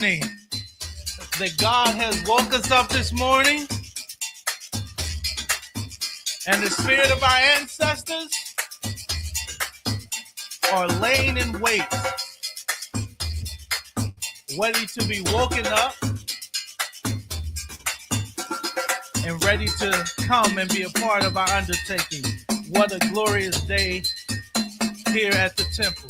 That God has woke us up this morning, and the spirit of our ancestors are laying in wait, ready to be woken up and ready to come and be a part of our undertaking. What a glorious day here at the temple.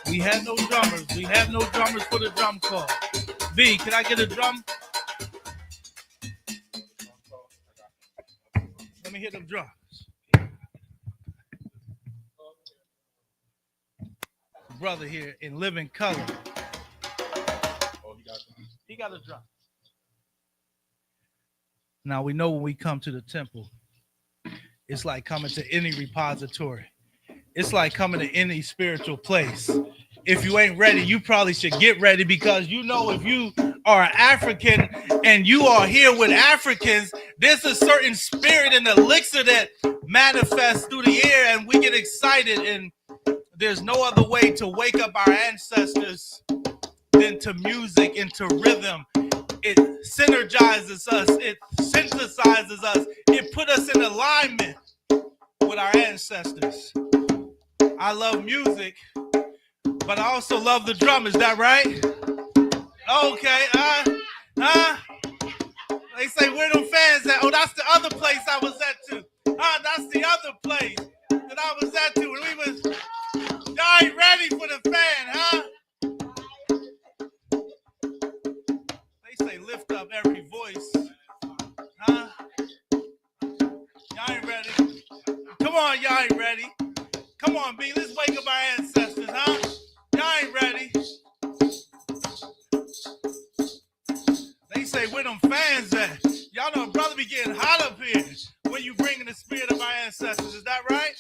We had no drummers. We have no drummers for the drum call. B, can I get a drum? Let me hit them drums. Brother here in living color. He got a drum. Now we know when we come to the temple, it's like coming to any repository. It's like coming to any spiritual place. If you ain't ready, you probably should get ready, because you know if you are African and you are here with Africans, there's a certain spirit and elixir that manifests through the air, and we get excited, and there's no other way to wake up our ancestors than to music and to rhythm. It synergizes us. It synthesizes us. It put us in alignment with our ancestors. I love music, but I also love the drum. Is that right? Okay. They say, where them fans at? Oh, that's the other place I was at too. That's the other place that I was at too. When we was, y'all ain't ready for the fan, huh? They say, lift up every voice. Huh? Y'all ain't ready. Come on, y'all ain't ready. Come on, B, let's wake up our ancestors, huh? Y'all ain't ready. They say, where them fans at? Y'all know brother be getting hot up here when you bring in the spirit of our ancestors. Is that right?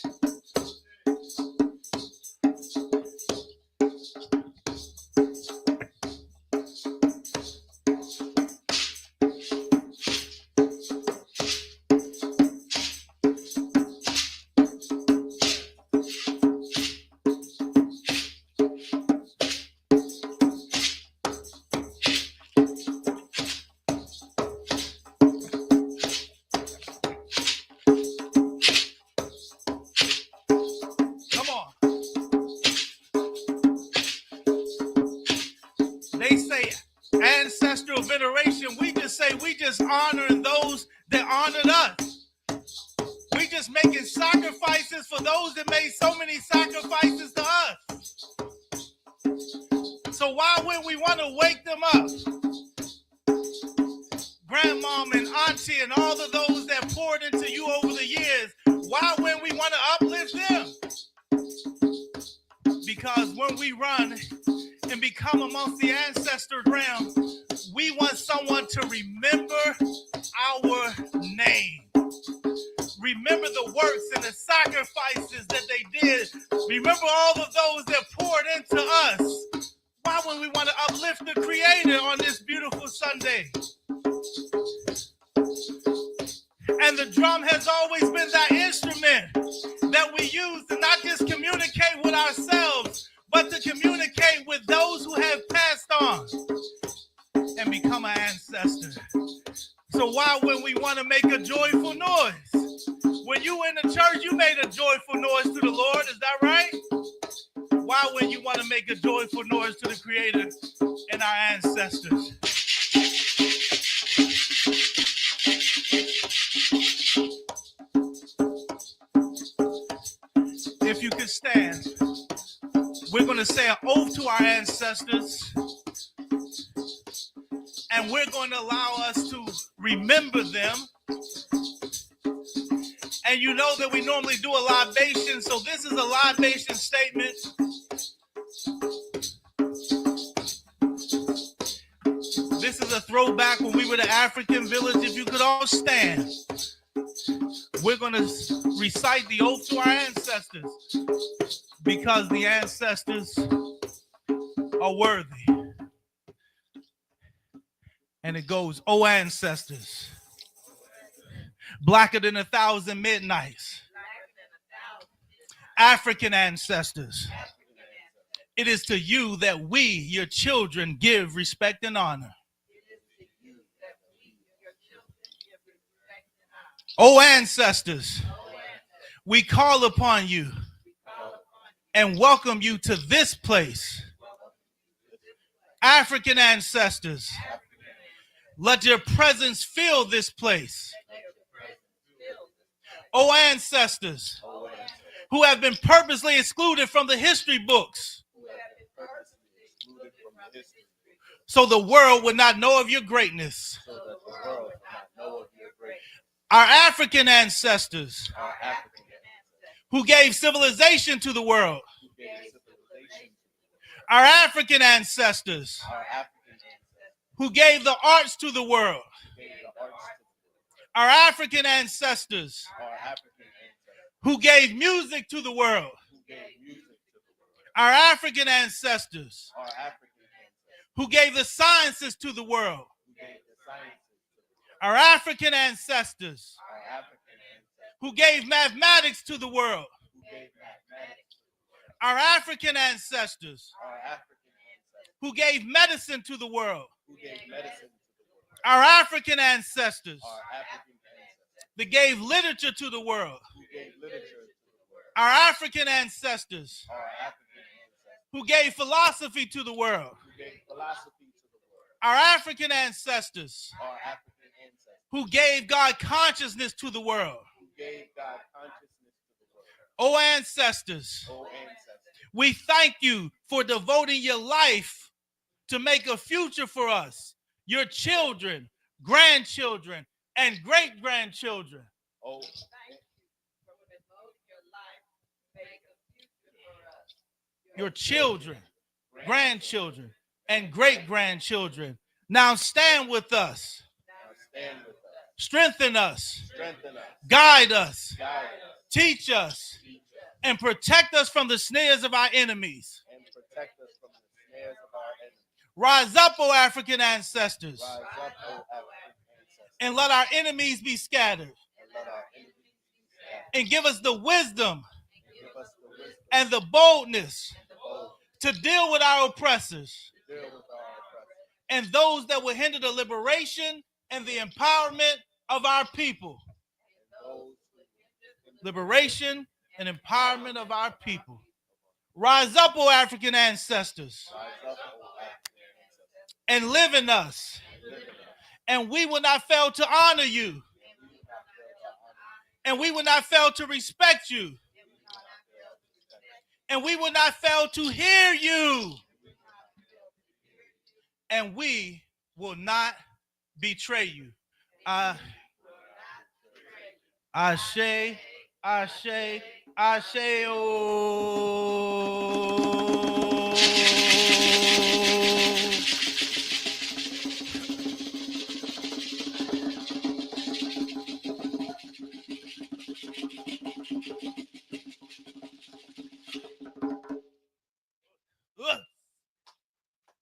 They say ancestral veneration. We just say we just honoring those that honored us. We just making sacrifices for those that made so many sacrifices to us. So why wouldn't we want to wake them up? Grandmom and auntie and all of those that poured into you over the years, why wouldn't we want to uplift them? Because when we run and become amongst the ancestor realm, we want someone to remember our name. Remember the works and the sacrifices that they did. Remember all of those that poured into us. Why wouldn't we want to uplift the Creator on this beautiful Sunday? And the drum has always been that instrument that we use to not just communicate with ourselves, but to communicate with those who have passed on and become an ancestor. So why wouldn't we want to make a joyful noise? When you in the church, you made a joyful noise to the Lord. Is that right? Why wouldn't you want to make a joyful noise to the Creator and our ancestors? If you could stand, we're going to say an oath to our ancestors, and we're going to allow us to remember them And you know that we normally do a libation, so this is a libation statement. This is a throwback when we were the African village. If you could all stand, we're going to recite the oath to our ancestors because the ancestors are worthy. And it goes, "O ancestors, blacker than 1,000 midnights, African ancestors, it is to you that we, your children, give respect and honor. O ancestors, we call upon you and welcome you to this place. African ancestors, let your presence fill this place. O ancestors, who have been purposely excluded from the history books, so the world would not know of your greatness. Our African ancestors, who gave civilization to the world. Our African ancestors, who gave the arts to the world. Our African ancestors, who gave music to the world. Our African ancestors, who gave the sciences to the world. Our African ancestors, who gave mathematics to the world. Our African ancestors, who gave medicine to the world. Our African ancestors, that gave literature to the world. Our African ancestors, who gave philosophy to the world. Our African ancestors, who gave God consciousness to the world. O ancestors, we thank you for devoting your life to make a future for us, your children, grandchildren, and great-grandchildren. Your children, grandchildren, and great-grandchildren. Now stand with us. Strengthen us. Guide us. Teach us. And protect us from the snares of our enemies. Rise up, O African ancestors. And let our enemies be scattered. And give us the wisdom and the boldness to deal with our oppressors and those that will hinder the liberation and the empowerment of our people. Liberation and empowerment of our people. Rise up, O African ancestors, and live in us. And we will not fail to honor you. And we will not fail to respect you. And we will not fail to hear you. And we will not betray you. Ashe, Ashe, Ashe, oh.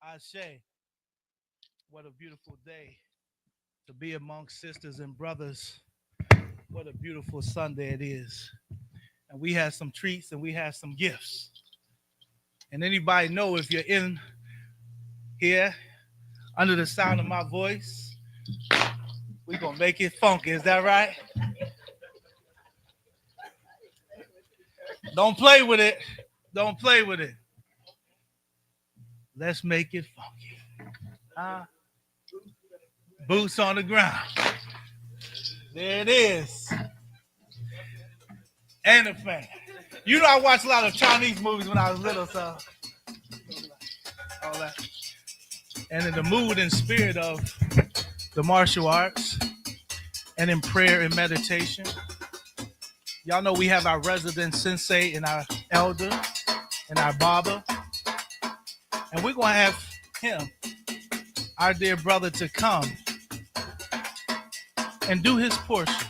Ashe, what a beautiful day to be amongst sisters and brothers. What a beautiful Sunday it is. And we have some treats and we have some gifts. And anybody know if you're in here under the sound of my voice, we're going to make it funky. Is that right? Don't play with it. Don't play with it. Let's make it funky. Boots on the ground. There it is. And a fan. You know, I watched a lot of Chinese movies when I was little, so all that. And in the mood and spirit of the martial arts and in prayer and meditation, Y'all know we have our resident sensei and our elder and our barber. And we're going to have him, our dear brother, to come and do his portion.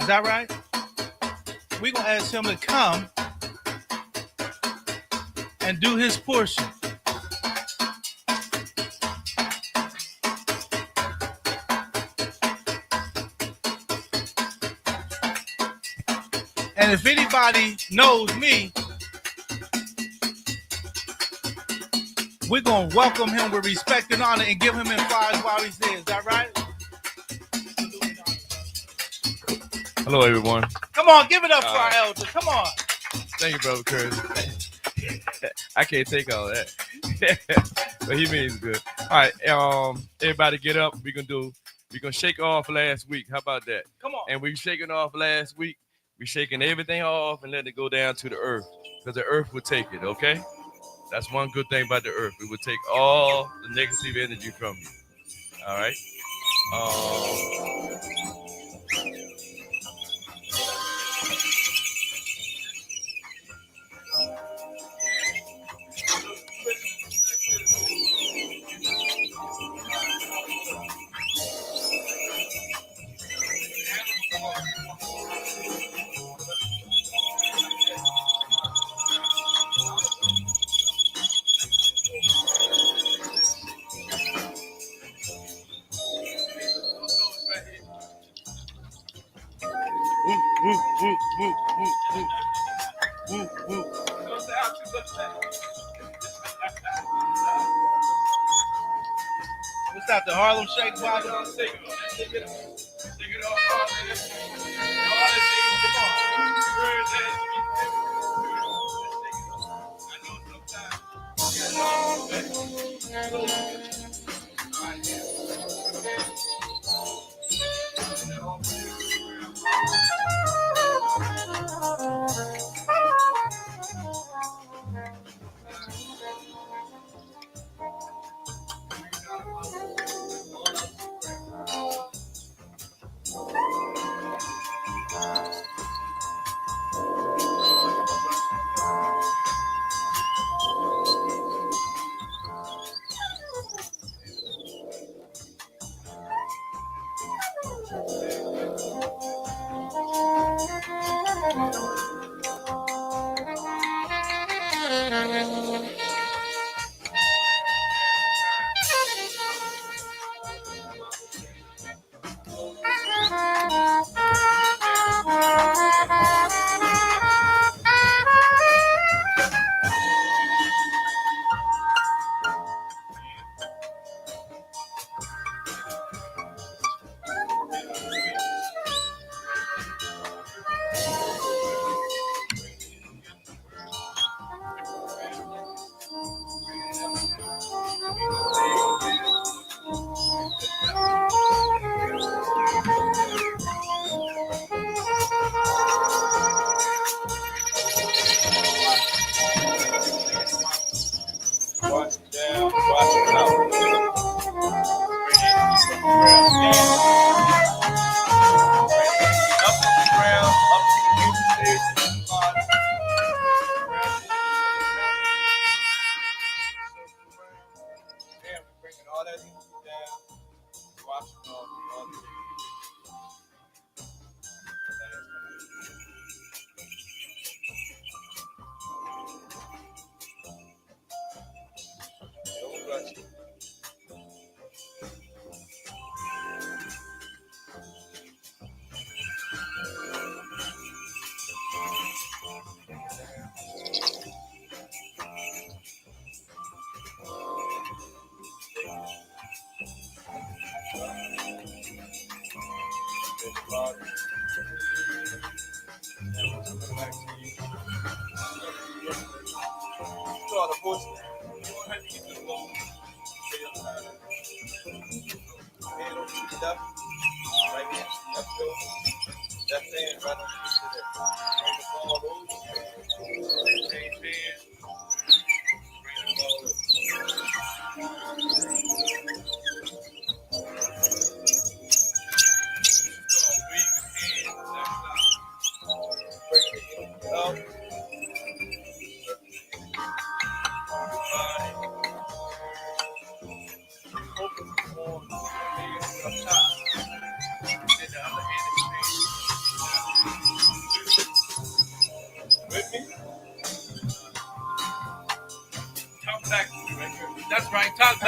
Is that right? We're going to ask him to come and do his portion. And if anybody knows me, we're going to welcome him with respect and honor and give him in flowers while he's there. Is that right? Hello, everyone. Come on, give it up for our elder. Come on. Thank you, Brother Curtis. I can't take all that. But he means good. All right, everybody get up. We're gonna shake off last week. How about that? Come on. And we shaking off last week. We shaking everything off and letting it go down to the earth. Because the earth will take it, okay? That's one good thing about the earth. It will take all the negative energy from you. All right? What's that, the Harlem Shake, Father?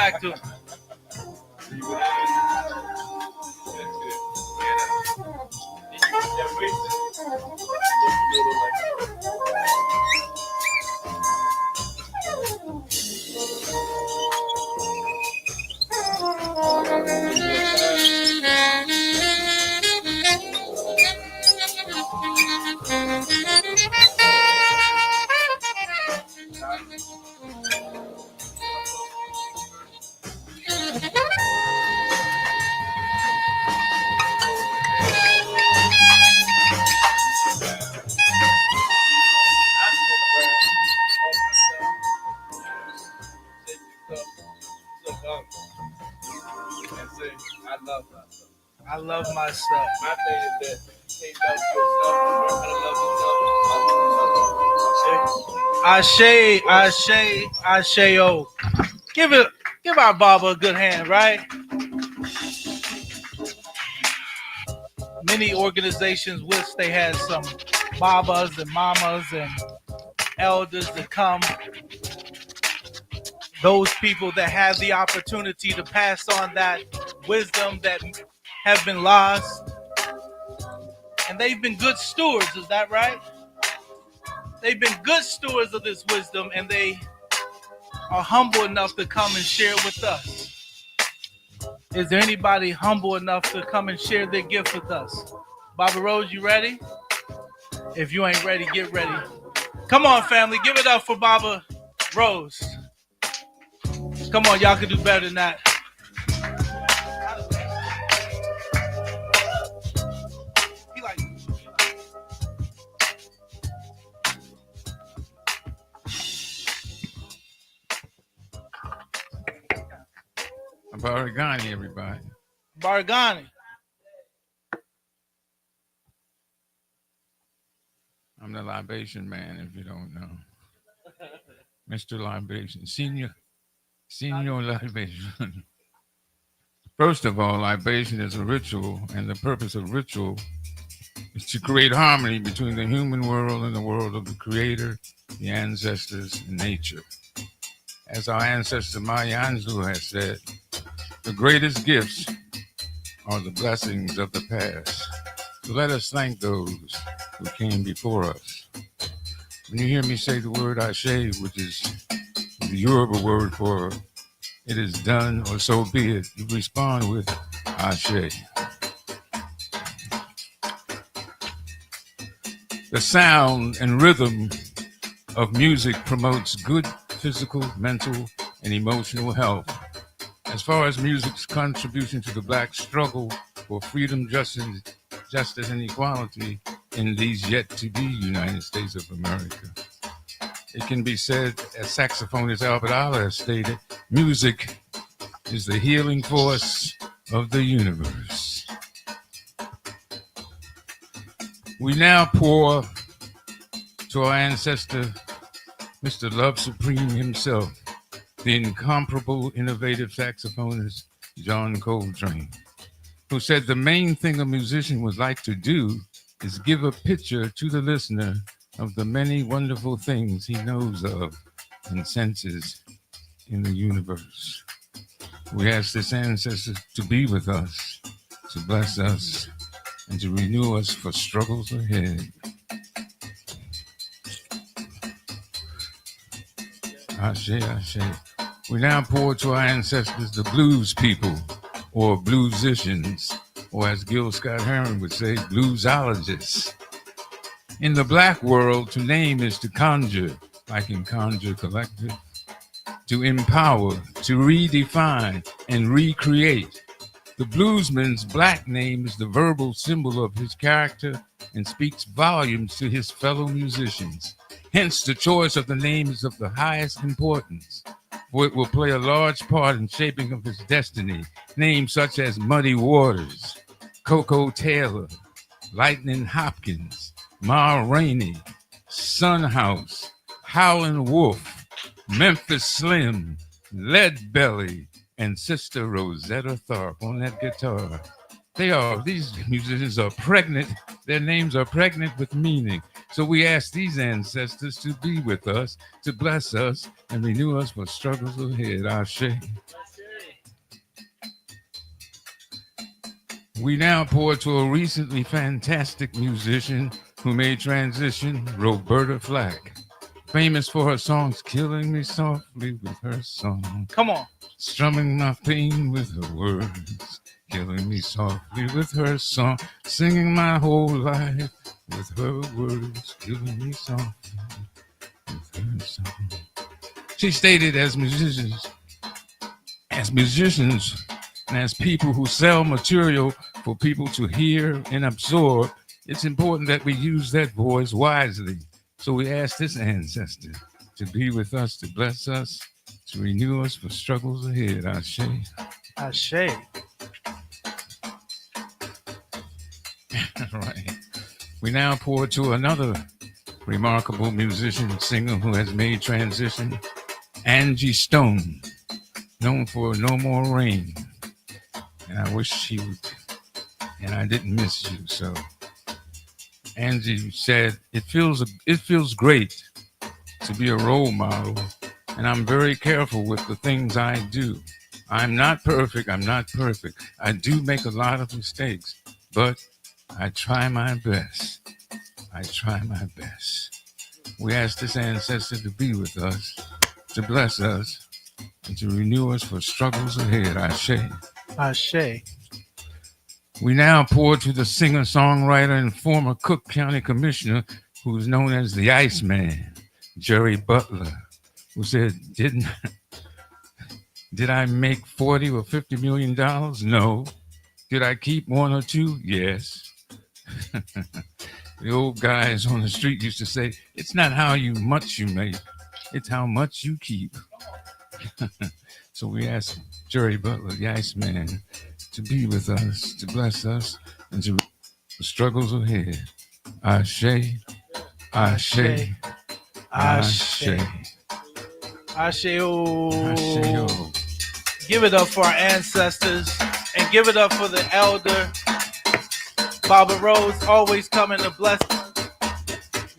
back to him. I love myself. My thing is that you can't love yourself, you learn how to love yourself. Ashe, oh. Give our Baba a good hand, right? Many organizations wish they had some Babas and Mamas and elders to come. Those people that have the opportunity to pass on that wisdom that have been lost. And they've been good stewards, is that right? They've been good stewards of this wisdom, and they are humble enough to come and share it with us. Is there anybody humble enough to come and share their gift with us? Baba Rose, you ready? If you ain't ready, get ready. Come on, family. Give it up for Baba Rose. Come on, y'all can do better than that. Baragani, everybody. Baragani. I'm the libation man, if you don't know. Mr. Libation. Senior libation. First of all, libation is a ritual, and the purpose of ritual is to create harmony between the human world and the world of the Creator, the ancestors, and nature. As our ancestor Maya Angelou has said, the greatest gifts are the blessings of the past. So let us thank those who came before us. When you hear me say the word Ashe, which is the Yoruba word for it is done or so be it, you respond with Ashe. The sound and rhythm of music promotes good physical, mental, and emotional health. As far as music's contribution to the Black struggle for freedom, justice, and equality in these yet-to-be United States of America, it can be said, as saxophonist Albert Allah has stated, music is the healing force of the universe. We now pour to our ancestor, Mr. Love Supreme himself, the incomparable, innovative saxophonist John Coltrane, who said the main thing a musician would like to do is give a picture to the listener of the many wonderful things he knows of and senses in the universe. We ask this ancestor to be with us, to bless us, and to renew us for struggles ahead. Ashe, Ashe. We now pour to our ancestors, the blues people, or bluesicians, or as Gil Scott-Heron would say, bluesologists. In the Black world, to name is to conjure, like in Conjure Collective, to empower, to redefine, and recreate. The bluesman's Black name is the verbal symbol of his character and speaks volumes to his fellow musicians. Hence, the choice of the name is of the highest importance, for it will play a large part in shaping of his destiny. Names such as Muddy Waters, Coco Taylor, Lightning Hopkins, Ma Rainey, Sun House, Howlin' Wolf, Memphis Slim, Lead Belly, and Sister Rosetta Tharpe on that guitar. These musicians are pregnant. Their names are pregnant with meaning. So we ask these ancestors to be with us, to bless us, and renew us for struggles ahead. Ashe. We now pour to a recently fantastic musician who made transition, Roberta Flack. Famous for her songs, killing me softly with her song. Come on. Strumming my pain with her words, killing me softly with her song. Singing my whole life with her words, killing me softly with her song. She stated as musicians, and as people who sell material for people to hear and absorb, it's important that we use that voice wisely. So we ask this ancestor to be with us, to bless us, to renew us for struggles ahead. Ashe. Ashe. Right. We now pour to another remarkable musician and singer who has made transition, Angie Stone, known for No More Rain. And I wish she would, and I didn't miss you. So Angie said, it feels great to be a role model, and I'm very careful with the things I do. I'm not perfect. I do make a lot of mistakes, but I try my best. We ask this ancestor to be with us, to bless us, and to renew us for struggles ahead. Ashe. Ashe. We now pour to the singer-songwriter and former Cook County Commissioner who's known as the Iceman, Jerry Butler, who said, did I make 40 or 50 million dollars? No. Did I keep one or two? Yes. The old guys on the street used to say, it's not how much you make, it's how much you keep. So we ask Jerry Butler, the Iceman, to be with us, to bless us, and to the struggles ahead. Ashe, Ashe, Ashe, Ashe. Give it up for our ancestors and give it up for the elder. Baba Rose always coming to bless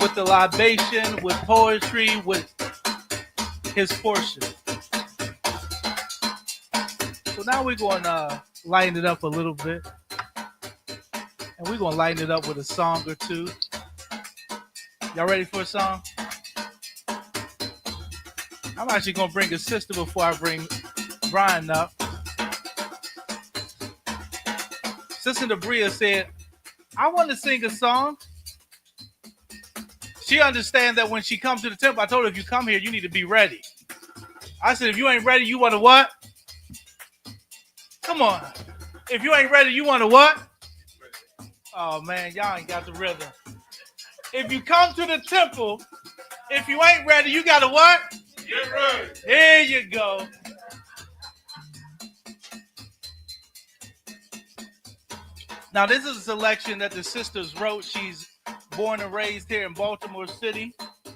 with the libation, with poetry, with his portion. So now we're going to lighten it up a little bit. And we're going to lighten it up with a song or two. Y'all ready for a song? I'm actually going to bring a sister before I bring Brian up. Sister Debria said, I want to sing a song. She understands that when she comes to the temple, I told her, if you come here, you need to be ready. I said, if you ain't ready, you want to what? Come on. If you ain't ready, you want to what? Oh, man, y'all ain't got the rhythm. If you come to the temple, if you ain't ready, you got to what? Get ready. There you go. Now, this is a selection that the sisters wrote. She's born and raised here in Baltimore City. And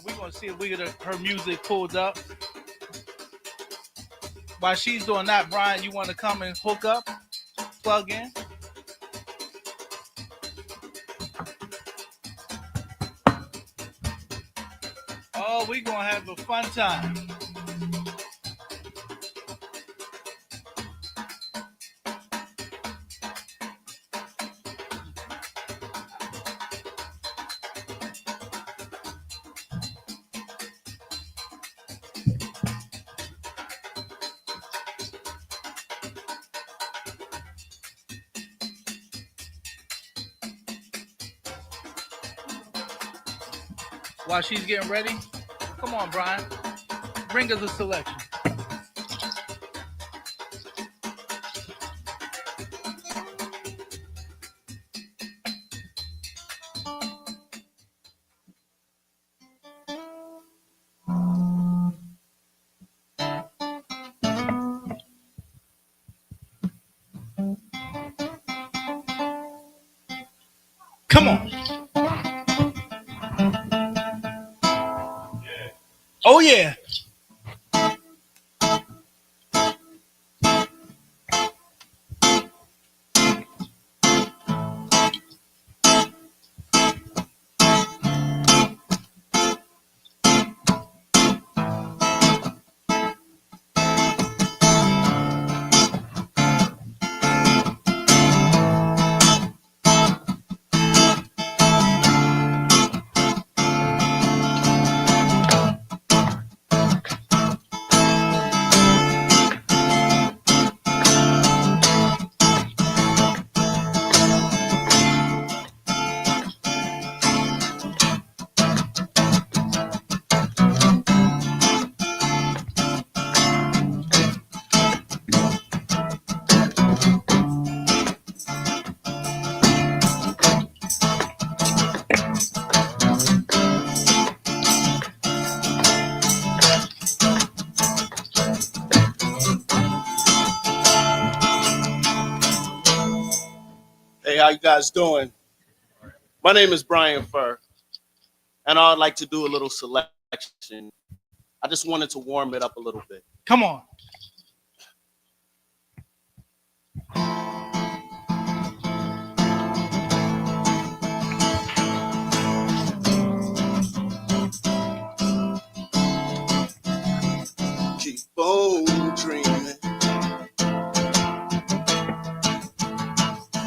we're going to see if we get her music pulled up. While she's doing that, Brian, you want to come and hook up, plug in? Oh, we're going to have a fun time. While she's getting ready, come on, Brian. Bring us a selection. Come on. Oh, yeah. Hey, how you guys doing? My name is Brian Furr, and I'd like to do a little selection. I just wanted to warm it up a little bit. Come on. Keep on dreaming,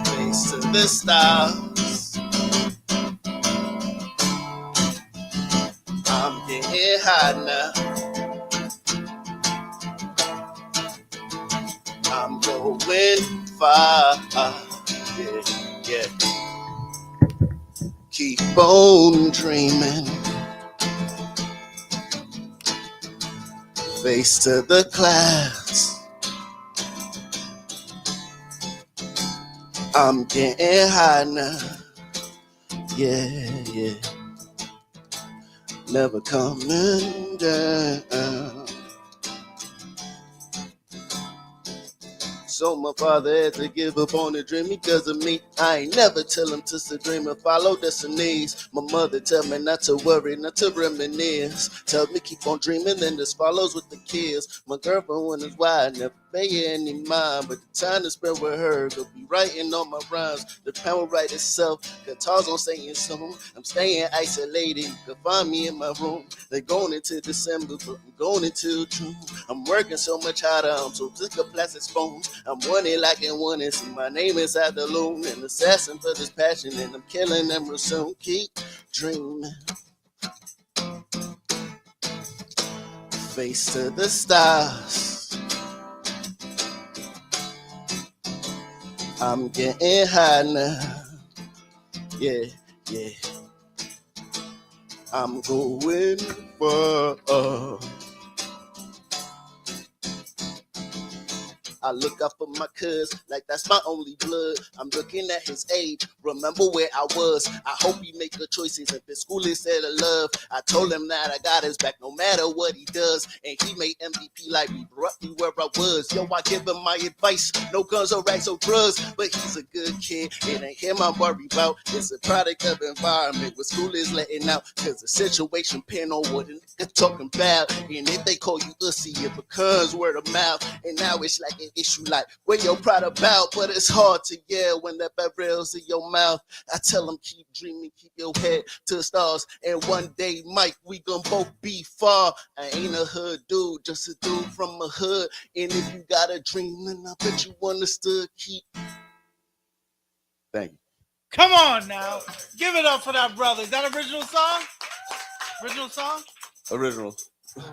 face to the stars. I'm getting high now. I'm going far. Yeah, yeah. Keep on dreaming, face to the clouds. I'm getting high now. Yeah, yeah. Never coming down. So my father had to give up on the dream because of me. I ain't never tell him to dream and follow destinies. My mother tell me not to worry, not to reminisce. Tell me keep on dreaming and this follows with the kids. My girlfriend wonders why I never pay her any mind. But the time to spend with her, go be writing all my rhymes. The pen will write itself, guitars on saying soon. I'm staying isolated, you can find me in my room. They're going into December, but I'm going into June. I'm working so much harder, I'm so sick of plastic spoons. I'm wanting like and wanting, see my name inside the loom. An assassin for this passion, and I'm killing them real soon. Keep dreaming, face to the stars. I'm getting high now. Yeah, yeah. I'm going far. I look up for my cuz like that's my only blood. I'm looking at his age, remember where I was. I hope he make good choices if his school instead of love. I told him that I got his back no matter what he does. And he made MVP like me, brought me where I was. Yo, I give him my advice, no guns or racks or drugs. But he's a good kid, it ain't him I'm worried about. It's a product of environment where school is letting out. Cause the situation pin on what a nigga talking about. And if they call you ussy, it becomes word of mouth. And now it's like an issue like what you're proud about, but it's hard to yell when that barrel's in your mouth. I tell them keep dreaming, keep your head to the stars, and one day, Mike, we gon' both be far. I ain't a hood dude, just a dude from a hood. And if you got a dream, then I bet you understood. Keep. Thank you. Come on now. Give it up for that brother. Is that original song? Original song? Original.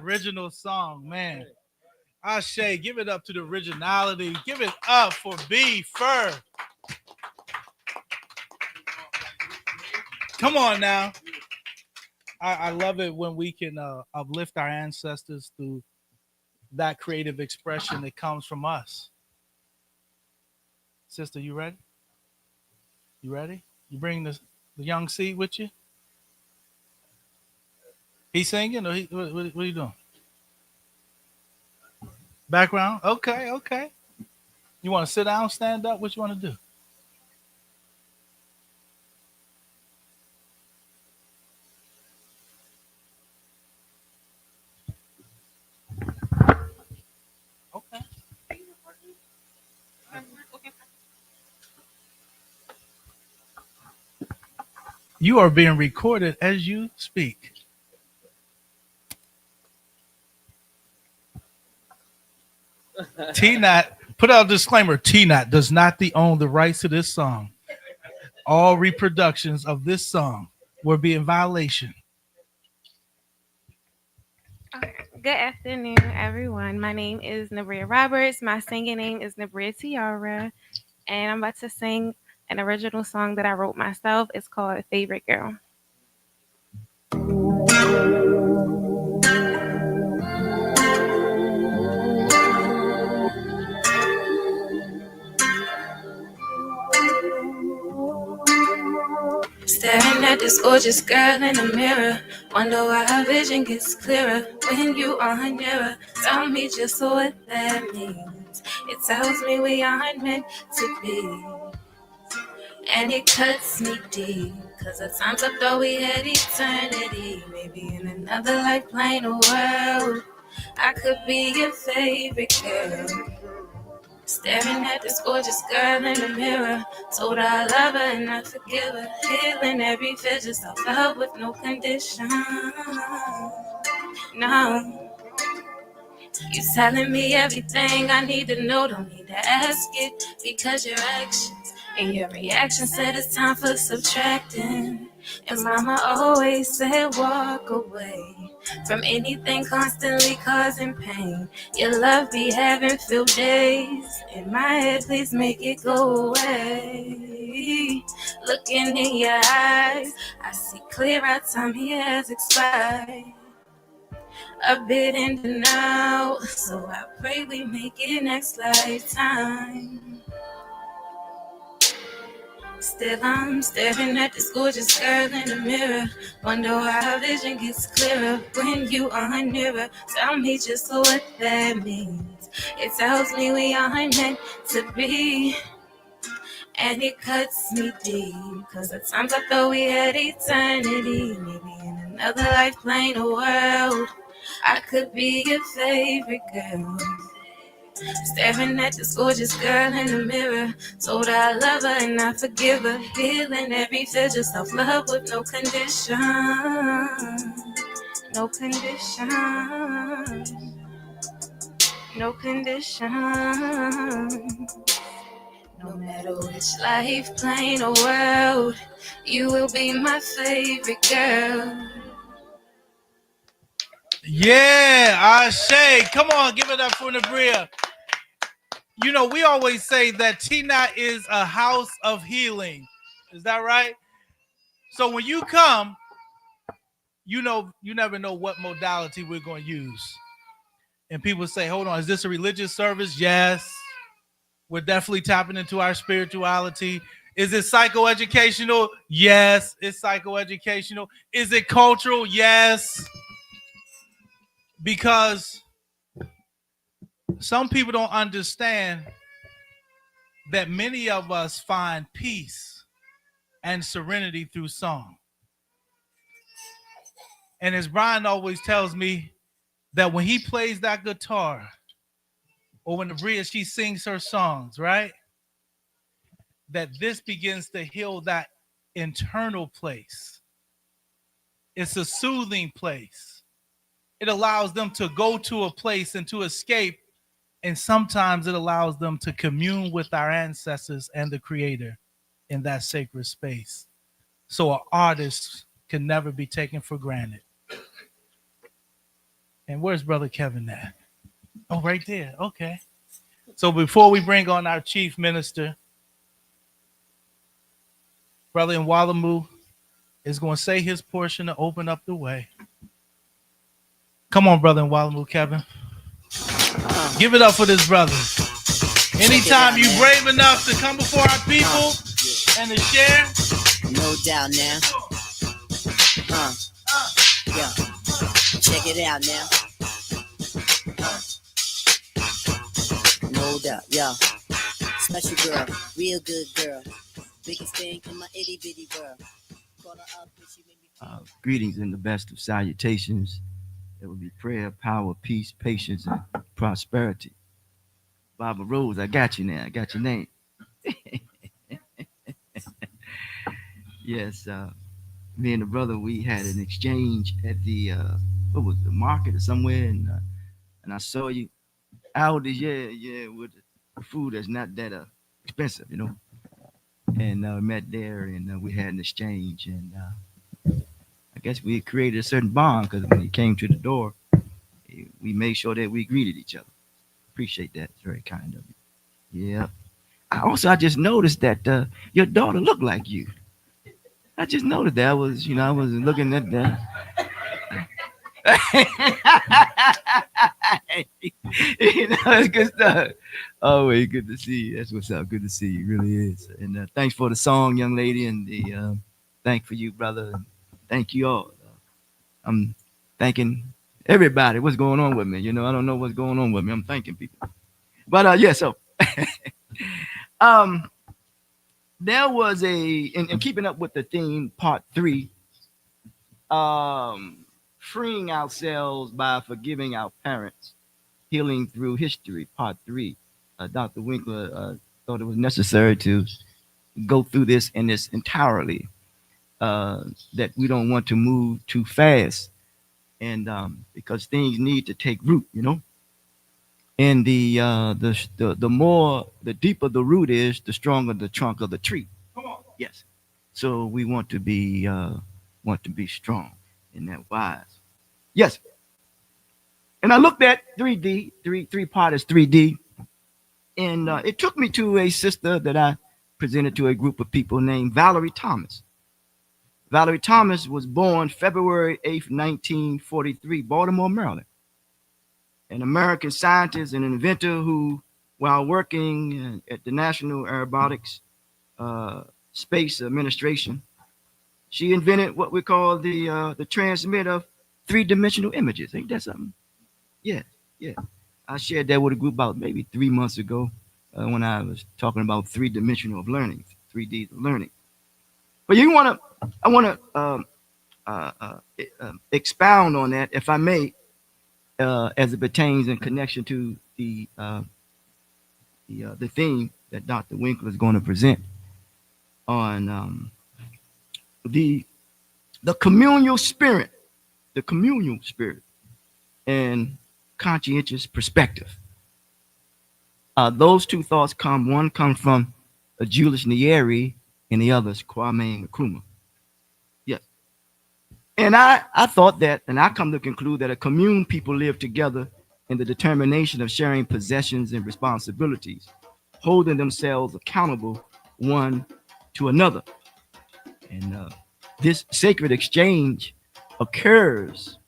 Original song, man. Ashe, give it up to the originality. Give it up for B. Fur. Come on now. I love it when we can uplift our ancestors through that creative expression that comes from us. Sister, you ready? You ready? You bring the young seed with you? He singing or what are you doing? Background? Okay, okay. You want to sit down, stand up? What you want to do? Okay. You are being recorded as you speak. TNAT, put out a disclaimer. TNAT does not own the rights to this song. All reproductions of this song will be in violation. Good afternoon, everyone. My name is Nabria Roberts. My singing name is Nabria Tiara, and I'm about to sing an original song that I wrote myself. It's called Favorite Girl. Staring at this gorgeous girl in the mirror, wonder why her vision gets clearer when you are nearer. Tell me just what that means. It tells me we aren't meant to be. And it cuts me deep, 'cause at times I thought we had eternity. Maybe in another life plane or world, I could be your favorite girl. Staring at this gorgeous girl in the mirror, told her I love her and I forgive her. Healing every fear, just self love with no condition. No. You telling me everything I need to know, don't need to ask it, because your actions and your reaction said it's time for subtracting. And mama always said walk away from anything constantly causing pain. Your love be having filled days in my head, please make it go away. Looking in your eyes, I see clear our time here has expired. A bit in the now, so I pray we make it next lifetime. Still I'm staring at this gorgeous girl in the mirror. Wonder why her vision gets clearer when you are nearer. Tell me just what that means. It tells me we aren't meant to be. And it cuts me deep, 'cause at times I thought we had eternity. Maybe in another life plane or world, I could be your favorite girl. Staring at this gorgeous girl in the mirror, told her I love her and I forgive her. Healing every fear, just self-love with no condition. No condition. No condition. No matter which life, plane, or world, you will be my favorite girl. Yeah, Ashe. Come on, give it up for Nabria. You know, we always say that TNAT is a house of healing. Is that right? So when you come, you know, you never know what modality we're going to use. And people say, hold on, is this a religious service? Yes. We're definitely tapping into our spirituality. Is it psychoeducational? Yes, it's psychoeducational. Is it cultural? Yes. Because some people don't understand that many of us find peace and serenity through song. And as Brian always tells me, that when he plays that guitar, or when Bria, she sings her songs, right? That this begins to heal that internal place. It's a soothing place. It allows them to go to a place and to escape. And sometimes it allows them to commune with our ancestors and the Creator in that sacred space. So an artist can never be taken for granted. And where's Brother Kevin at? Oh, right there. Okay. So before we bring on our chief minister, Brother Nwalamu is going to say his portion to open up the way. Come on, Brother Nwalamu, Kevin. Give it up for this brother. Anytime you're brave enough to come before our people and to share. No doubt now. Yeah. Check it out now. No doubt, yeah. Special girl, real good girl. Biggest thing in my itty bitty world. Greetings and the best of salutations. It will be prayer, power, peace, patience, and prosperity. Baba Rose, I got you now. I got your name. Yes, me and the brother, we had an exchange at the what was the market or somewhere, and I saw you out yeah, with the food that's not that expensive, you know. And met there, and we had an exchange, and I guess we created a certain bond because when he came to the door, we made sure that we greeted each other. Appreciate that. It's very kind of you. Yeah. I just noticed that your daughter looked like you. I just noticed that. I was looking at that. It's good stuff. Always good to see you. That's what's up. Good to see you. It really is. And thanks for the song, young lady, and the thank for you, brother. Thank you all. I'm thanking everybody. What's going on with me? You know, I don't know what's going on with me. I'm thanking people. But yeah, so there was in keeping up with the theme, part 3, freeing ourselves by forgiving our parents, healing through history, part 3. Dr. Winkler thought it was necessary to go through this in its entirely, that we don't want to move too fast, and because things need to take root, you know. And the more, the deeper the root is, the stronger the trunk of the tree. Yes. So we want to be strong and that wise. Yes. And I looked at 3D, three part is 3D, and it took me to a sister that I presented to a group of people named Valerie Thomas. Valerie Thomas was born February 8th, 1943, Baltimore, Maryland. An American scientist and inventor who, while working at the National Aeronautics Space Administration, she invented what we call the transmit of three-dimensional images. Ain't that something? Yeah, yeah. I shared that with a group about maybe 3 months ago when I was talking about three-dimensional of learning, 3D of learning. But I want to expound on that, if I may, as it pertains in connection to the theme that Dr. Winkler is going to present on the communal spirit, and conscientious perspective. Those two thoughts come. One comes from Julius Nyeri, and the other is Kwame Nkrumah. Yes. And I thought that, and I come to conclude that a commune people live together in the determination of sharing possessions and responsibilities, holding themselves accountable one to another. And this sacred exchange occurs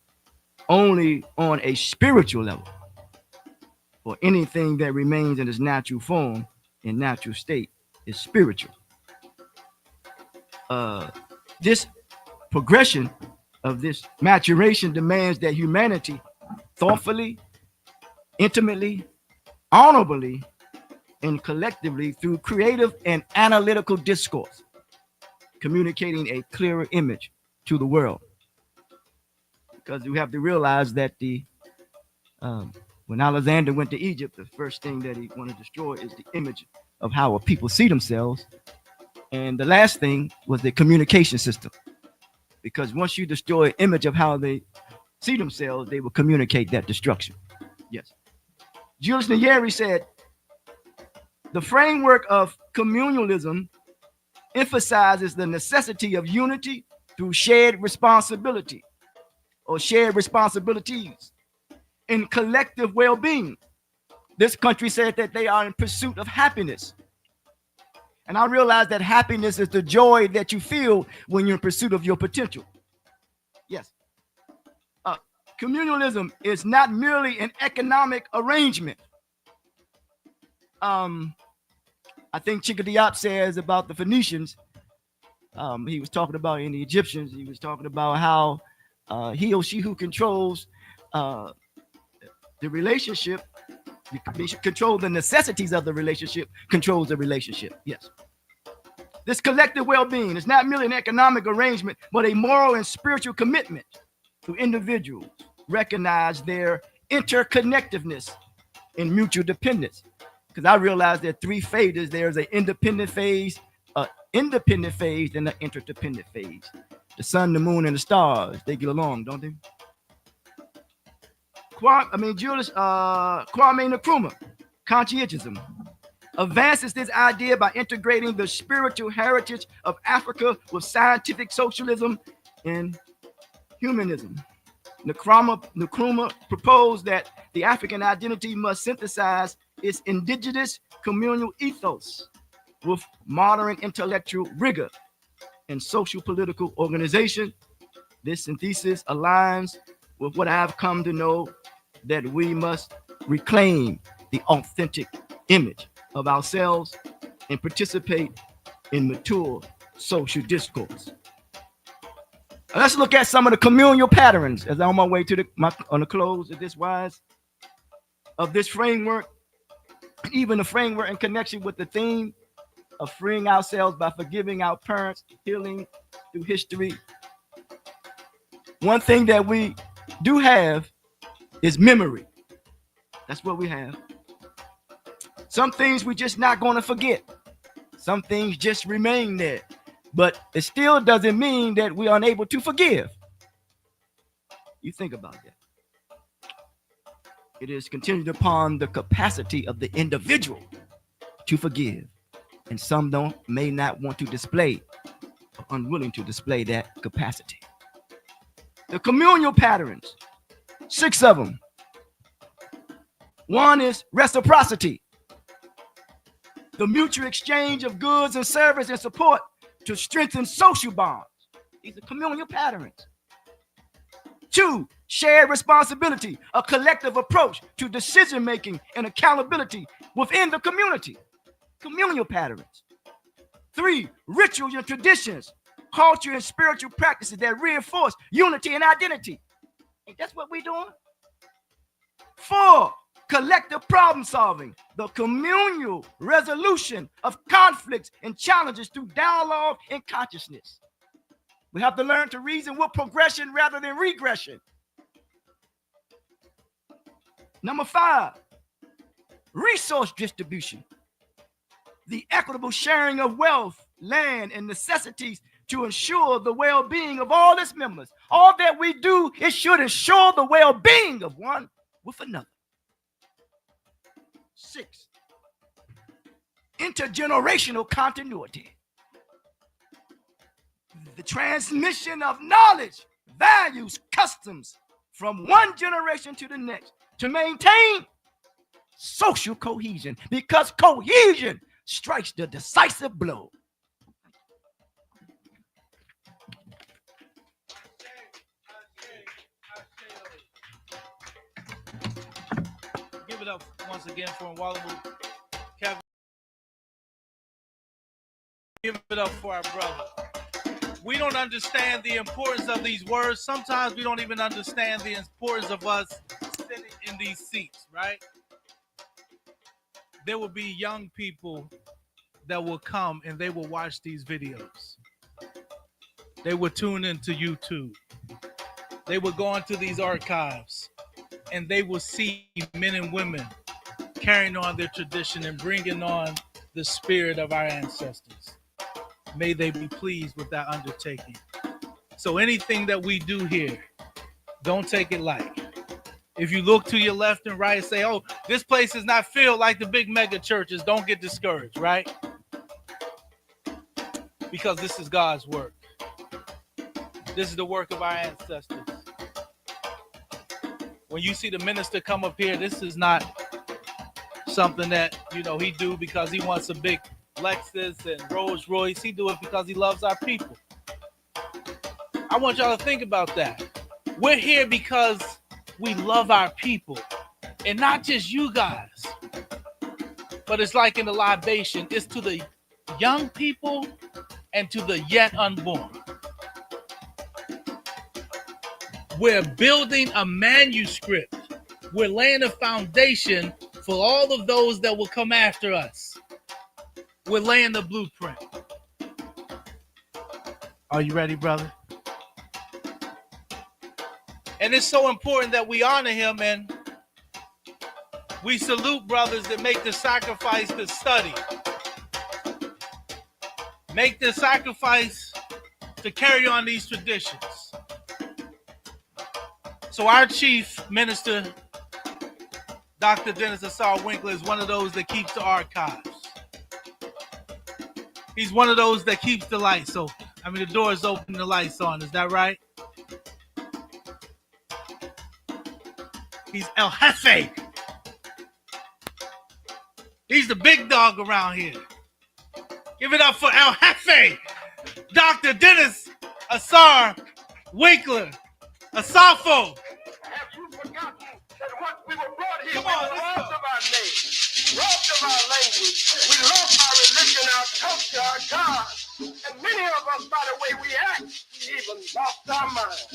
only on a spiritual level, for anything that remains in its natural form, in natural state, is spiritual. This progression of this maturation demands that humanity thoughtfully, intimately, honorably, and collectively, through creative and analytical discourse, communicating a clearer image to the world. Because we have to realize that when Alexander went to Egypt, the first thing that he wanted to destroy is the image of how a people see themselves. And the last thing was the communication system. Because once you destroy an image of how they see themselves, they will communicate that destruction. Yes. Julius Nyeri said, the framework of communalism emphasizes the necessity of unity through shared responsibility or shared responsibilities and collective well-being. This country said that they are in pursuit of happiness. And I realize that happiness is the joy that you feel when you're in pursuit of your potential. Yes. Communalism is not merely an economic arrangement. I think Chika Diop says about the Phoenicians, he was talking about in the Egyptians, he was talking about how he or she who controls the relationship, they should control the necessities of the relationship, controls the relationship. Yes. This collective well-being is not merely an economic arrangement, but a moral and spiritual commitment to individuals recognize their interconnectedness and mutual dependence. Because I realize there are three phases. There's an independent phase, and an interdependent phase. The sun, the moon, and the stars, they get along, don't they? Kwame Nkrumah, conscientism, advances this idea by integrating the spiritual heritage of Africa with scientific socialism and humanism. Nkrumah proposed that the African identity must synthesize its indigenous communal ethos with modern intellectual rigor and social political organization. This synthesis aligns with what I've come to know, that we must reclaim the authentic image of ourselves and participate in mature social discourse. Let's look at some of the communal patterns as I'm on my way to on the close of this wise of this framework, even the framework in connection with the theme of freeing ourselves by forgiving our parents, healing through history. One thing that we do have is memory. That's what we have. Some things we're just not going to forget. Some things just remain there. But it still doesn't mean that we are unable to forgive. You think about that. It is contingent upon the capacity of the individual to forgive. And some may not want to display, or unwilling to display that capacity. The communal patterns, 6 of them. One is reciprocity. The mutual exchange of goods and service and support to strengthen social bonds. These are communal patterns. 2, shared responsibility, a collective approach to decision making and accountability within the community. Communal patterns. 3, rituals and traditions, culture and spiritual practices that reinforce unity and identity. Ain't that's what we're doing? 4, collective problem solving, the communal resolution of conflicts and challenges through dialogue and consciousness. We have to learn to reason with progression rather than regression. Number 5, resource distribution, the equitable sharing of wealth, land, and necessities to ensure the well-being of all its members. All that we do, it should ensure the well-being of one with another. 6, intergenerational continuity, the transmission of knowledge, values, customs from one generation to the next to maintain social cohesion, because cohesion strikes the decisive blow. Give it up once again for Wallable Kevin. Give it up for our brother. We don't understand the importance of these words. Sometimes we don't even understand the importance of us sitting in these seats, right? There will be young people that will come and they will watch these videos. They will tune into YouTube. They will go into these archives and they will see men and women carrying on their tradition and bringing on the spirit of our ancestors. May they be pleased with that undertaking. So anything that we do here, don't take it light. If you look to your left and right and say, oh, this place is not filled like the big mega churches, don't get discouraged, right? Because this is God's work. This is the work of our ancestors. When you see the minister come up here, this is not something that, he do because he wants a big Lexus and Rolls Royce. He do it because he loves our people. I want y'all to think about that. We're here because we love our people. And not just you guys. But it's like in the libation, it's to the young people and to the yet unborn. We're building a manuscript. We're laying a foundation for all of those that will come after us. We're laying the blueprint. Are you ready, brother? And it's so important that we honor him, and we salute brothers that make the sacrifice to study. Make the sacrifice to carry on these traditions. So our chief minister, Dr. Dennis Ausar Winkler, is one of those that keeps the archives. He's one of those that keeps the lights open. The door's open, the lights on. Is that right? He's El Jefe. He's the big dog around here. Give it up for El Jefe, Dr. Dennis Ausar Winkler, Asafo. Have you forgotten that what we were brought here, we were robbed of our name, robbed of our language, we lost our religion, our culture, our God, and many of us, by the way we act, we even lost our minds.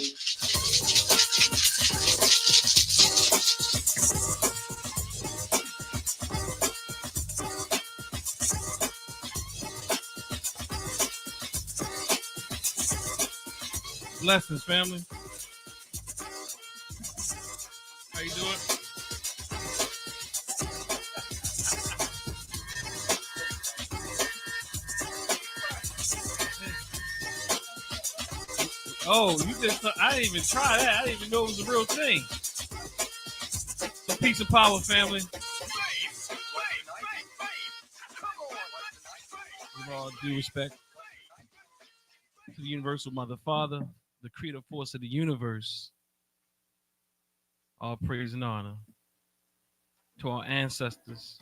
Blessings, family. How you doing? Oh, you just, I didn't even try that. I didn't even know it was a real thing. So peace and power, family. With all due respect to the universal mother, father, the creative force of the universe, all praise and honor to our ancestors.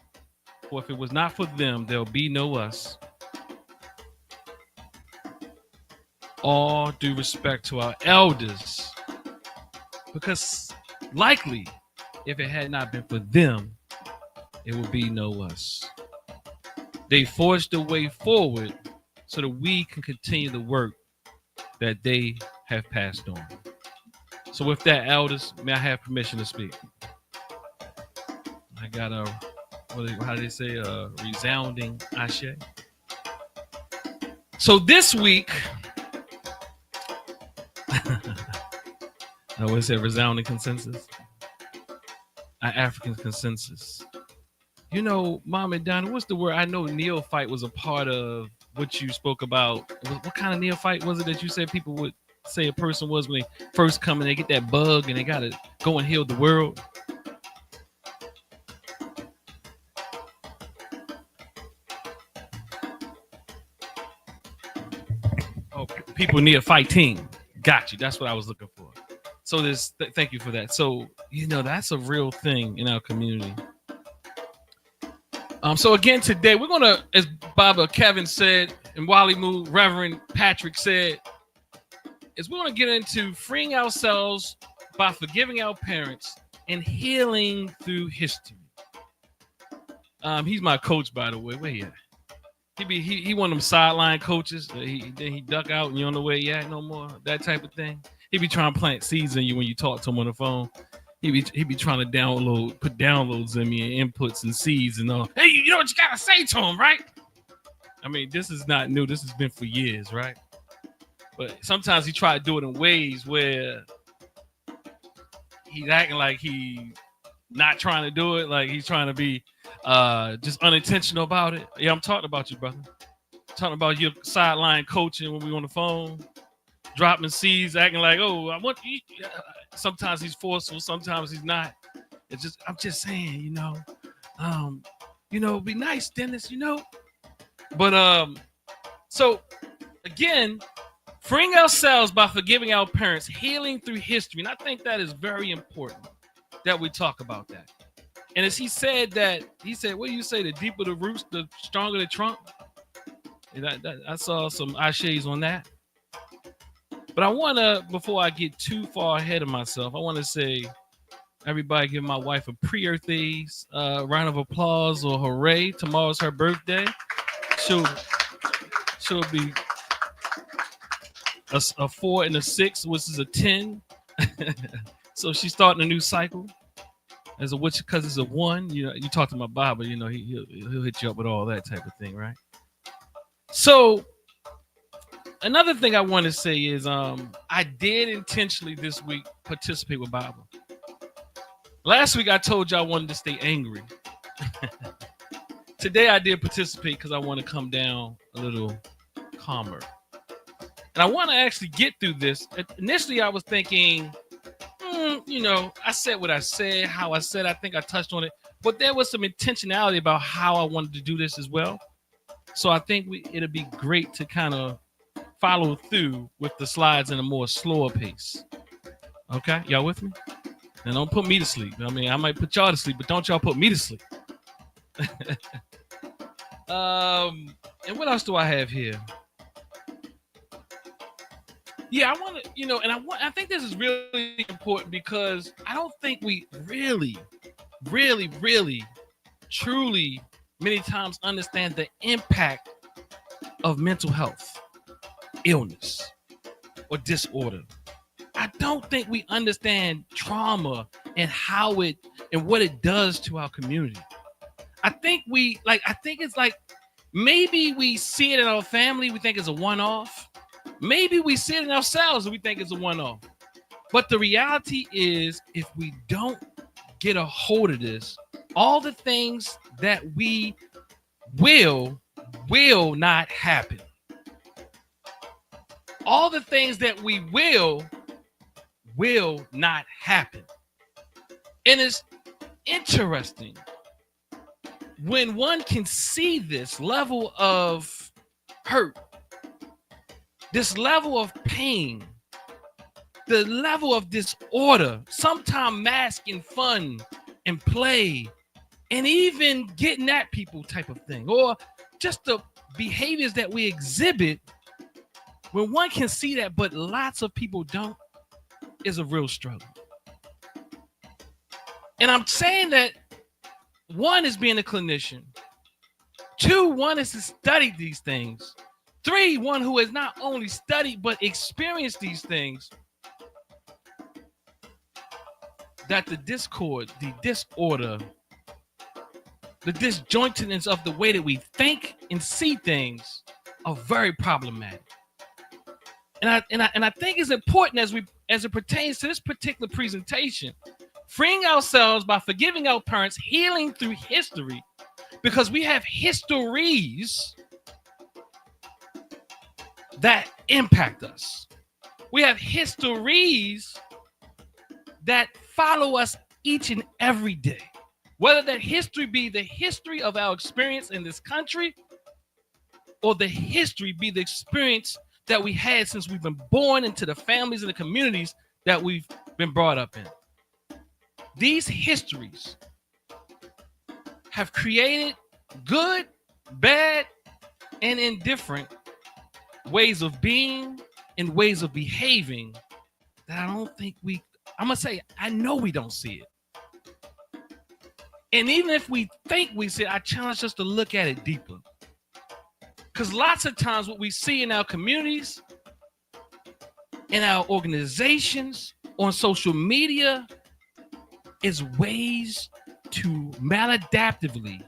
For if it was not for them, there'll be no us. All due respect to our elders, because likely if it had not been for them, it would be no us. They forged the way forward so that we can continue the work that they have passed on. So with that, elders, may I have permission to speak? I got a, how do they say, a resounding ashe. So this week, I would say resounding consensus. Our African consensus. You know, Mom and Donna, what's the word? I know neophyte was a part of what you spoke about. What kind of neophyte was it that you said people would say a person was when they first come and they get that bug and they got to go and heal the world? Oh, people neophyting. Got you. That's what I was looking for. So this, thank you for that. So, you know, that's a real thing in our community. So again, today we're going to, as Baba Kevin said, and Wally Moo, Reverend Patrick said, is we're going to get into freeing ourselves by forgiving our parents and healing through history. He's my coach, by the way. Where he at? He one of them sideline coaches. He duck out and you don't know where he at no more. That type of thing. He be trying to plant seeds in you when you talk to him on the phone. He be trying to put downloads in me and inputs and seeds and all. Hey, you know what you gotta say to him, right? I mean, this is not new. This has been for years, right? But sometimes he try to do it in ways where he's acting like he not trying to do it, like he's trying to be just unintentional about it. Yeah, I'm talking about you, brother. I'm talking about your sideline coaching when we on the phone, dropping seeds, acting like, oh, I want you. Sometimes he's forceful, sometimes he's not. It's just, I'm just saying, be nice, Dennis, But so again, freeing ourselves by forgiving our parents, healing through history. And I think that is very important that we talk about that. And as he said, what do you say? The deeper the roots, the stronger the trunk. And I saw some ashes on that. But I want to, before I get too far ahead of myself, I want to say, everybody give my wife a pre-Earth-days round of applause or hooray. Tomorrow's her birthday. She'll be a 4 and a 6, which is a 10. So she's starting a new cycle. As a witch, because it's a 1. You talk to my Baba, he'll hit you up with all that type of thing, right? So another thing I want to say is I did intentionally this week participate with Bible. Last week I told you I wanted to stay angry. Today I did participate because I want to come down a little calmer. And I want to actually get through this. Initially I was thinking, I said what I said, how I said, I think I touched on it. But there was some intentionality about how I wanted to do this as well. So I think it'll be great to kind of follow through with the slides in a more slower pace. Okay, y'all with me? And don't put me to sleep. I mean, I might put y'all to sleep, but don't y'all put me to sleep. And what else do I have here? Yeah, I want to, I think this is really important because I don't think we really, truly many times understand the impact of mental health, illness, or disorder. I don't think we understand trauma and how it and what it does to our community. I think it's like maybe we see it in our family. We think it's a one-off. Maybe we see it in ourselves and we think it's a one-off. But the reality is, if we don't get a hold of this, all the things that we will not happen. All the things that we will not happen. And it's interesting when one can see this level of hurt, this level of pain, the level of disorder, sometimes masking fun and play, and even getting at people type of thing, or just the behaviors that we exhibit. When one can see that, but lots of people don't, is a real struggle. And I'm saying that one is being a clinician. Two, one is to study these things. Three, one who has not only studied but experienced these things. That the discord, the disorder, the disjointedness of the way that we think and see things are very problematic. And I think it's important as it pertains to this particular presentation, freeing ourselves by forgiving our parents, healing through history, because we have histories that impact us. We have histories that follow us each and every day. Whether that history be the history of our experience in this country, or the history be the experience that we had since we've been born into the families and the communities that we've been brought up in. These histories have created good, bad, and indifferent ways of being and ways of behaving that I don't think I'm going to say, I know we don't see it. And even if we think we see it, I challenge us to look at it deeper. Because lots of times what we see in our communities, in our organizations, on social media, is ways to maladaptively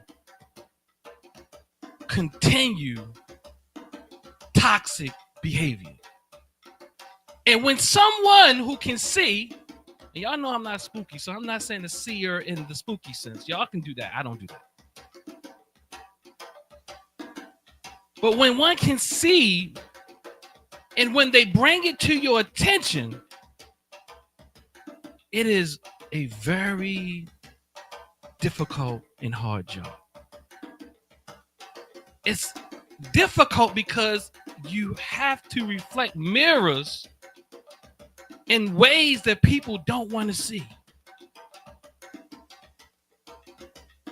continue toxic behavior. And when someone who can see, and y'all know I'm not spooky, so I'm not saying a seer in the spooky sense. Y'all can do that. I don't do that. But when one can see, and when they bring it to your attention, it is a very difficult and hard job. It's difficult because you have to reflect mirrors in ways that people don't want to see.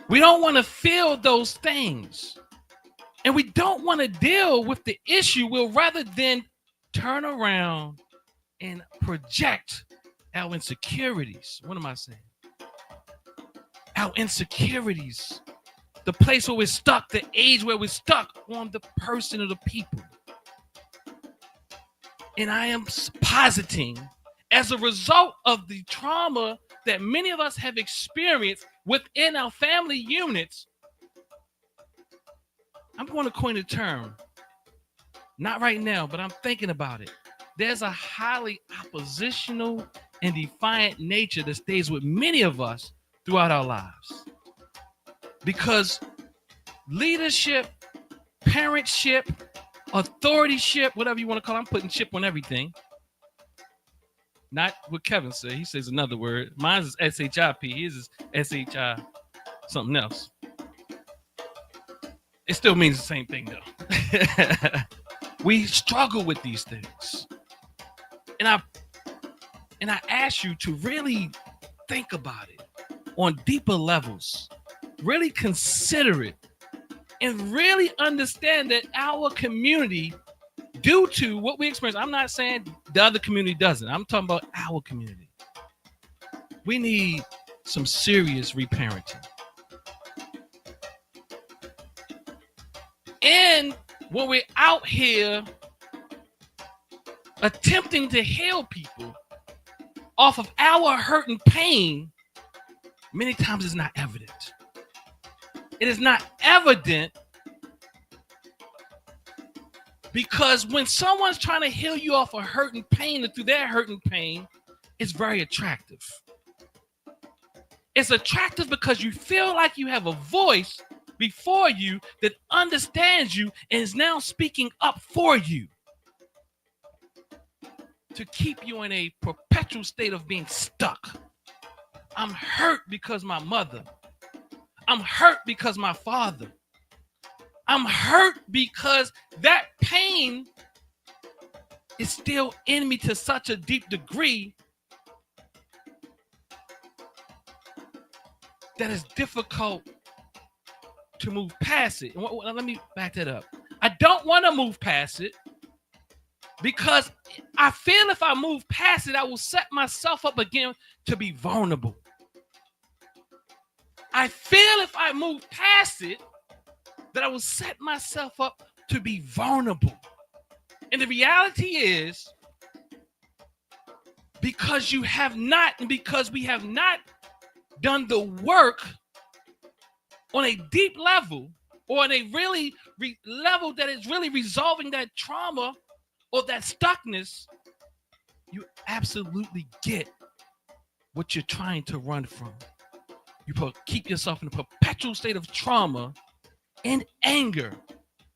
We don't want to feel those things. And we don't want to deal with the issue. We'll rather than turn around and project our insecurities. What am I saying? Our insecurities. The place where we're stuck, the age where we're stuck on the person or the people. And I am positing, as a result of the trauma that many of us have experienced within our family units, I'm going to coin a term. Not right now, but I'm thinking about it. There's a highly oppositional and defiant nature that stays with many of us throughout our lives. Because leadership, parentship, authorityship, whatever you want to call it, I'm putting ship on everything. Not what Kevin said. He says another word. Mine is S-H-I-P. His is S-H-I something else. It still means the same thing, though. We struggle with these things. And I ask you to really think about it on deeper levels. Really consider it. And really understand that our community, due to what we experience, I'm not saying the other community doesn't. I'm talking about our community. We need some serious reparenting. And when we're out here attempting to heal people off of our hurt and pain, many times it's not evident. It is not evident Because when someone's trying to heal you off of hurt and pain and through their hurt and pain, it's very attractive. It's attractive because you feel like you have a voice before you that understands you and is now speaking up for you to keep you in a perpetual state of being stuck. I'm hurt because my mother. I'm hurt because my father. I'm hurt because that pain is still in me to such a deep degree that it's difficult to move past it. Let me back that up. I don't want to move past it because I feel if I move past it, I will set myself up again to be vulnerable. I feel if I move past it, that I will set myself up to be vulnerable. And the reality is, because you have not, and because we have not done the work on a deep level, or on a really level that is really resolving that trauma or that stuckness, you absolutely get what you're trying to run from. You keep yourself in a perpetual state of trauma and anger.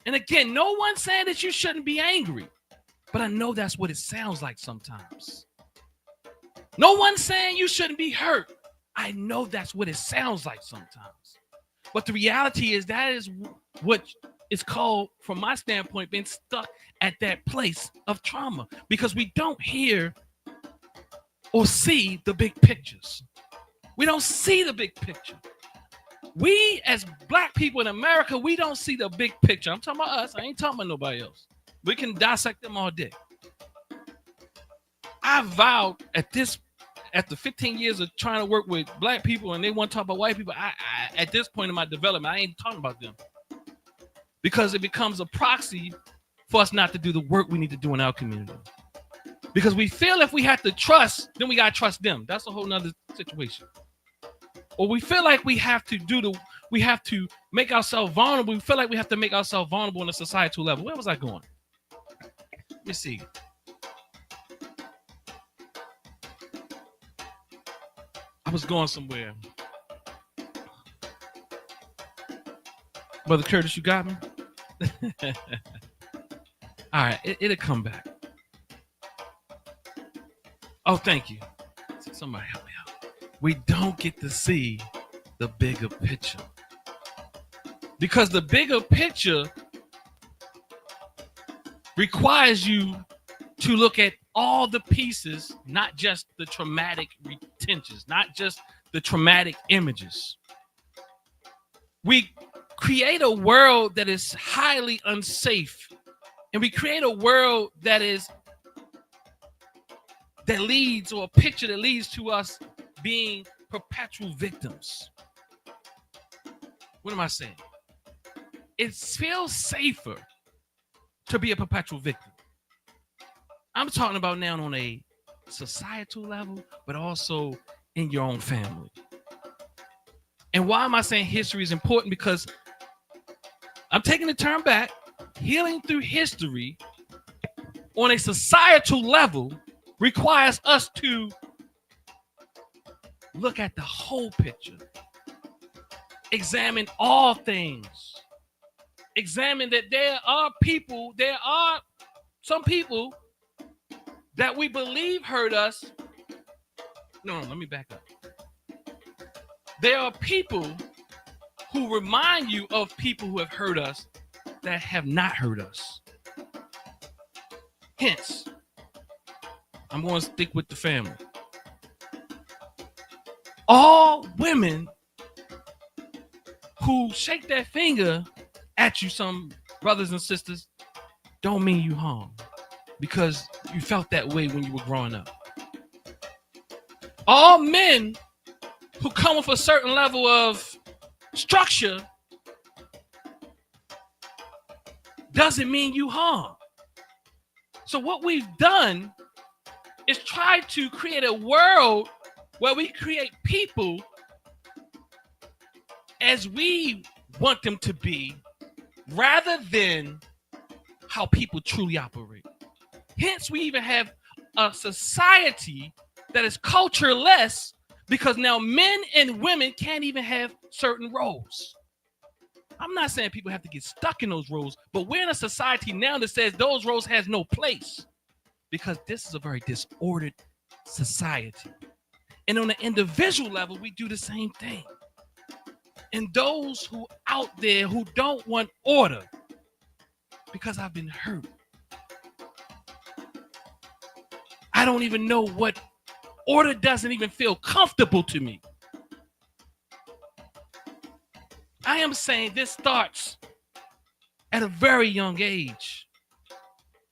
And again, no one's saying that you shouldn't be angry, but I know that's what it sounds like sometimes. No one's saying you shouldn't be hurt. I know that's what it sounds like sometimes. But the reality is that is what is called, from my standpoint, being stuck at that place of trauma, because we don't hear or see the big pictures. We don't see the big picture. We, as Black people in America, we don't see the big picture. I'm talking about us. I ain't talking about nobody else. We can dissect them all day. I vowed after 15 years of trying to work with Black people and they want to talk about white people, I at this point in my development, I ain't talking about them. Because it becomes a proxy for us not to do the work we need to do in our community. Because we feel if we have to trust, then we got to trust them. That's a whole nother situation. Or we feel like we have to make ourselves vulnerable. We feel like we have to make ourselves vulnerable on a societal level. Where was I going? Let me see. I was going somewhere. Brother Curtis, you got me? All right, it'll come back. Oh, thank you. Somebody help me out. We don't get to see the bigger picture. Because the bigger picture requires you to look at all the pieces, not just the traumatic retentions, not just the traumatic images. We create a world that is highly unsafe, and we create a world that leads, or a picture that leads to us being perpetual victims. What am I saying? It feels safer to be a perpetual victim. I'm talking about now on a societal level, but also in your own family. And why am I saying history is important? Because I'm taking a turn back, healing through history on a societal level requires us to look at the whole picture, examine all things, examine that there are some people that we believe hurt us. No, let me back up. There are people who remind you of people who have hurt us that have not hurt us. Hence, I'm going to stick with the family. All women who shake their finger at you, some brothers and sisters, don't mean you harm, because you felt that way when you were growing up. All men who come with a certain level of structure doesn't mean you harm. So what we've done is try to create a world where we create people as we want them to be, rather than how people truly operate. Hence, we even have a society that is cultureless because now men and women can't even have certain roles. I'm not saying people have to get stuck in those roles, but we're in a society now that says those roles has no place because this is a very disordered society. And on an individual level, we do the same thing. And those who out there who don't want order, because I've been hurt, I don't even know what order doesn't even feel comfortable to me. I am saying this starts at a very young age.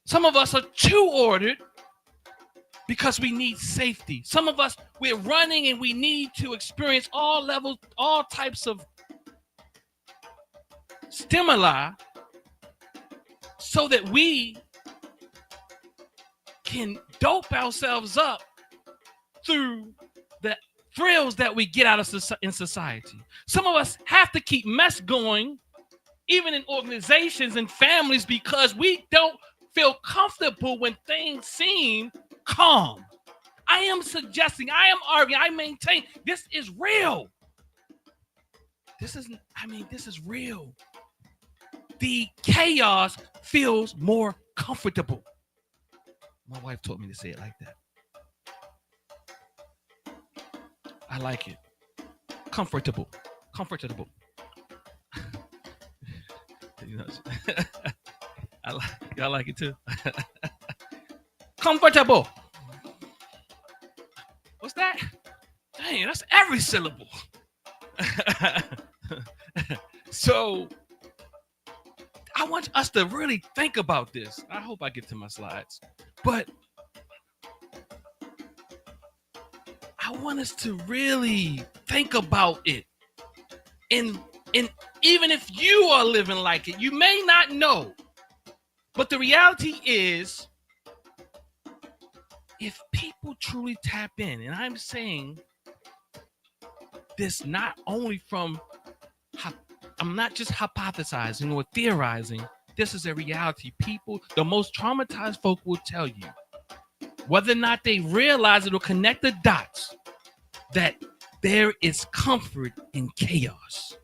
Some of us are too ordered because we need safety. Some of us, we're running and we need to experience all levels, all types of stimuli so that we can dope ourselves up through the thrills that we get out of in society. Some of us have to keep mess going, even in organizations and families, because we don't feel comfortable when things seem calm. I am suggesting, I am arguing, I maintain this is real. This is real. The chaos feels more comfortable. My wife taught me to say it like that. I like it. Comfortable. You know, y'all like it too. Comfortable. What's that? Dang, that's every syllable. So I want us to really think about this. I hope I get to my slides, but I want us to really think about it. And even if you are living like it, you may not know. But the reality is, if people truly tap in, and I'm saying this not only from, I'm not just hypothesizing or theorizing, this is a reality. People, the most traumatized folk will tell you, whether or not they realize it or connect the dots, that there is comfort in chaos.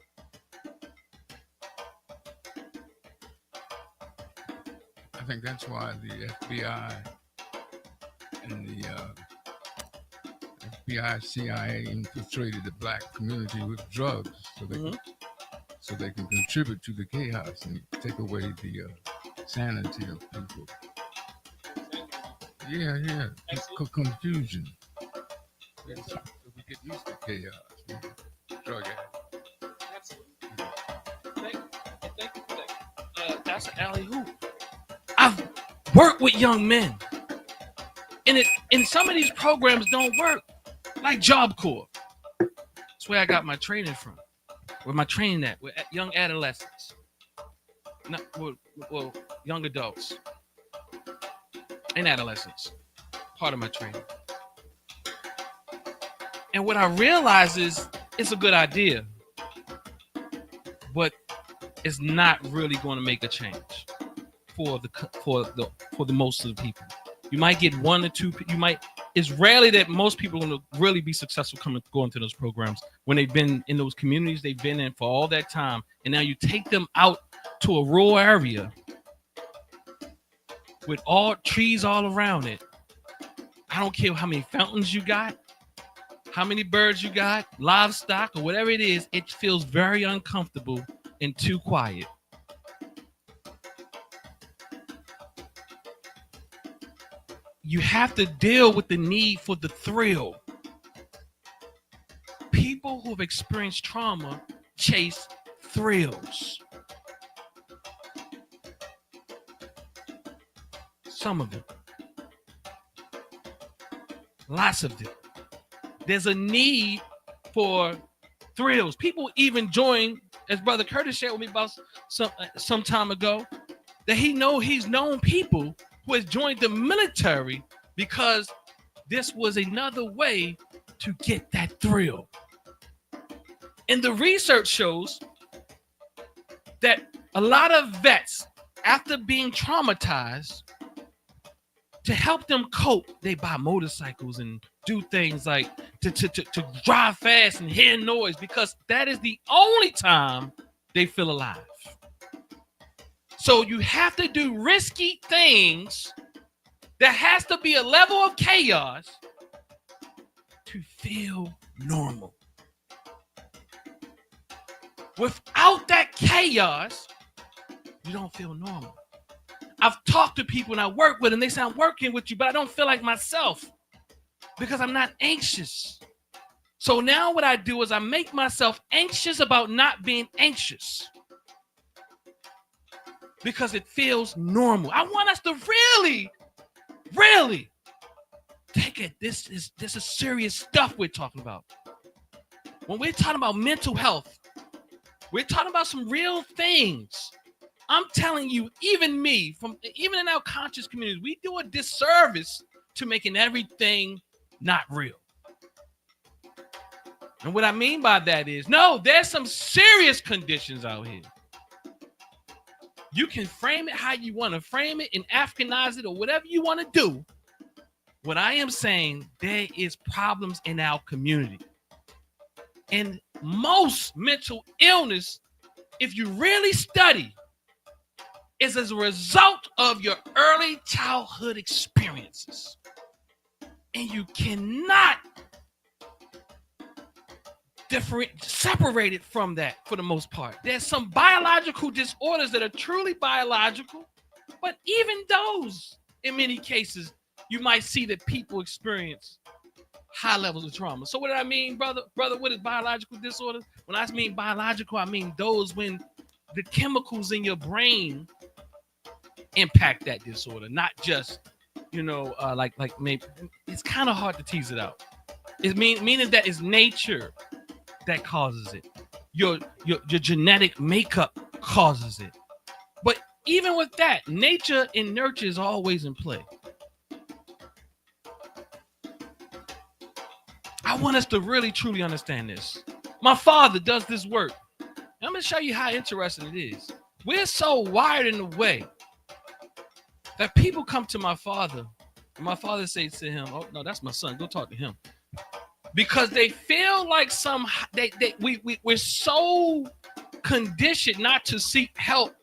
I think that's why the FBI and the FBI, CIA infiltrated the black community with drugs so they can contribute to the chaos and take away the sanity of people. Yeah. Confusion. We get used to chaos. Drug addict. Absolutely. Thank you for that. That's an alley-oop. I've worked with young men, and some of these programs don't work, like Job Corps. That's where I got my training from. Where my training at, with young adolescents, well, young adults and adolescents. Part of my training. And what I realize is it's a good idea, but it's not really going to make a change for the most of the people. You might get one or two. It's rarely that most people are going to really be successful going to those programs when they've been in those communities they've been in for all that time, and now you take them out to a rural area with all trees all around it. I don't care how many fountains you got, how many birds you got, livestock, or whatever it is, it feels very uncomfortable and too quiet. You have to deal with the need for the thrill. People who have experienced trauma chase thrills. Some of them. Lots of them. There's a need for thrills. People even join, as Brother Curtis shared with me about some time ago, that he's known people who has joined the military because this was another way to get that thrill. And the research shows that a lot of vets after being traumatized, to help them cope, they buy motorcycles and do things like to drive fast and hear noise, because that is the only time they feel alive. So you have to do risky things. There has to be a level of chaos to feel normal. Without that chaos, you don't feel normal. I've talked to people and I work with them. They say, I'm working with you, but I don't feel like myself because I'm not anxious. So now what I do is I make myself anxious about not being anxious because it feels normal. I want us to really take it. This is serious stuff we're talking about. When we're talking about mental health, we're talking about some real things. I'm telling you, even in our conscious community, we do a disservice to making everything not real. And what I mean by that is, no, there's some serious conditions out here. You can frame it how you want to frame it and Africanize it or whatever you want to do. What I am saying, there is problems in our community. And most mental illness, if you really study, is as a result of your early childhood experiences. And you cannot separate it from that for the most part. There's some biological disorders that are truly biological, but even those, in many cases, you might see that people experience high levels of trauma. So what do I mean, brother? What is biological disorders? When I mean biological, I mean those when the chemicals in your brain impact that disorder, not just, like maybe it's kind of hard to tease it out. It meaning that it's nature that causes it. Your genetic makeup causes it. But even with that, nature and nurture is always in play. I want us to really truly understand this. My father does this work. I'm going to show you how interesting it is. We're so wired in a way that people come to my father, and my father says to him, "Oh no, that's my son. Go talk to him," because they feel like we're so conditioned not to seek help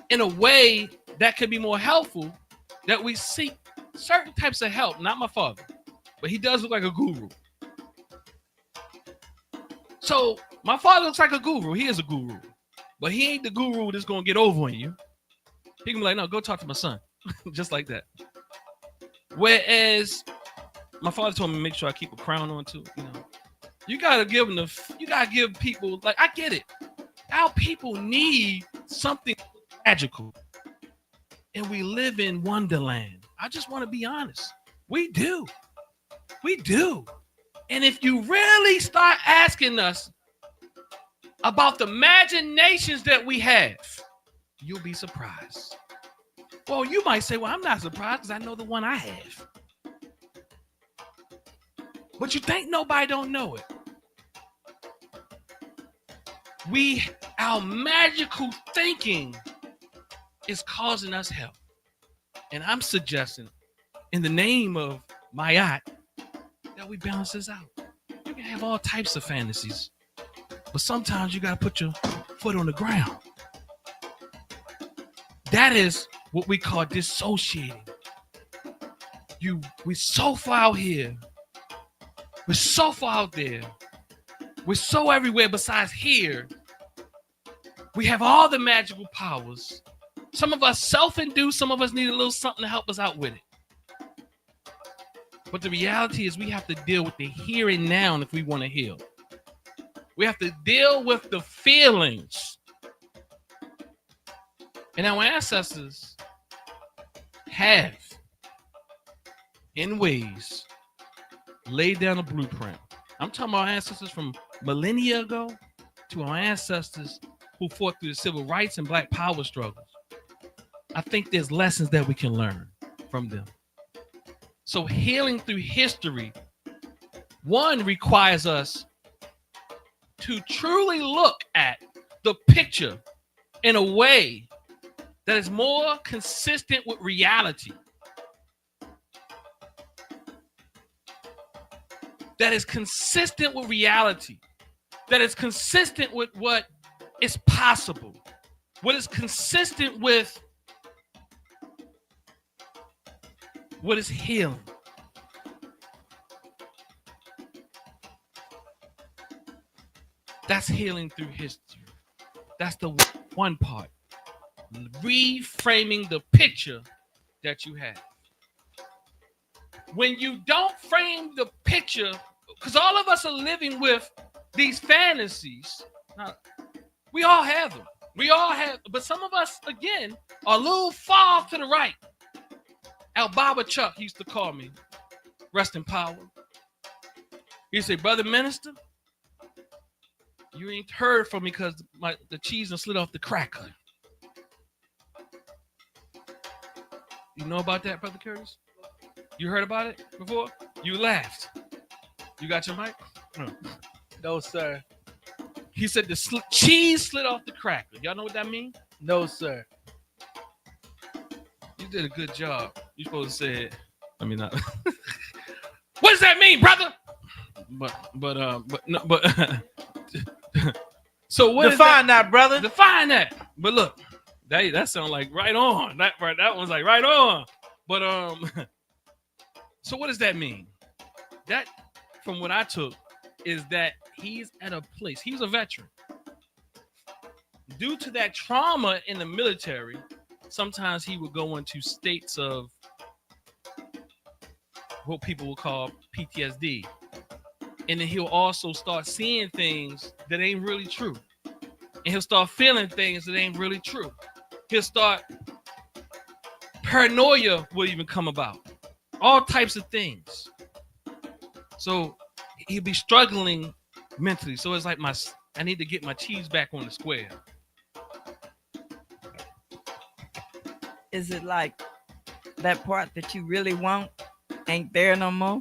in a way that could be more helpful that we seek certain types of help. Not my father, but he does look like a guru. So my father looks like a guru. He is a guru, but he ain't the guru that's gonna get over on you. He can be like, "No, go talk to my son," just like that. Whereas my father told me to make sure I keep a crown on too. You gotta give them you gotta give people, like, I get it. Our people need something magical, and we live in Wonderland. I just want to be honest. We do. And if you really start asking us about the imaginations that we have, you'll be surprised. Well, you might say, well, I'm not surprised because I know the one I have. But you think nobody don't know it. Our magical thinking is causing us health. And I'm suggesting, in the name of Mayat, that we balance this out. You can have all types of fantasies, but sometimes you got to put your foot on the ground. That is what we call dissociating. We're so far out here. We're so far out there. We're so everywhere besides here. We have all the magical powers. Some of us self-induced, some of us need a little something to help us out with it. But the reality is we have to deal with the here and now if we want to heal. We have to deal with the feelings. And our ancestors have, in ways, laid down a blueprint. I'm talking about ancestors from millennia ago to our ancestors who fought through the civil rights and black power struggles. I think there's lessons that we can learn from them. So healing through history, one, requires us to truly look at the picture in a way that is more consistent with reality, that is consistent with reality, that is consistent with what is possible, what is consistent with what is healing. That's healing through history. That's the one part. Reframing the picture that you have. When you don't frame the picture, because all of us are living with these fantasies. Now, we all have them. We all have, but some of us, again, are a little far off to the right. Al Baba Chuck used to call me, rest in power. He'd say, brother minister, you ain't heard from me because the cheese done slid off the cracker. You know about that, Brother Curtis? You heard about it before? You laughed. You got your mic? No, sir. He said the cheese slid off the cracker. Y'all know what that means? No, sir. You did a good job. You supposed to say it. I mean, not. What does that mean, brother? So what? Define that, brother. Define that. But look, that sounds like right on. That one's like right on. But so what does that mean? That, from what I took, is that he's at a place. He's a veteran. Due to that trauma in the military, sometimes he would go into states of what people will call PTSD. And then he'll also start seeing things that ain't really true. And he'll start feeling things that ain't really true. He'll start, paranoia will even come about. All types of things. So he'll be struggling mentally. So it's like I need to get my cheese back on the square. Is it like that part that you really want ain't there no more?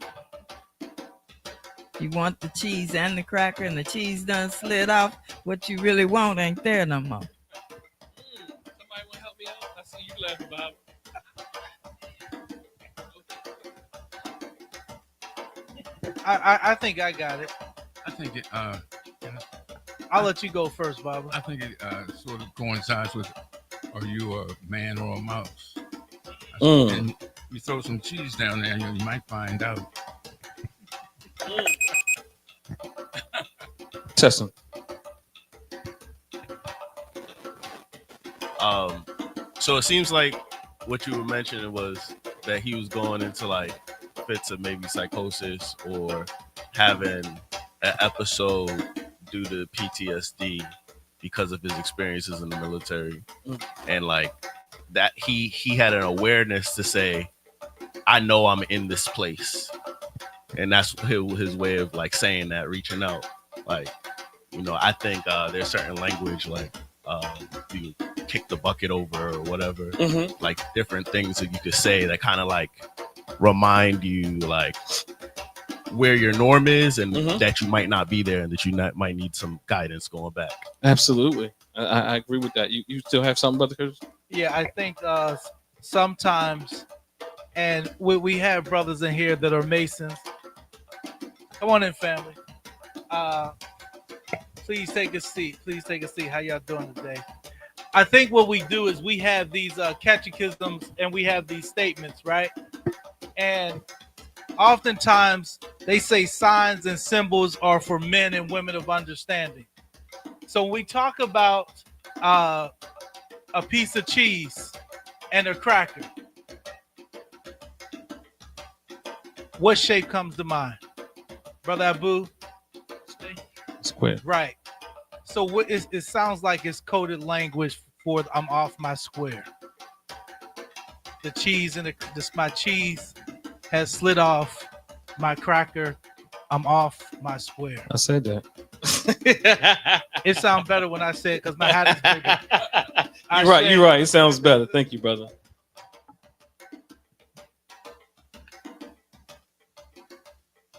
You want the cheese and the cracker, and the cheese done slid off. What you really want ain't there no more. Somebody want to help me out? I see you laughing, Bob. I think I got it. I think it. I'll let you go first, Baba. I think it sort of coincides with, are you a man or a mouse? And you throw some cheese down there, and you might find out. Testing. So it seems like what you were mentioning was that he was going into like fits of maybe psychosis or having an episode due to PTSD because of his experiences in the military, and like that he had an awareness to say, I know I'm in this place, and that's his way of like saying that, reaching out. Like, you know, I think there's certain language like you kick the bucket over or whatever, like different things that you could say that kind of like remind you like where your norm is, and that you might not be there, and that you might need some guidance going back. Absolutely. I agree with that. You still have something, Brother Curtis? Yeah, I think sometimes, and we have brothers in here that are Masons. Come on in, family. Please take a seat. Please take a seat. How y'all doing today? I think what we do is we have these catechisms and we have these statements, right? And oftentimes they say signs and symbols are for men and women of understanding. So when we talk about a piece of cheese and a cracker, what shape comes to mind? Brother Abu? Square. Right. So what it sounds like it's coded language for I'm off my square. The cheese and my cheese has slid off my cracker. I'm off my square. I said that. It sounds better when I say it because my hat is bigger. You're right. It sounds better. Thank you, brother.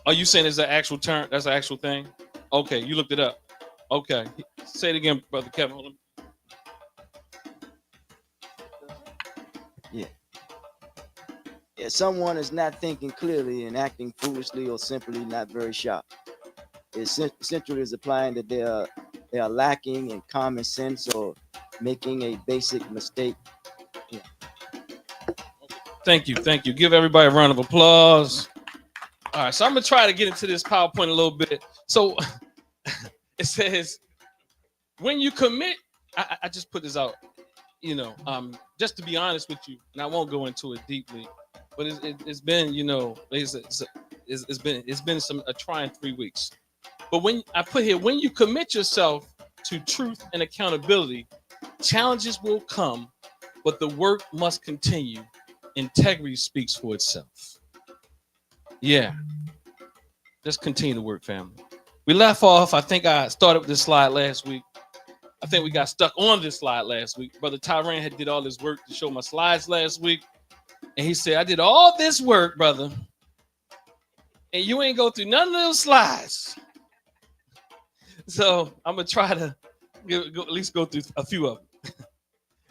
Are you saying it's an actual term? That's an actual thing? Okay, you looked it up. Okay. Say it again, Brother Kevin. Hold on. Yeah, someone is not thinking clearly and acting foolishly or simply not very sharp. Essentially is applying that they are lacking in common sense or making a basic mistake. Yeah. Thank you. Give everybody a round of applause. All right, so I'm gonna try to get into this PowerPoint a little bit. So it says, when you commit, I just put this out, just to be honest with you, and I won't go into it deeply, but it's been, it's been a trying 3 weeks. But when I put here, when you commit yourself to truth and accountability, challenges will come, but the work must continue. Integrity speaks for itself. Yeah. Just continue to work, family. We left off, I think I started with this slide last week. I think we got stuck on this slide last week. Brother Tyran had did all this work to show my slides last week. And he said, I did all this work, brother, and you ain't go through none of those slides. So I'm going to try to at least go through a few of them.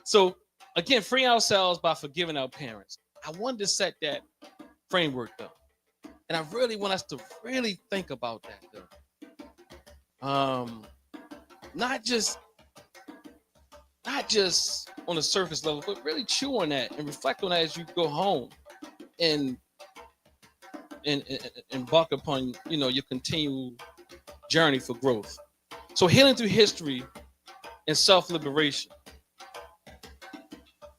So again, free ourselves by forgiving our parents. I wanted to set that framework though. And I really want us to really think about that though. Not just on the surface level, but really chew on that and reflect on that as you go home and embark upon, your continual journey for growth. So healing through history and self-liberation.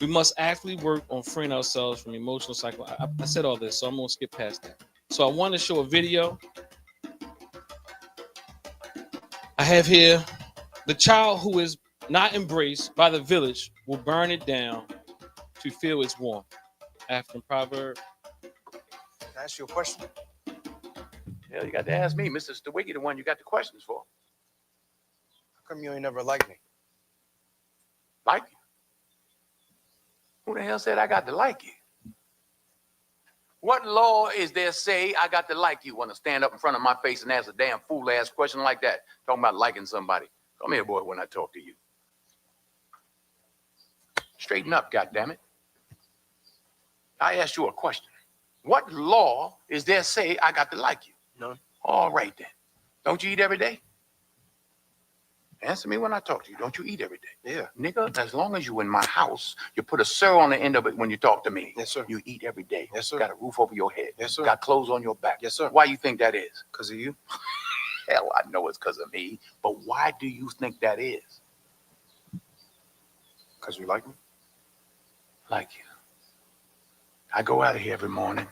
We must actively work on freeing ourselves from emotional cycle. I said all this, so I'm gonna skip past that. So I want to show a video. I have here, the child who is not embraced by the village will burn it down to feel its warmth. African proverb. Can I ask you a question? Hell, you got to ask me, Mr. Stewicki, the one you got the questions for. How come you ain't never liked me? Like you? Who the hell said I got to like you? What law is there say I got to like you? Want to stand up in front of my face and ask a damn fool-ass question like that? Talking about liking somebody. Come here, boy, when I talk to you. Straighten up, goddammit. I asked you a question. What law is there say I got to like you? None. All right, then. Don't you eat every day? Answer me when I talk to you. Don't you eat every day? Yeah. Nigga, as long as you in my house, you put a sir on the end of it when you talk to me. Yes, sir. You eat every day. Yes, sir. Got a roof over your head. Yes, sir. Got clothes on your back. Yes, sir. Why you think that is? Because of you. Hell, I know it's because of me. But why do you think that is? Because you like me? Like you. I go out of here every morning.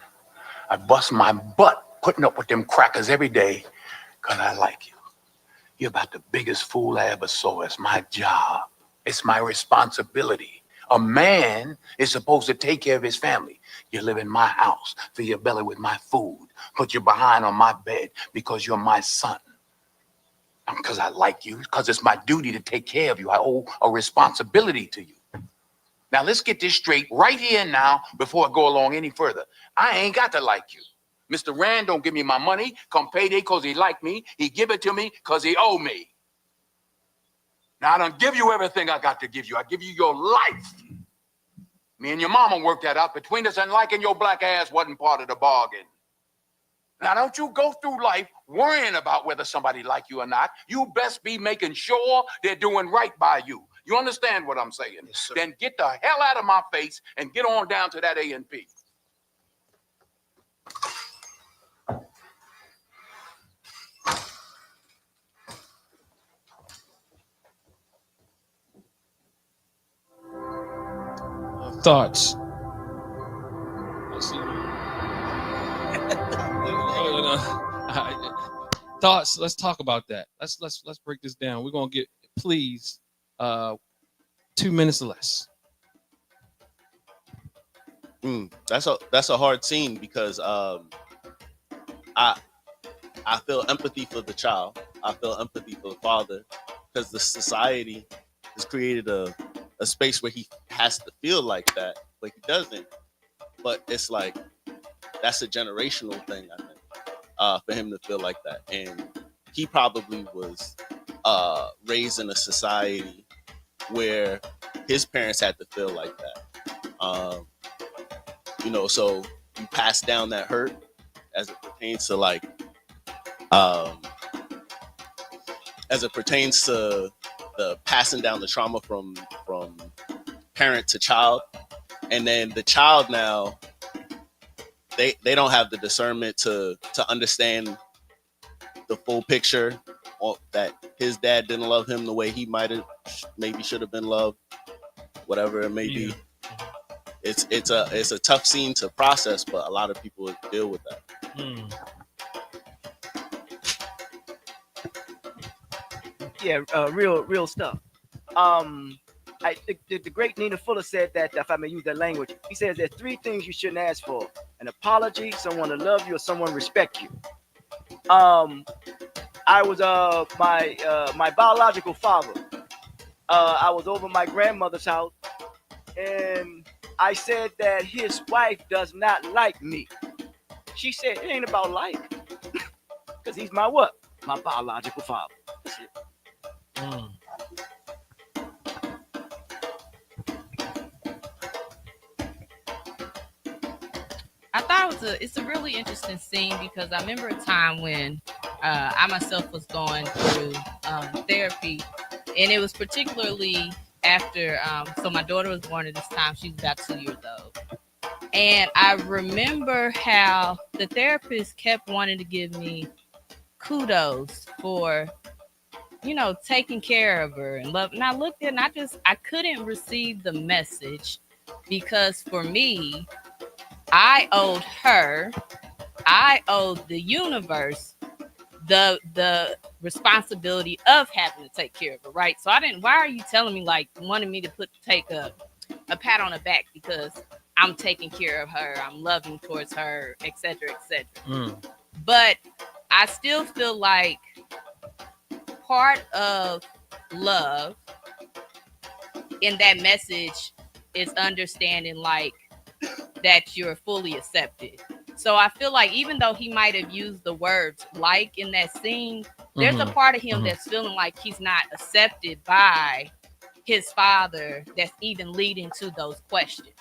I bust my butt putting up with them crackers every day because I like you. You're about the biggest fool I ever saw. It's my job. It's my responsibility. A man is supposed to take care of his family. You live in my house, fill your belly with my food, put your behind on my bed because you're my son. Because I like you, because it's my duty to take care of you. I owe a responsibility to you. Now, let's get this straight right here and now before I go along any further. I ain't got to like you. Mr. Rand don't give me my money come payday because he like me. He give it to me because he owe me. Now, I don't give you everything I got to give you. I give you your life. Me and your mama worked that out between us, and liking your black ass wasn't part of the bargain. Now, don't you go through life worrying about whether somebody like you or not. You best be making sure they're doing right by you. You understand what I'm saying? Yes, sir. Then get the hell out of my face and get on down to that A&P. Thoughts. Thoughts. Let's talk about that. Let's break this down. We're gonna get, please, 2 minutes or less. That's a hard scene because I feel empathy for the child. I feel empathy for the father because the society has created a space where he has to feel like that, but he doesn't. But it's like that's a generational thing, I think, for him to feel like that. And he probably was raised in a society where his parents had to feel like that. So you pass down that hurt as it pertains to like um as it pertains to the passing down the trauma from parent to child. And then the child now, they don't have the discernment to understand the full picture, or that his dad didn't love him the way he might have maybe should have been loved, whatever it may be. It's a tough scene to process, but a lot of people deal with that. Yeah, real stuff. The great Nina Fuller said that, if I may use that language, he says there's three things you shouldn't ask for: an apology, someone to love you, or someone respect you. I was my biological father. I was over my grandmother's house, and I said that his wife does not like me. She said it ain't about like, because he's my what? My biological father. That's it. I thought it's a really interesting scene because I remember a time when I myself was going through therapy, and it was particularly after so my daughter was born at this time. She was about 2 years old, and I remember how the therapist kept wanting to give me kudos for taking care of her and love. And I looked at it and I couldn't receive the message, because for me, I owed her, I owed the universe the responsibility of having to take care of her, right? So why are you telling me, like, wanting me to take a pat on the back because I'm taking care of her, I'm loving towards her, etc., etc. But I still feel like part of love in that message is understanding, like, that you're fully accepted. So I feel like even though he might have used the words like in that scene, there's a part of him that's feeling like he's not accepted by his father, that's even leading to those questions.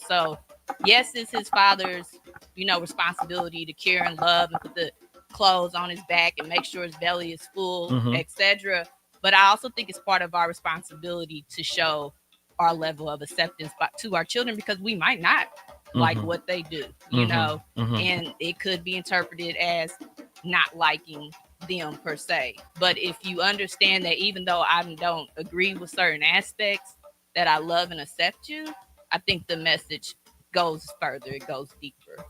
So yes, it's his father's responsibility to care and love and put the clothes on his back and make sure his belly is full, etc. But I also think it's part of our responsibility to show our level of acceptance to our children, because we might not like what they do, and it could be interpreted as not liking them per se. But if you understand that even though I don't agree with certain aspects, that I love and accept you, I think the message goes further, it goes deeper.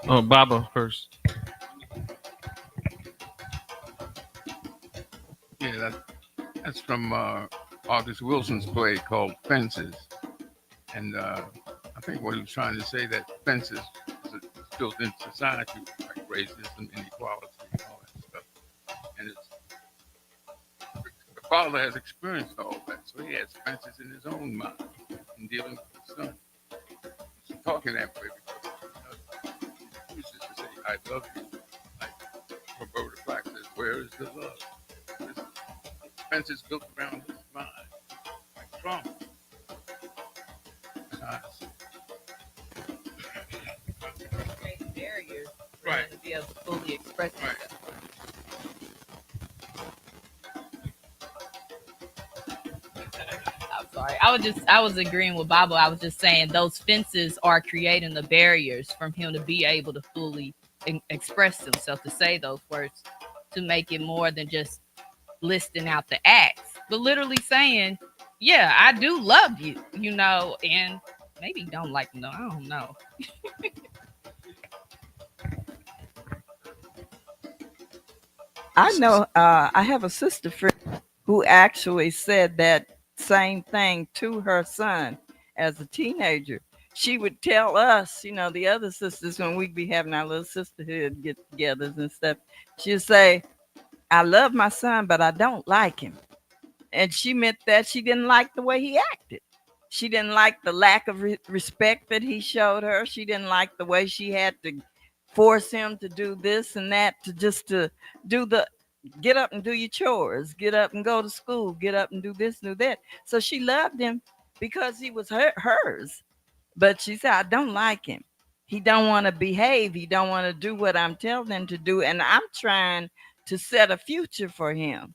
Oh, Baba first. Yeah, that's from August Wilson's play called Fences. And I think what he was trying to say, that fences is built into society, like racism, inequality, and all that stuff. And the father has experienced all that, so he has fences in his own mind in dealing with his son. He's talking that way because he used to say, "I love you." Like Roberta Flack says, "Where is the love?" Fences built around his mind, like trauma. Barriers for him to be able to fully express himself. I'm sorry. I was agreeing with Baba. I was just saying those fences are creating the barriers from him to be able to fully express himself, to say those words, to make it more than just listing out the acts, but literally saying, yeah, I do love you, and maybe don't like no, I don't know. I know I have a sister friend who actually said that same thing to her son as a teenager. She would tell us, the other sisters, when we'd be having our little sisterhood get-togethers and stuff, she'd say, I love my son, but I don't like him. And she meant that she didn't like the way he acted. She didn't like the lack of respect that he showed her. She didn't like the way she had to force him to do this and that, to do get up and do your chores, get up and go to school, get up and do this, do that. So she loved him because he was hers. But she said, I don't like him. He don't want to behave. He don't want to do what I'm telling him to do. And I'm trying to set a future for him.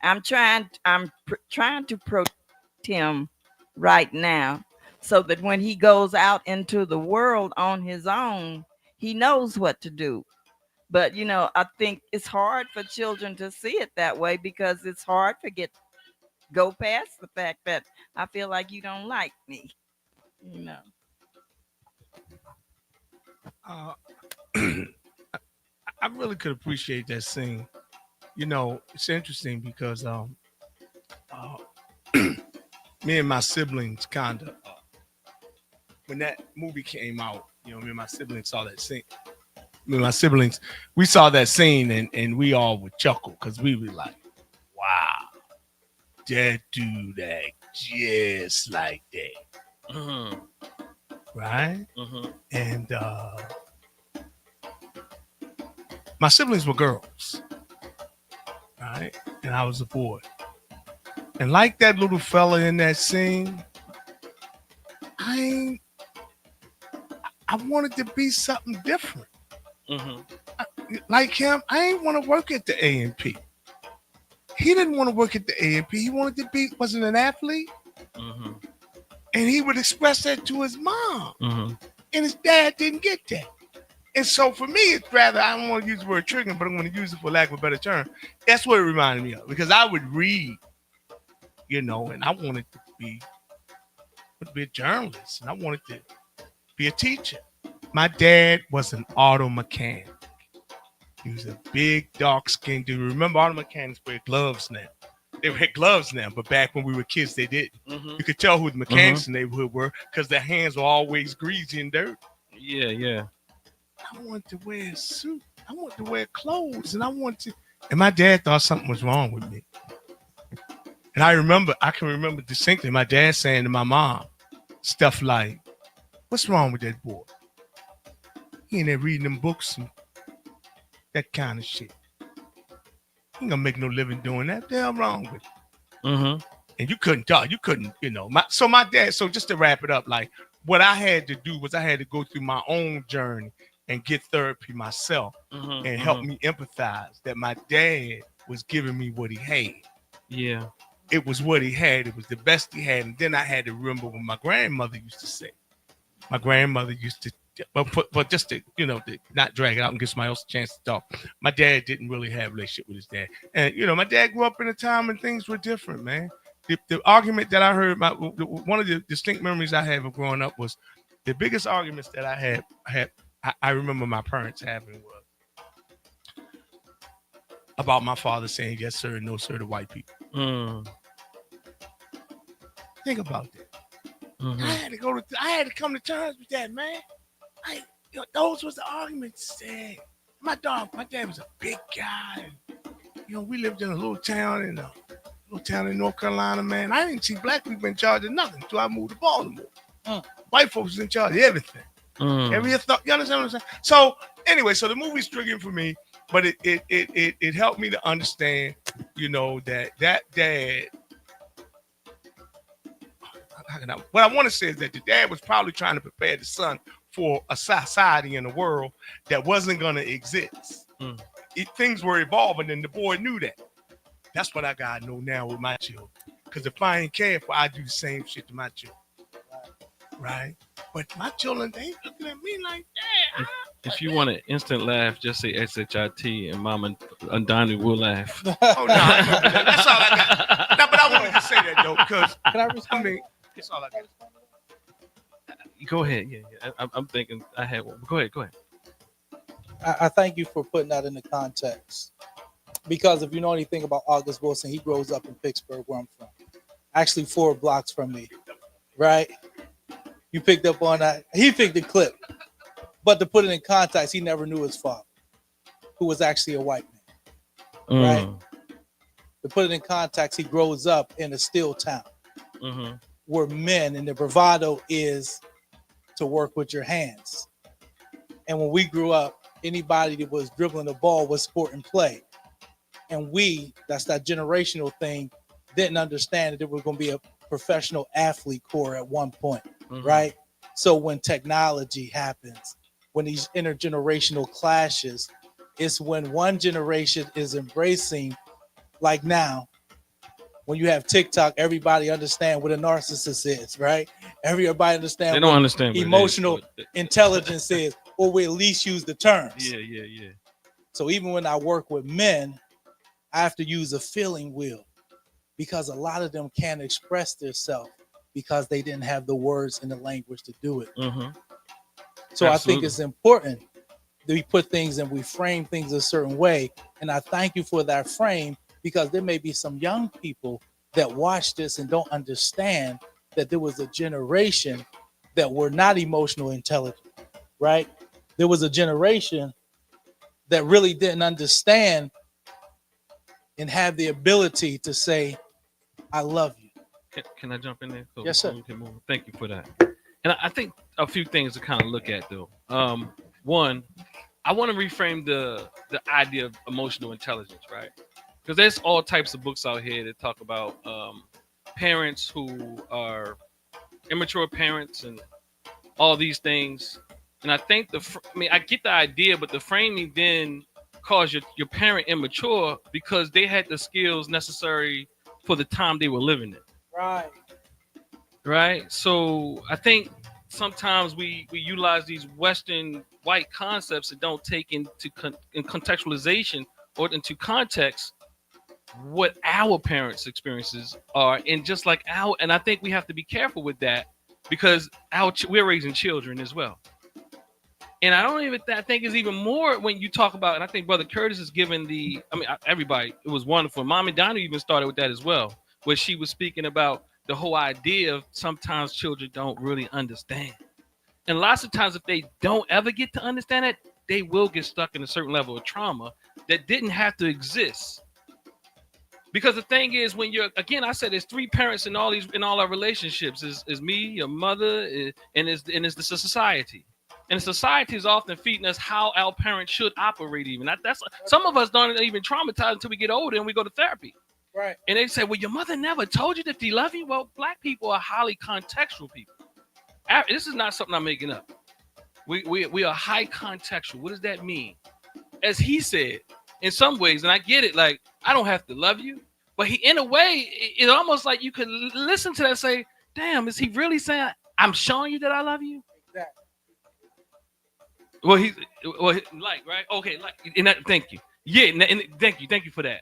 I'm trying to protect him right now so that when he goes out into the world on his own, he knows what to do. But I think it's hard for children to see it that way because it's hard to go past the fact that I feel like you don't like me. You know. Uh, I really could appreciate that scene. It's interesting because uh, me and my siblings kind of when that movie came out, me and my siblings saw that scene. Me and my siblings, we saw that scene and we all would chuckle because we were like, wow, that dude act just like that. Mm-hmm. Right? Mm-hmm. And my siblings were girls, right? And I was a boy. And like that little fella in that scene, I wanted to be something different. Mm-hmm. Like him, I ain't want to work at the A&P. He didn't want to work at the A&P. He wanted to wasn't an athlete. Mm-hmm. And he would express that to his mom. Mm-hmm. And his dad didn't get that. And so for me, it's rather, I don't want to use the word triggering, but I'm going to use it for lack of a better term. That's what it reminded me of. Because I would read, and I wanted to be a journalist. And I wanted to be a teacher. My dad was an auto mechanic. He was a big, dark-skinned dude. Remember, auto mechanics wear gloves now. They wear gloves now, but back when we were kids, they didn't. Mm-hmm. You could tell who the mechanics in the neighborhood were because their hands were always greasy and dirty. Yeah. I wanted to wear a suit. I wanted to wear clothes, and And my dad thought something was wrong with me. And I can remember distinctly my dad saying to my mom stuff like, "What's wrong with that boy? He ain't there reading them books and that kind of shit. He ain't gonna make no living doing that. What the hell wrong with it?" Mm-hmm. And you couldn't talk. You couldn't, my dad. So just to wrap it up, like what I had to do was I had to go through my own journey and get therapy myself Mm-hmm. and help me empathize that my dad was giving me what he had. Yeah. It was what he had. It was the best he had. And then I had to remember what my grandmother used to say. My grandmother used to, but just to, to not drag it out and give somebody else a chance to talk. My dad didn't really have a relationship with his dad. And, my dad grew up in a time when things were different, man. The argument that I heard, one of the distinct memories I have of growing up was the biggest arguments that I remember my parents having was about my father saying yes sir and no sir to white people. Think about that. Mm-hmm. I had to come to terms with that, man. Those was the arguments. My dad was a big guy. We lived in a little town in North Carolina, man. I didn't see black people in charge of nothing until I moved to Baltimore. White folks was in charge of everything. Every thought, you understand what I'm saying? So anyway, so the movie's triggering for me, but it helped me to understand, that dad. What I want to say is that the dad was probably trying to prepare the son for a society in the world that wasn't going to exist. Things were evolving, and the boy knew that. That's what I got to know now with my children. Because if I ain't careful, I do the same shit to my children. Right? But my children, they looking at me like, Dad. If you want an instant laugh, just say SHIT and Mama and Donnie will laugh. Oh, no. That's all I got. No, but I wanted to say that, though, because Can I respond? That's all I got. Go ahead. Yeah. I'm thinking I had one. Go ahead. I thank you for putting that into context. Because if you know anything about August Wilson, he grows up in Pittsburgh, where I'm from. Actually, 4 blocks from me. Right? You picked up on that. He picked the clip. But to put it in context, he never knew his father, who was actually a white man. Right? To put it in context, he grows up in a steel town where men and the bravado is to work with your hands. And when we grew up, anybody that was dribbling the ball was sport and play. And that's that generational thing, didn't understand that there was going to be a professional athlete corps at one point, right? So when technology happens, when these intergenerational clashes, it's when one generation is embracing, like now, when you have TikTok, everybody understand what a narcissist is, right? Everybody understand They don't understand what emotional it is, intelligence is, or we at least use the terms. Yeah. So even when I work with men, I have to use a feeling wheel, because a lot of them can't express themselves because they didn't have the words and the language to do it. So I think it's important that we put things and we frame things a certain way. And I thank you for that frame, because there may be some young people that watch this and don't understand that there was a generation that were not emotional intelligent, right? There was a generation that really didn't understand and have the ability to say, I love you. Can I jump in there? So Yes, sir. Thank you for that. And I think a few things to kind of look at, though. One, I want to reframe the idea of emotional intelligence, right? Because there's all types of books out here that talk about parents who are immature parents and all these things. And I think I get the idea, but the framing then calls your parent immature because they had the skills necessary for the time they were living in. Right. So I think sometimes we utilize these Western white concepts that don't take into in contextualization or into context what our parents' experiences are, and just like and I think we have to be careful with that, because we're raising children as well. And I think is even more when you talk about, and I think Brother Curtis is given everybody, it was wonderful. Mommy Donna even started with that as well, where she was speaking about the whole idea of sometimes children don't really understand. And lots of times if they don't ever get to understand it, they will get stuck in a certain level of trauma that didn't have to exist. Because the thing is, when I said there's three parents in all our relationships. Is me, your mother, and it's the society. And the society is often feeding us how our parents should operate. Even that's some of us don't even traumatize until we get older and we go to therapy. Right. And they say, well, your mother never told you that they love you. Well, Black people are highly contextual people. This is not something I'm making up. We are high contextual. What does that mean? As he said, in some ways, and I get it, like, I don't have to love you. But in a way, it's almost like you could listen to that and say, damn, is he really saying, I'm showing you that I love you? Exactly. Right? Okay, and thank you. Yeah, and thank you for that.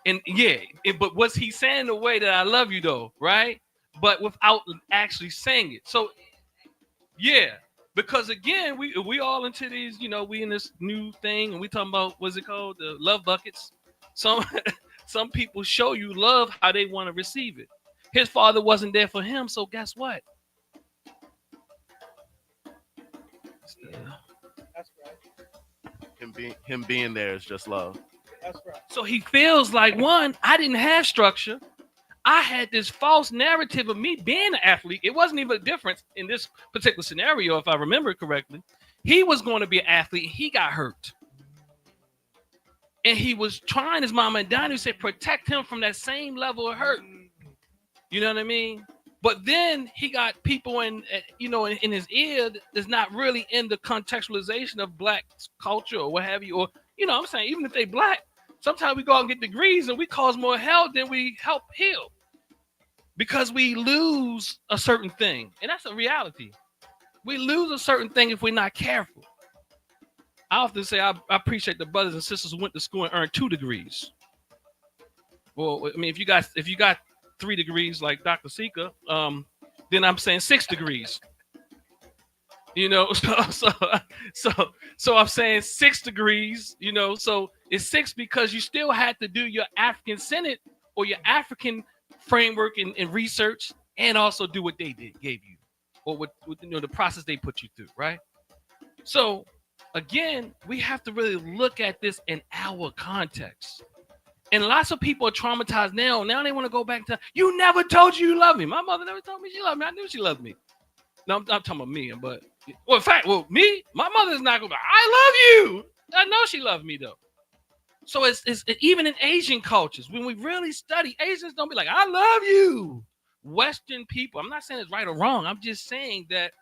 And yeah, but was he saying the way that I love you though, right? But without actually saying it. So yeah, because again, we all into these, we in this new thing, and we talking about, what's it called? The love buckets. Some people show you love how they want to receive it. His father wasn't there for him, so guess what? That's right. Him being there is just love. That's right. So he feels like, one, I didn't have structure. I had this false narrative of me being an athlete. It wasn't even a difference in this particular scenario, if I remember correctly. He was going to be an athlete. He got hurt. And he was trying, his mama and daddy said, protect him from that same level of hurt. You know what I mean? But then he got people in his ear that's not really in the contextualization of Black culture or what have you. Or, I'm saying, even if they Black, sometimes we go out and get degrees and we cause more hell than we help heal. Because we lose a certain thing. And that's a reality. We lose a certain thing if we're not careful. I often say I appreciate the brothers and sisters who went to school and earned 2 degrees. Well, I mean, if you got 3 degrees like Dr. Sika, then I'm saying 6 degrees. So I'm saying 6 degrees. So it's 6 because you still had to do your African Senate or your African framework and research, and also do what they gave you, or what the process they put you through, right? So again, we have to really look at this in our context. And lots of people are traumatized now. Now they want to go back to, you never told you love me. My mother never told me she loved me. I knew she loved me. No, I'm talking about me, but in fact, my mother's not going to be, I love you. I know she loved me though. So it's even in Asian cultures, when we really study, Asians don't be like, I love you. Western people, I'm not saying it's right or wrong. I'm just saying that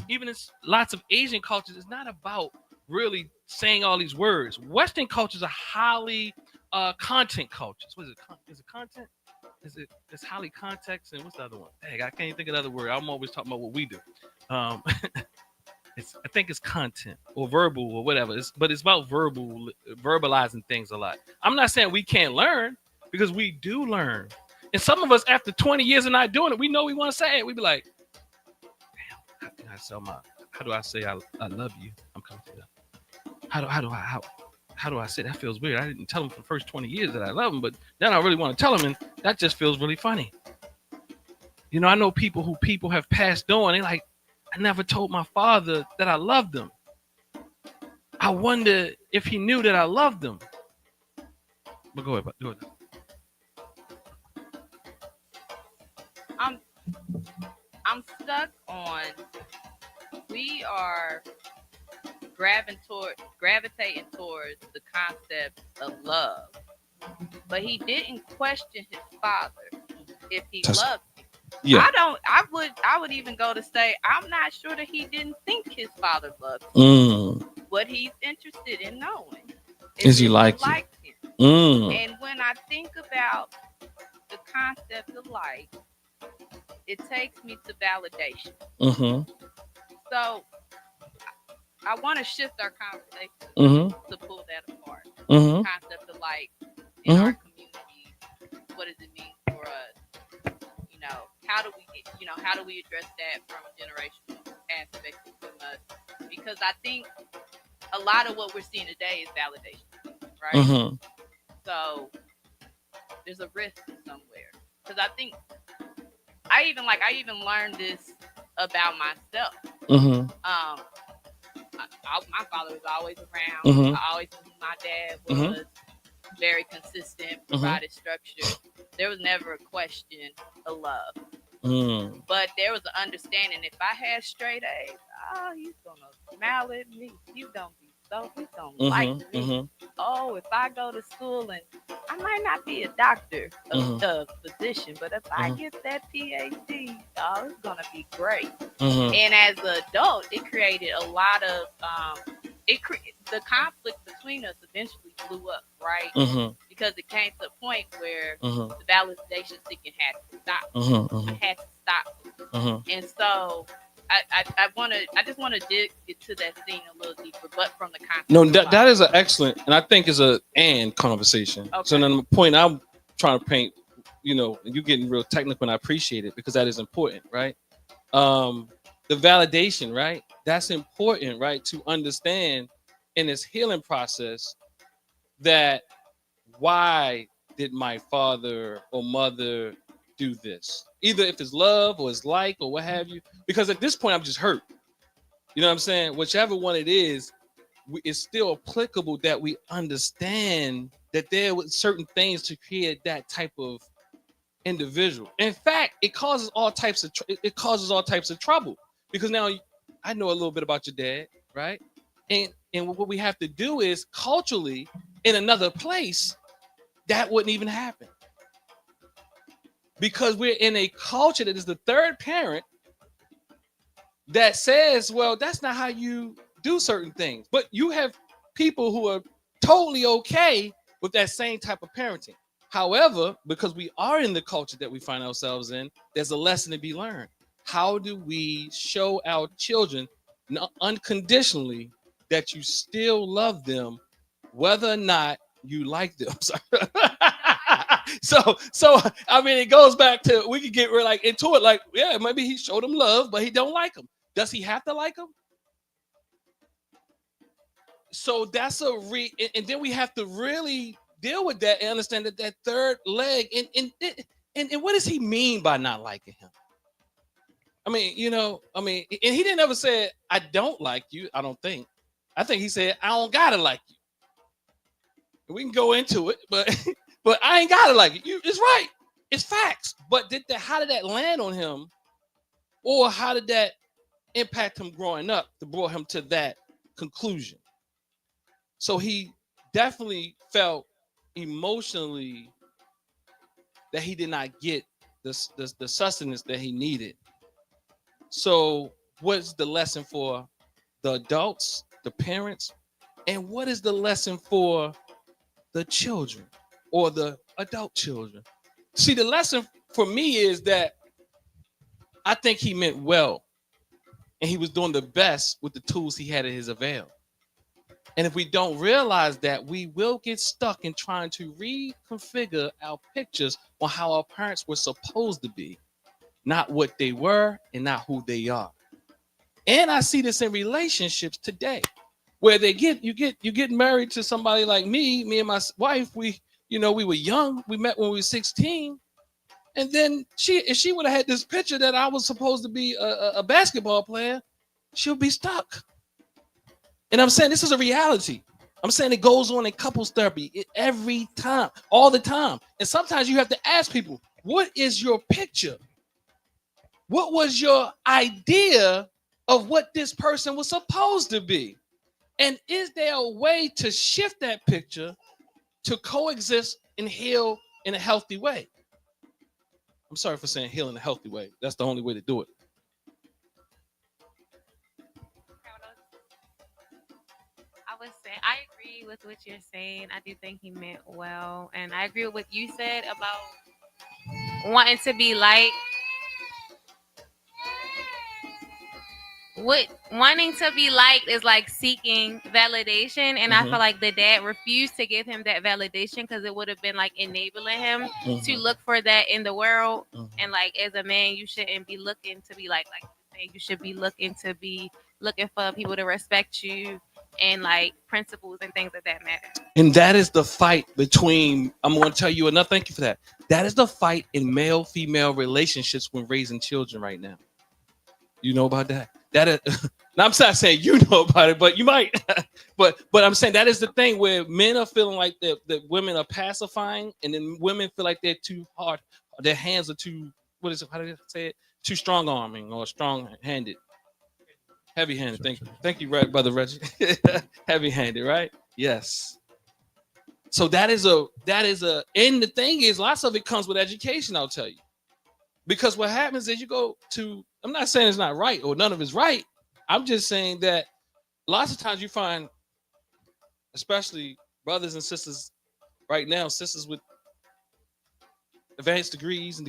even in lots of Asian cultures, it's not about really saying all these words. Western cultures are highly content cultures. What is it? Is it content? It's highly context, and what's the other one? Dang, I can't even think of the other word. I'm always talking about what we do. I think it's content or verbal or whatever. But it's about verbalizing things a lot. I'm not saying we can't learn, because we do learn. And some of us, after 20 years of not doing it, we know we want to say it. We be like, damn, how do I say I love you? I'm coming to that. How do I say that? Feels weird. I didn't tell him for the first 20 years that I love him, but then I really want to tell him, and that just feels really funny. You know, I know people have passed on. They like, I never told my father that I loved him. I wonder if he knew that I loved him. But go ahead. I'm stuck on, we are gravitating towards the concept of love. But he didn't question his father if he loved him. Yeah. I would even go to say, I'm not sure that he didn't think his father loved him. What he's interested in knowing is he like him. And when I think about the concept of like, it takes me to validation. So I want to shift our conversation to pull that apart. The concept of like, in our community, what does it mean for us? You know, how do we address that from a generational aspect from us? Because I think a lot of what we're seeing today is validation, right? So there's a risk somewhere. Because I think I even learned this about myself. My father was always around. I always knew my dad was very consistent, provided structure. There was never a question of love. But there was an understanding, if I had straight A's, he's gonna smile at me. He's gonna like me. Oh, if I go to school, and I might not be a doctor, a physician, but if I get that Ph.D, it's gonna be great. And as an adult, it created a lot of the conflict between us eventually blew up, right? Because it came to a point where the validation seeking had to stop. I had to stop. And so I just want to dig into that scene a little deeper, but from the context. No, that is an excellent, and I think is a conversation. Okay. So then the point I'm trying to paint, you know, you're getting real technical, and I appreciate it because that is important, right? The validation, right? That's important, right? To understand in this healing process that why did my father or mother do this? Either if it's love or it's like or what have you. Because at this point, I'm just hurt. You know what I'm saying? Whichever one it is, it's still applicable that we understand that there were certain things to create that type of individual. In fact, it causes all types of trouble. Because now I know a little bit about your dad, right? And what we have to do is culturally, in another place, that wouldn't even happen. Because we're in a culture that is the third parent that says, well, that's not how you do certain things. But you have people who are totally okay with that same type of parenting. However, because we are in the culture that we find ourselves in, there's a lesson to be learned. How do we show our children unconditionally that you still love them, whether or not you like them? So I mean, it goes back to, we could get like into it, like, yeah, maybe he showed them love, but he don't like them. Does he have to like them? So that's and then we have to really deal with that and understand that third leg. And what does he mean by not liking him? I mean, and he didn't ever say, I don't like you, I don't think. I think he said, I don't gotta like you. We can go into it, but I ain't gotta like you. It's right. It's facts. But how did that land on him? Or how did that impact him growing up to brought him to that conclusion? So he definitely felt emotionally that he did not get the sustenance that he needed. So what's the lesson for the adults, the parents, and what is the lesson for the children or the adult children? See, the lesson for me is that I think he meant well and he was doing the best with the tools he had at his avail. And if we don't realize that, we will get stuck in trying to reconfigure our pictures on how our parents were supposed to be, not what they were and not who they are. And I see this in relationships today, where you get married to somebody like me and my wife. We were young. We met when we were 16, and then if she would have had this picture that I was supposed to be a basketball player, she'll be stuck. And I'm saying this is a reality. I'm saying it goes on in couples therapy every time, all the time. And sometimes you have to ask people, what is your picture? What was your idea of what this person was supposed to be? And is there a way to shift that picture to coexist and heal in a healthy way? I'm sorry for saying heal in a healthy way. That's the only way to do it. I would say I agree with what you're saying. I do think he meant well, and I agree with what you said about wanting to be like. Wanting to be liked is like seeking validation, and I feel like the dad refused to give him that validation because it would have been like enabling him to look for that in the world. And like as a man, you shouldn't be looking to be like you say, you should be looking for people to respect you and like principles and things of that matter. And that is the fight between, I'm going to tell you another, thank you for that. That is the fight in male-female relationships when raising children right now. You know about that? That is, now I'm not saying you know about it, but you might. but I'm saying that is the thing where men are feeling like that women are pacifying, and then women feel like they're too hard. Their hands are too, what is it? How do they say it? Too strong-arming or strong-handed. Heavy-handed. Thank you, right, Brother Reggie. Heavy-handed, right? Yes. So that is a, and the thing is, lots of it comes with education, I'll tell you. Because what happens is you go to, I'm not saying it's not right or none of it's right. I'm just saying that lots of times you find, especially brothers and sisters right now, sisters with advanced degrees, and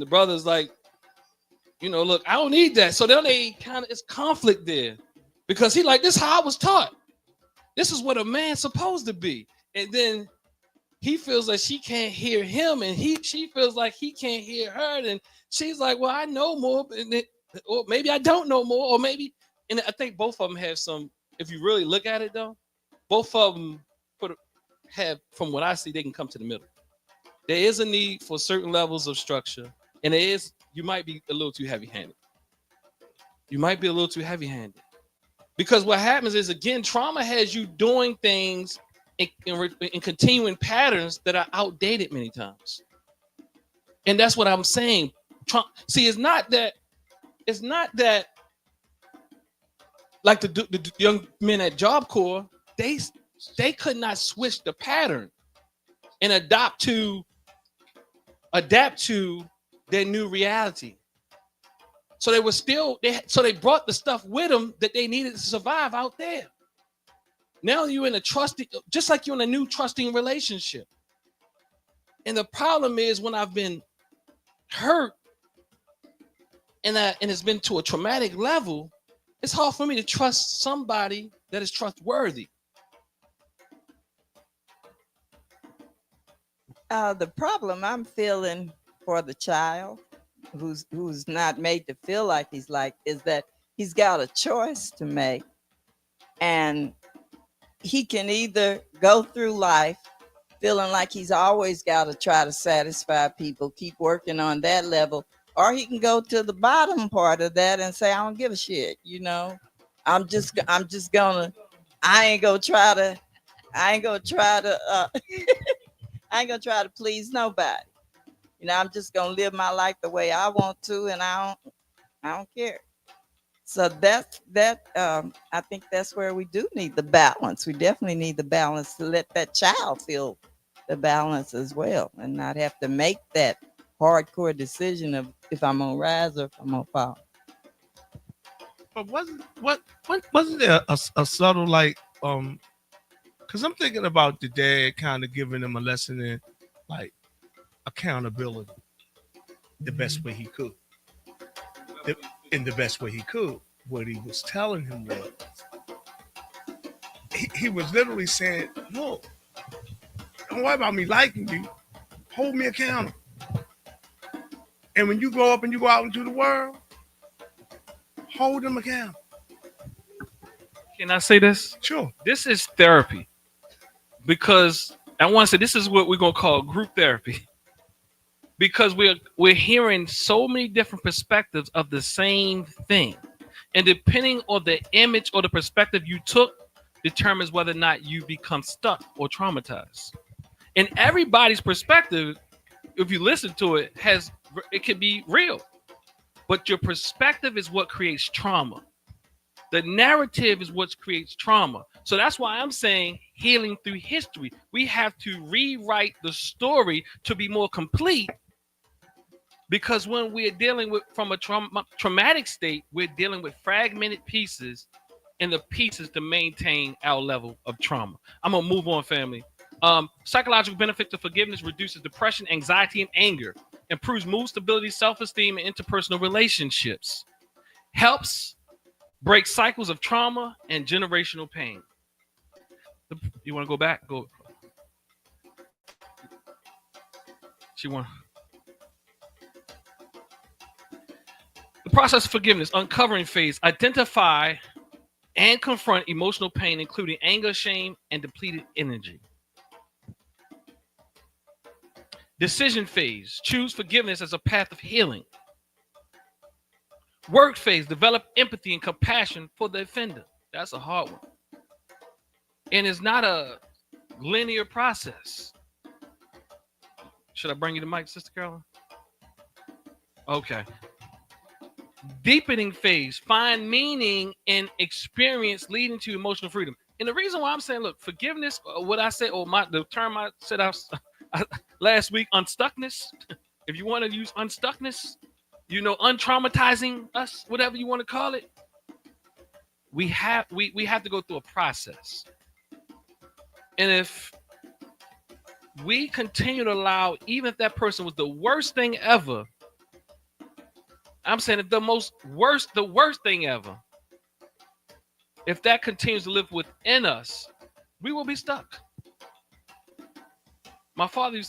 the brothers like, look, I don't need that. So then they kind of, it's conflict there because he like, this is how I was taught. This is what a man's supposed to be. And then he feels like she can't hear him, and she feels like he can't hear her, and she's like, well, I know more, or maybe I don't know more, or maybe, and I think both of them have some, if you really look at it though, both of them have, from what I see, they can come to the middle. There is a need for certain levels of structure, and you might be a little too heavy-handed. Because what happens is, again, trauma has you doing things in continuing patterns that are outdated many times. And that's what I'm saying. See, it's not that like the young men at Job Corps, they could not switch the pattern and adapt to their new reality. So they were still, so they brought the stuff with them that they needed to survive out there. Now you're in just like you're in a new trusting relationship. And the problem is, when I've been hurt and it's been to a traumatic level, it's hard for me to trust somebody that is trustworthy. The problem I'm feeling for the child who's not made to feel like he's like is that he's got a choice to make, and he can either go through life feeling like he's always got to try to satisfy people, keep working on that level, or he can go to the bottom part of that and say, I don't give a shit, I'm just gonna, I ain't gonna try to I ain't gonna try to please nobody. I'm just gonna live my life the way I want to, and I don't care. So I think that's where we do need the balance. We definitely need the balance to let that child feel the balance as well, and not have to make that hardcore decision of if I'm gonna rise or if I'm gonna fall. But wasn't there a subtle like because I'm thinking about the dad kind of giving him a lesson in like accountability the best way he could. In the best way he could. What he was telling him was he was literally saying, look, don't worry about me liking you. Hold me accountable. And when you grow up and you go out into the world, hold them accountable. Can I say this? Sure. This is therapy. Because I want to say this is what we're gonna call group therapy. Because we're hearing so many different perspectives of the same thing. And depending on the image or the perspective you took determines whether or not you become stuck or traumatized. And everybody's perspective, if you listen to it, it can be real. But your perspective is what creates trauma. The narrative is what creates trauma. So that's why I'm saying healing through history. We have to rewrite the story to be more complete. Because when we're dealing with from a traumatic state, we're dealing with fragmented pieces and the pieces to maintain our level of trauma. I'm going to move on, family. Psychological benefits of forgiveness reduces depression, anxiety, and anger. Improves mood stability, self-esteem, and interpersonal relationships. Helps break cycles of trauma and generational pain. You want to go back? Go. She want. The process of forgiveness, uncovering phase, identify and confront emotional pain, including anger, shame, and depleted energy. Decision phase, choose forgiveness as a path of healing. Work phase, develop empathy and compassion for the offender. That's a hard one. And it's not a linear process. Should I bring you the mic, Sister Carolyn? Okay. Deepening phase, find meaning in experience leading to emotional freedom. And the reason why I'm saying, look, forgiveness, what I said, or the term I said last week, unstuckness. If you want to use unstuckness, untraumatizing us, whatever you want to call it. We have to go through a process. And if we continue to allow, even if that person was the worst thing ever, I'm saying if the worst thing ever, if that continues to live within us, we will be stuck. My father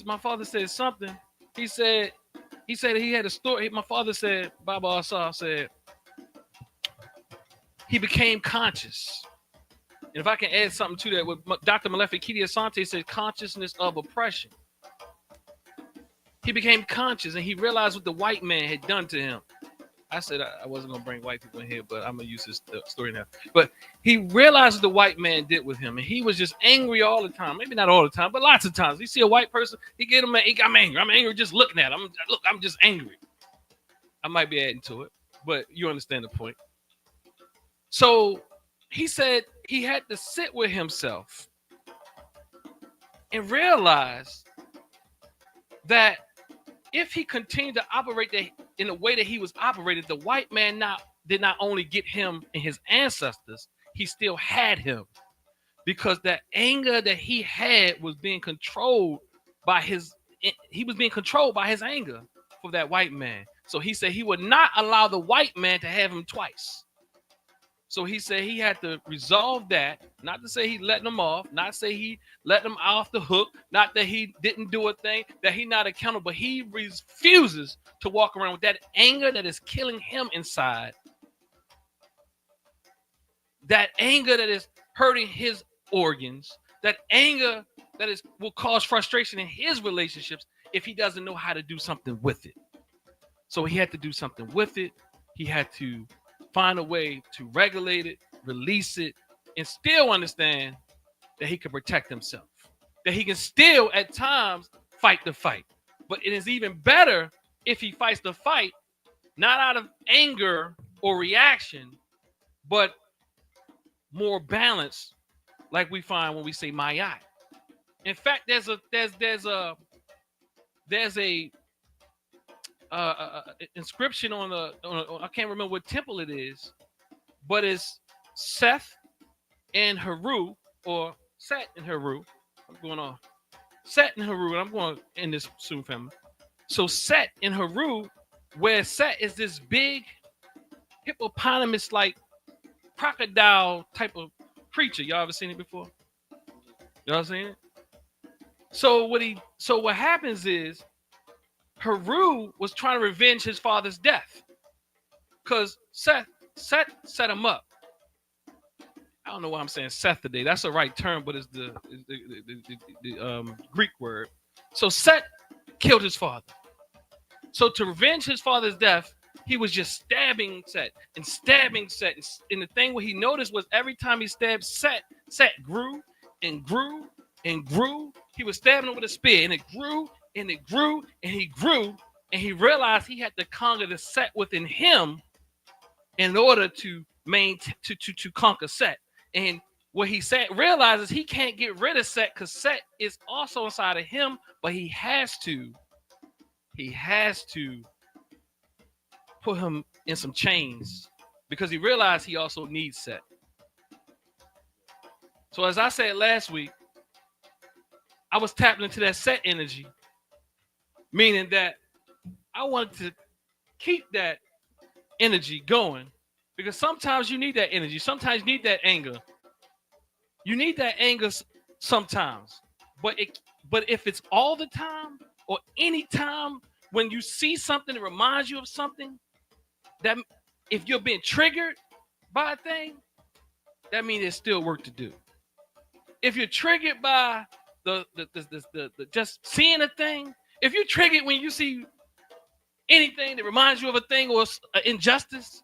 said something. He said he had a story. My father said, Baba Ausar said, he became conscious. And if I can add something to that, what Dr. Malefi Kiti Asante said, consciousness of oppression. He became conscious and he realized what the white man had done to him. I said I wasn't going to bring white people in here, but I'm going to use this story now. But he realized what the white man did with him, and he was just angry all the time. Maybe not all the time, but lots of times. You see a white person, he got angry. I'm angry just looking at him. I'm just angry. I might be adding to it, but you understand the point. So he said he had to sit with himself and realize that if he continued to operate in the way that he was operated, the white man did not only get him and his ancestors, he still had him. Because that anger that he had was being controlled by his anger for that white man. So he said he would not allow the white man to have him twice. So he said he had to resolve that, not to say he let them off, not say he let them off the hook, not that he didn't do a thing, that he not accountable, but he refuses to walk around with that anger that is killing him inside. That anger that is hurting his organs, that anger that will cause frustration in his relationships if he doesn't know how to do something with it. So he had to do something with it. He had to find a way to regulate it, release it, and still understand that he can protect himself. That he can still, at times, fight the fight. But it is even better if he fights the fight, not out of anger or reaction, but more balance, like we find when we say Mayat. In fact, there's a inscription on I can't remember what temple it is, but it's Seth and Heru, or Set and Heru. I'm going on Set and Heru, and I'm going to end this soon, family. So Set and Heru, where Set is this big hippopotamus like crocodile type of creature. Y'all ever seen it before? Y'all seen it? So what happens is Heru was trying to revenge his father's death, because Seth set him up. I don't know why I'm saying Seth today. That's the right term, but it's the Greek word. So Seth killed his father. So to revenge his father's death, he was just stabbing Seth and stabbing Seth. And the thing what he noticed was every time he stabbed Seth, Seth grew and grew and grew. He was stabbing him with a spear, and it grew and it grew and he grew, and he realized he had to conquer the Seth within him in order to conquer Seth. And what he realizes he can't get rid of Seth, because Seth is also inside of him, but he has to put him in some chains, because he realized he also needs Seth. So as I said last week, I was tapping into that Seth energy, meaning that I wanted to keep that energy going, because sometimes you need that energy. Sometimes you need that anger. You need that anger sometimes. But if it's all the time, or any time when you see something that reminds you of something, that if you're being triggered by a thing, that means there's still work to do. If you're triggered by the just seeing a thing, if you're triggered when you see anything that reminds you of a thing or an injustice,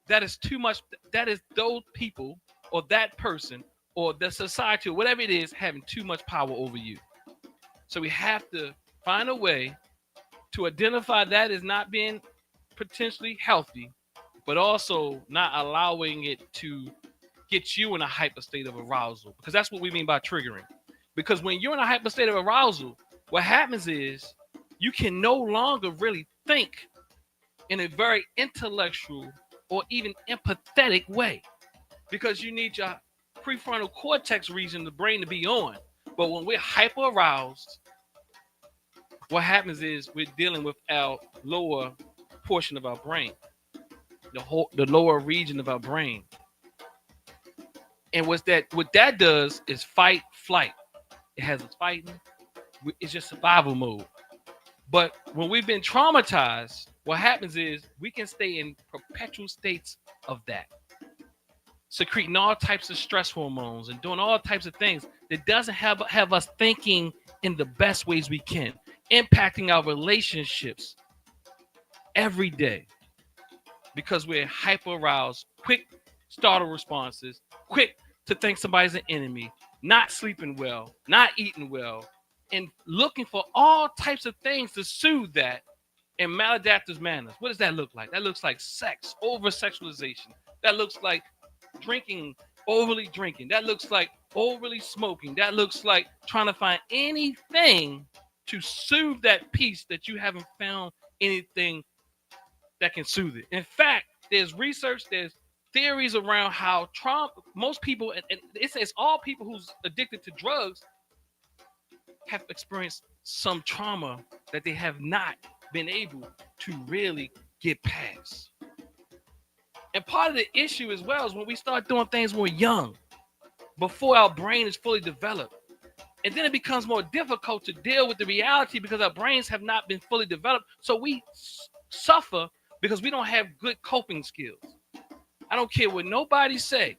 that is too much. That is those people or that person or the society or whatever it is having too much power over you. So we have to find a way to identify that as not being potentially healthy, but also not allowing it to get you in a hyper state of arousal, because that's what we mean by triggering. Because when you're in a hyper state of arousal, what happens is you can no longer really think in a very intellectual or even empathetic way, because you need your prefrontal cortex region, the brain, to be on. But when we're hyper aroused, what happens is we're dealing with our lower portion of our brain, the lower region of our brain. And what that does is fight, flight. It has us fighting. It's just survival mode. But when we've been traumatized, what happens is we can stay in perpetual states of that, secreting all types of stress hormones and doing all types of things that doesn't have us thinking in the best ways we can, impacting our relationships every day, because we're hyper aroused, quick startle responses, quick to think somebody's an enemy, not sleeping well, not eating well, and looking for all types of things to soothe that in maladaptive manners. What does that look like? That looks like sex, over sexualization. That looks like drinking, overly drinking. That looks like overly smoking. That looks like trying to find anything to soothe that peace that you haven't found anything that can soothe it. In fact, there's research, there's theories around how most people, and it says all people who's addicted to drugs have experienced some trauma that they have not been able to really get past. And part of the issue as well is when we start doing things when we're young, before our brain is fully developed. And then it becomes more difficult to deal with the reality because our brains have not been fully developed. So we suffer because we don't have good coping skills. I don't care what nobody say.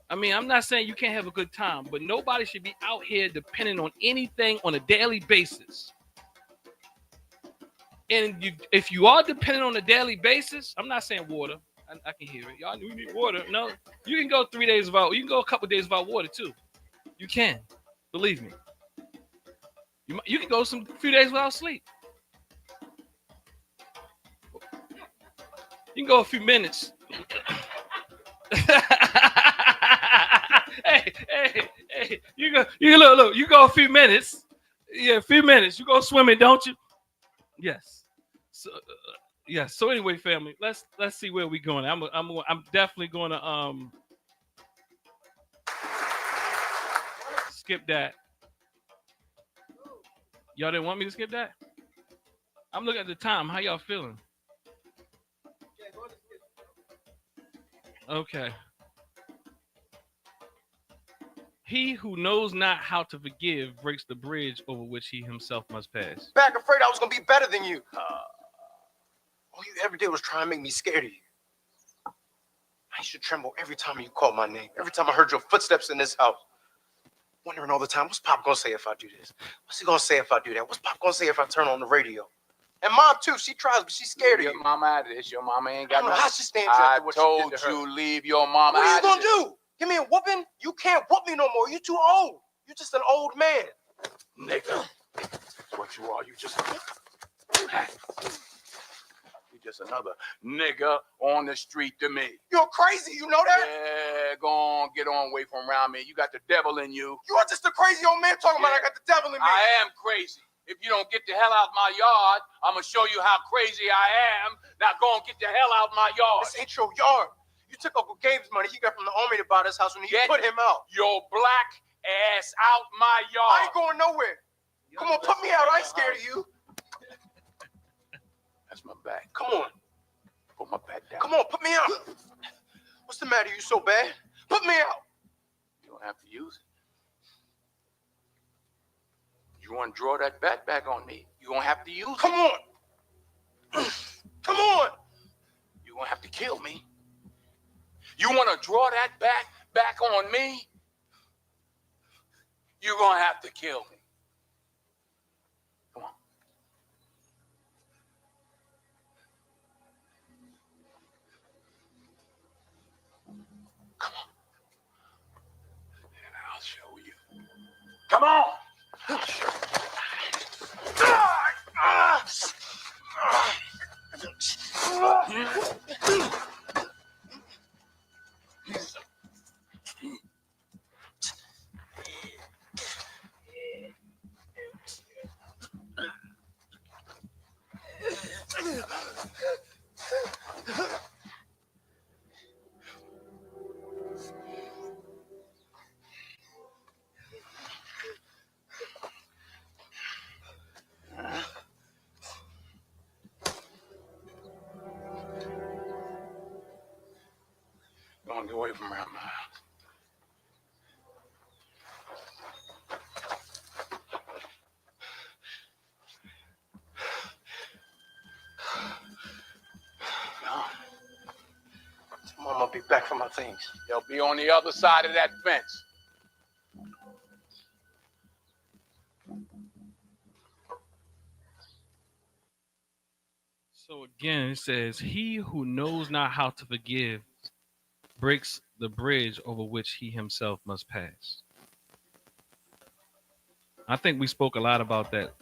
I mean, I'm not saying you can't have a good time, but nobody should be out here depending on anything on a daily basis. And if you are dependent on a daily basis, I'm not saying water. I can hear it. Y'all we need water. No, you can go 3 days without. You can go a couple days without water too. You can, believe me. You can go few days without sleep. You can go a few minutes. hey, You go. You look. You go a few minutes. Yeah, a few minutes. You go swimming, don't you? Yes. So, yes. So anyway, family, let's see where we going. I'm definitely going to skip that. Y'all didn't want me to skip that? I'm looking at the time. How y'all feeling? Okay. He who knows not how to forgive breaks the bridge over which he himself must pass. Back afraid I was gonna be better than you. All you ever did was try and make me scared of you. I used to tremble every time you called my name. Every time I heard your footsteps in this house. Wondering all the time, what's Pop gonna say if I do this? What's he gonna say if I do that? What's Pop gonna say if I turn on the radio? And Mom too, she tries, but she's scared of you. Your mama out of this. Your mama ain't got I don't know how she stands after what you did to her. I told you, leave your mama What are out you of gonna this. do? Give me a whooping? You can't whoop me no more. You too old. You just an old man. Nigga. That's what you are. You just another nigga on the street to me. You're crazy, you know that? Yeah, go on, get on away from around me. You got the devil in you. You are just a crazy old man talking about I got the devil in me. I am crazy. If you don't get the hell out my yard, I'm gonna show you how crazy I am. Now go and get the hell out my yard. This ain't your yard. You took Uncle Gabe's money he got from the army to buy this house when he put him out. Your black ass out my yard. I ain't going nowhere. Come on, put me out. I ain't scared of you. That's my back. Come on. Put my back down. Come on, put me out. What's the matter? You so bad? Put me out. You don't have to use it. You want to draw that bat back on me? You don't have to use it. Come on. Come on. You won't have to kill me. You want to draw that back on me? You're going to have to kill me. Come on. Come on. And I'll show you. Come on. Don't get away from around my house. Mom, I'll be back for my things. They'll be on the other side of that fence. So again, it says, he who knows not how to forgive breaks the bridge over which he himself must pass. I think we spoke a lot about that.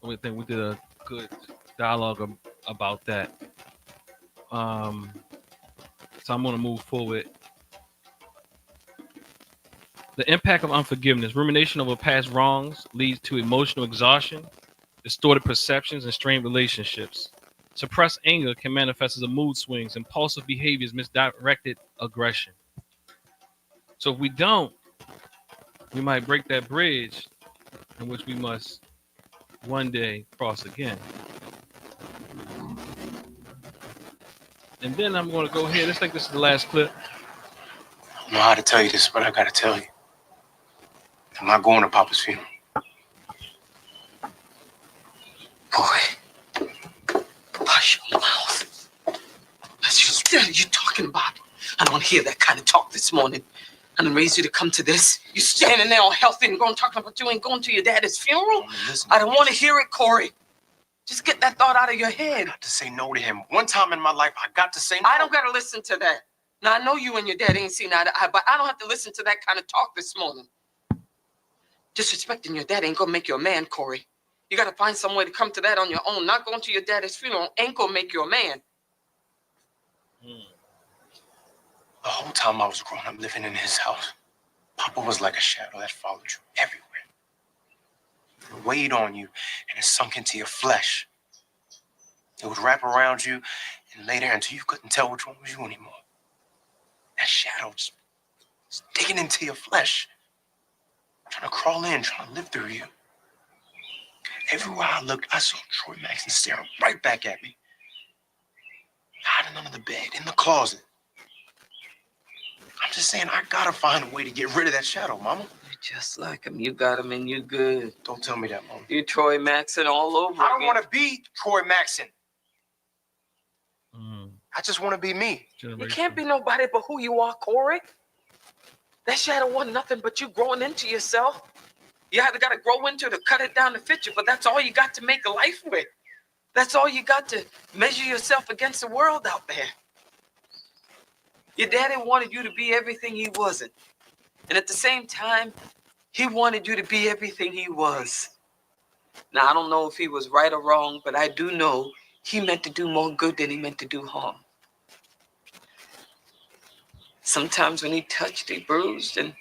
I think we did a good dialogue about that. So I'm going to move forward. The impact of unforgiveness. Rumination over past wrongs leads to emotional exhaustion, distorted perceptions, and strained relationships. Suppressed anger can manifest as a mood swings, impulsive behaviors, misdirected aggression. So if we don't, we might break that bridge in which we must one day cross again. And then I'm going to go here. Let's think this is the last clip. I don't know how to tell you this, but I gotta tell you. I'm not going to Papa's funeral. Boy, hush your mouth. What are you talking about? I don't want to hear that kind of talk this morning. I done raised you to come to this. You standing there all healthy and going talking about you ain't going to your daddy's funeral? I don't want to hear it, Corey. Just get that thought out of your head. I got to say no to him. One time in my life, I got to say no. I don't got to listen to that. Now, I know you and your dad ain't seen eye to eye, but I don't have to listen to that kind of talk this morning. Disrespecting your dad ain't gonna make you a man, Corey. You gotta find some way to come to that on your own. Not going to your daddy's funeral ain't gonna make you a man. The whole time I was growing up living in his house, Papa was like a shadow that followed you everywhere. It weighed on you and it sunk into your flesh. It would wrap around you and lay there until you couldn't tell which one was you anymore. That shadow just digging into your flesh, trying to crawl in, trying to live through you. Everywhere I looked, I saw Troy Maxson staring right back at me. Hiding under the bed, in the closet. I'm just saying, I gotta find a way to get rid of that shadow, Mama. You're just like him. You got him and you good. Don't tell me that, Mama. You're Troy Maxson all over I don't again. want to be Troy Maxson. I just want to be me. You can't be nobody but who you are, Corey. That shadow wasn't nothing but you growing into yourself. You had to gotta grow into it to cut it down to fit you, but that's all you got to make a life with. That's all you got to measure yourself against the world out there. Your daddy wanted you to be everything he wasn't. And at the same time, he wanted you to be everything he was. Now, I don't know if he was right or wrong, but I do know he meant to do more good than he meant to do harm. Sometimes when he touched, he bruised, and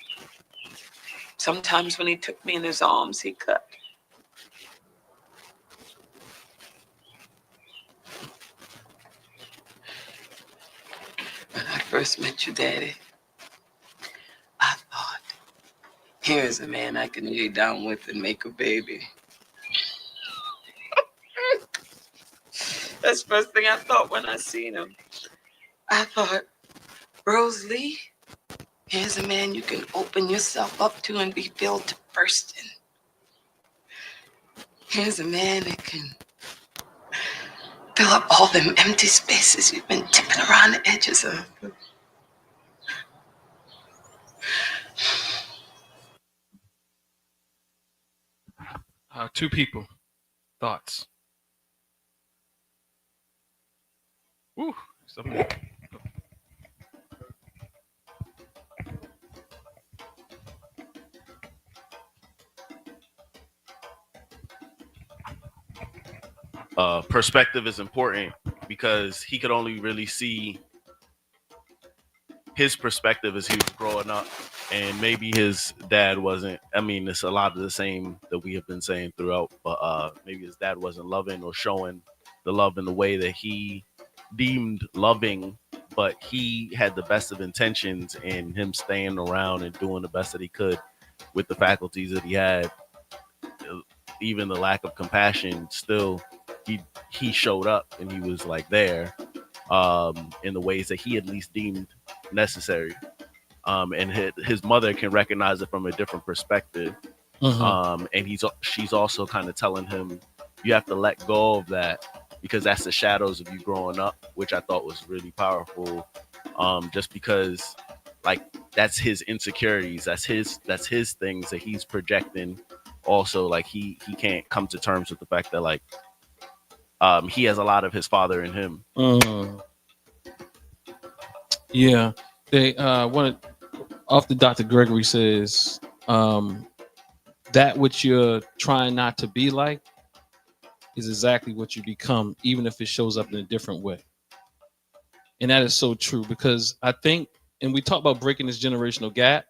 sometimes when he took me in his arms, he cut. When I first met your daddy, I thought, here's a man I can lay down with and make a baby. That's the first thing I thought when I seen him. I thought, Rose Lee, here's a man you can open yourself up to and be filled to bursting. Here's a man that can fill up all them empty spaces you've been tipping around the edges of. Two people. Thoughts. Ooh, something. Perspective is important because he could only really see his perspective as he was growing up, and maybe his dad wasn't. I mean, it's a lot of the same that we have been saying throughout, but maybe his dad wasn't loving or showing the love in the way that he deemed loving, but he had the best of intentions in him staying around and doing the best that he could with the faculties that he had. Even the lack of compassion, still he showed up and he was like there in the ways that he at least deemed necessary. And his mother can recognize it from a different perspective. And she's also kind of telling him, you have to let go of that because that's the shadows of you growing up, which I thought was really powerful. Just because like that's his insecurities, that's his things that he's projecting. Also, like he can't come to terms with the fact that like he has a lot of his father in him. Yeah, they wanted off the Dr. Gregory says that which you're trying not to be like is exactly what you become, even if it shows up in a different way. And that is so true because I think, and we talk about breaking this generational gap.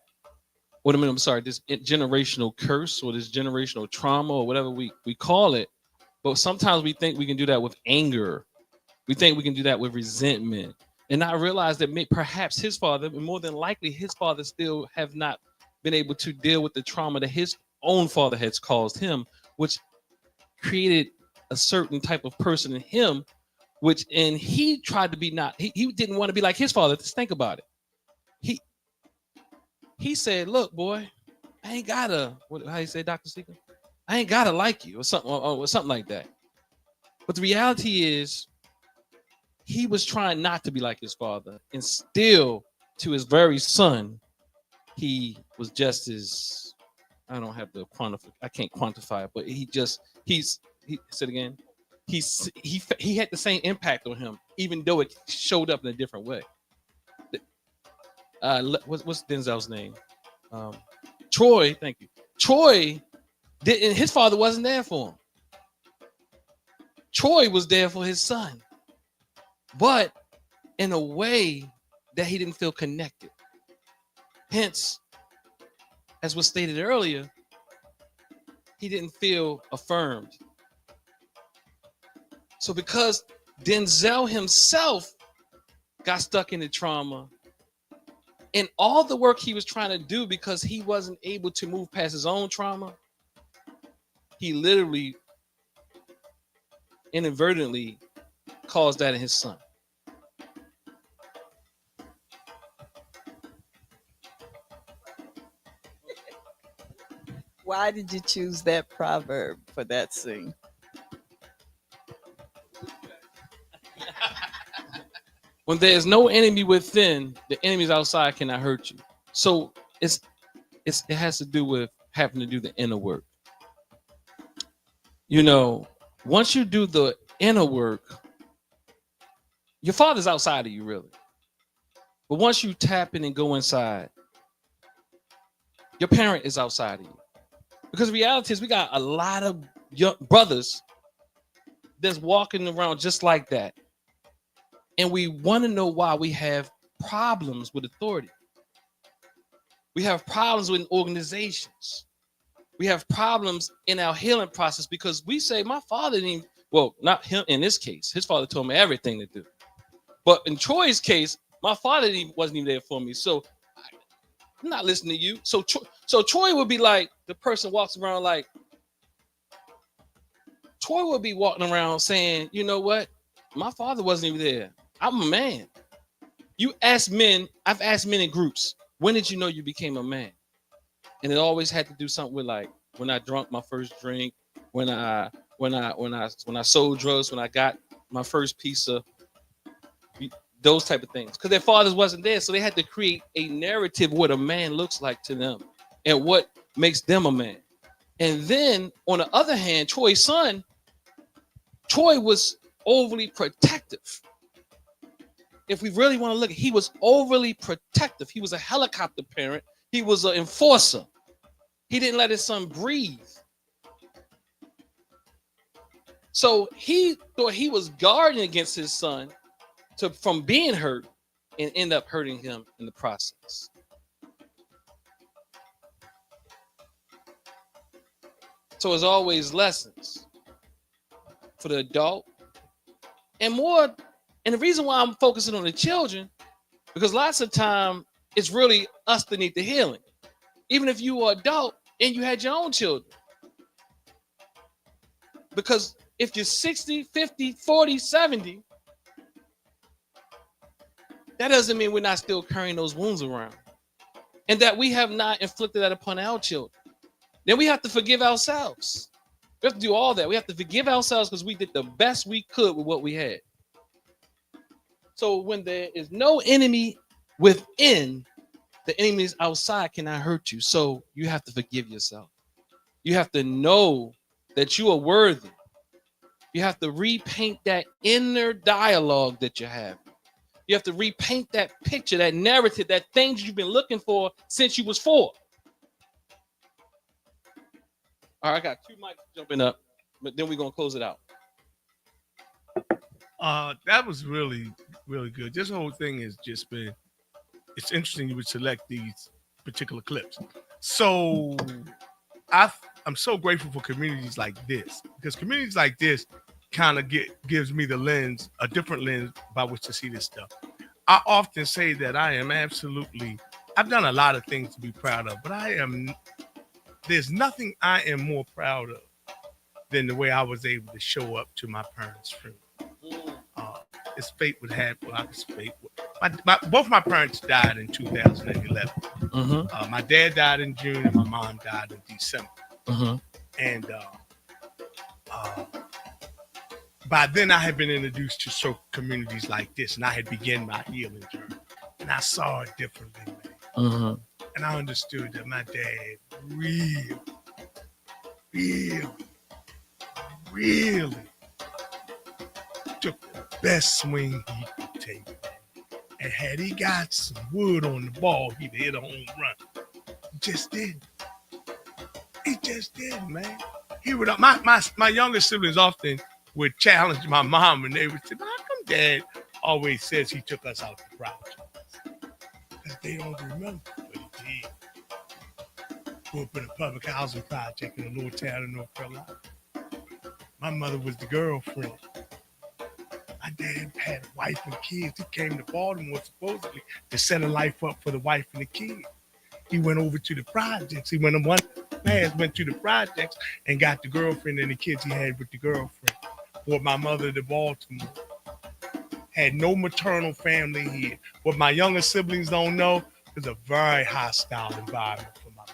This generational curse or this generational trauma or whatever we call it. But sometimes we think we can do that with anger. We think we can do that with resentment. And I realize that perhaps his father, and more than likely his father still have not been able to deal with the trauma that his own father has caused him, which created a certain type of person in him, and he tried to be he didn't want to be like his father. Just think about it. He said, look, boy, I ain't gotta, how you say, Dr. Seeker? I ain't gotta like you or something like that. But the reality is he was trying not to be like his father. And still, to his very son, he was just as, I don't have the quantify, I can't quantify it, but he said again, he had the same impact on him, even though it showed up in a different way. What's Denzel's name? Troy. Thank you. Troy didn't. His father wasn't there for him. Troy was there for his son, but in a way that he didn't feel connected. Hence, as was stated earlier, he didn't feel affirmed. So because Denzel himself got stuck in the trauma, and all the work he was trying to do because he wasn't able to move past his own trauma, he literally inadvertently caused that in his son. Why did you choose that proverb for that scene? When there is no enemy within, the enemies outside cannot hurt you. So it has to do with having to do the inner work. You know, once you do the inner work, your father's outside of you, really. But once you tap in and go inside, your parent is outside of you. Because the reality is we got a lot of young brothers that's walking around just like that. And we want to know why we have problems with authority. We have problems with organizations. We have problems in our healing process because we say, my father didn't even, well, not him in this case. His father told me everything to do. But in Troy's case, my father wasn't even there for me. So I'm not listening to you. So Troy would be like, the person walks around like, Troy would be walking around saying, you know what? My father wasn't even there. I'm a man. I've asked men in groups, when did you know you became a man? And it always had to do something with like when I drank my first drink, when I sold drugs, when I got my first piece of those type of things. Because their fathers wasn't there. So they had to create a narrative of what a man looks like to them and what makes them a man. And then on the other hand, Troy's son, Troy was overly protective. If we really want to look, he was overly protective. He was a helicopter parent. He was an enforcer. He didn't let his son breathe. So he thought he was guarding against his son from being hurt and end up hurting him in the process. So it's always lessons for the adult and more. And the reason why I'm focusing on the children, because lots of time it's really us that need the healing. Even if you are adult and you had your own children. Because if you're 60, 50, 40, 70, that doesn't mean we're not still carrying those wounds around. And that we have not inflicted that upon our children. Then we have to forgive ourselves. We have to do all that. We have to forgive ourselves because we did the best we could with what we had. So when there is no enemy within, the enemies outside cannot hurt you. So you have to forgive yourself. You have to know that you are worthy. You have to repaint that inner dialogue that you have. You have to repaint that picture, that narrative, that things you've been looking for since you was 4. All right, I got 2 mics jumping up, but then we're going to close it out. That was really, really good. This whole thing has just been, it's interesting you would select these particular clips. So I'm so grateful for communities like this, because communities like this kind of gives me the lens, a different lens by which to see this stuff. I often say that I've done a lot of things to be proud of, but there's nothing I am more proud of than the way I was able to show up to my parents' funeral. As fate would have, both my parents died in 2011. Mm-hmm. My dad died in June and my mom died in December. Mm-hmm. And by then I had been introduced to communities like this, and I had begun my healing journey, and I saw it differently, man. Mm-hmm. And I understood that my dad really took the best swing he could take. And had he got some wood on the ball, he'd hit a home run. He just didn't. He just didn't, man. He would. My younger siblings often would challenge my mom, and they would say, "How come Dad always says he took us out to projects?" Because they don't remember what he did. grew up in a public housing project in a little town in North Carolina. My mother was the girlfriend. My dad had a wife and kids. He came to Baltimore supposedly to set a life up for the wife and the kids. He went over to the projects. He went to the projects and got the girlfriend and the kids he had with the girlfriend. Brought my mother to Baltimore. Had no maternal family here. What my younger siblings don't know is a very hostile environment for my mother.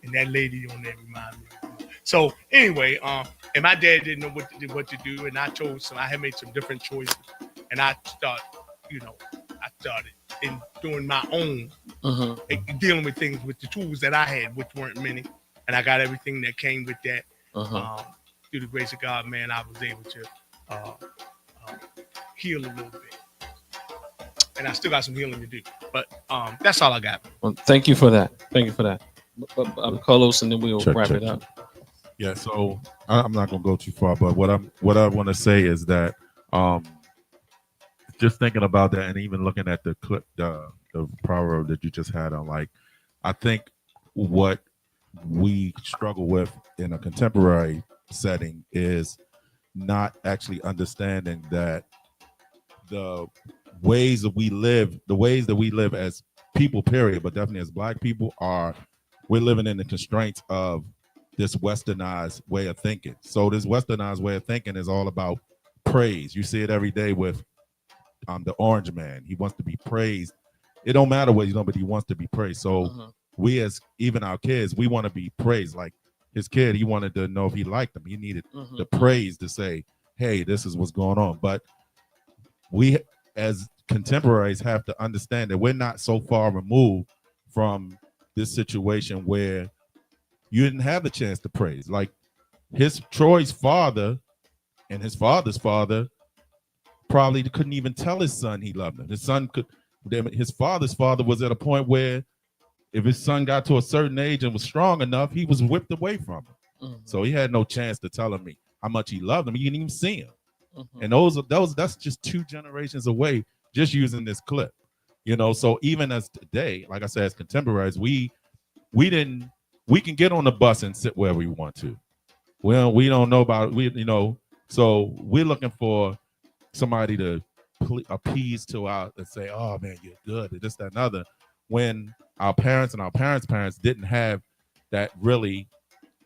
And that lady on there reminded me of her. So anyway, and my dad didn't know what to do, and I had made some different choices, and I started in doing my own, dealing with things with the tools that I had, which weren't many, and I got everything that came with that. Through the grace of God, man, I was able to heal a little bit, and I still got some healing to do. But that's all I got. Well, thank you for that. Thank you for that, Carlos, and then we'll wrap it up. Yeah, so I'm not gonna go too far, but what I want to say is that just thinking about that, and even looking at the clip, the proverb that you just had on, like, I think what we struggle with in a contemporary setting is not actually understanding that the ways that we live as people, period, but definitely as Black people, we're living in the constraints of this westernized way of thinking. So this westernized way of thinking is all about praise. You see it every day with the orange man. He wants to be praised. It don't matter what he's doing, but he wants to be praised. So we, as even our kids, we want to be praised. Like his kid, he wanted to know if he liked him. He needed the praise to say, hey, this is what's going on. But we as contemporaries have to understand that we're not so far removed from this situation where you didn't have the chance to praise. Like Troy's father and his father's father probably couldn't even tell his son he loved him. His father's father was at a point where if his son got to a certain age and was strong enough, he was whipped away from him. So he had no chance to tell him how much he loved him. He didn't even see him. And that's just 2 generations away, just using this clip. So even as today, like I said, as contemporaries, we can get on the bus and sit wherever we want to. Well, we don't know about so we're looking for somebody to appease to us and say, oh man, you're good, and this, that, and other, when our parents and our parents' didn't have that. Really,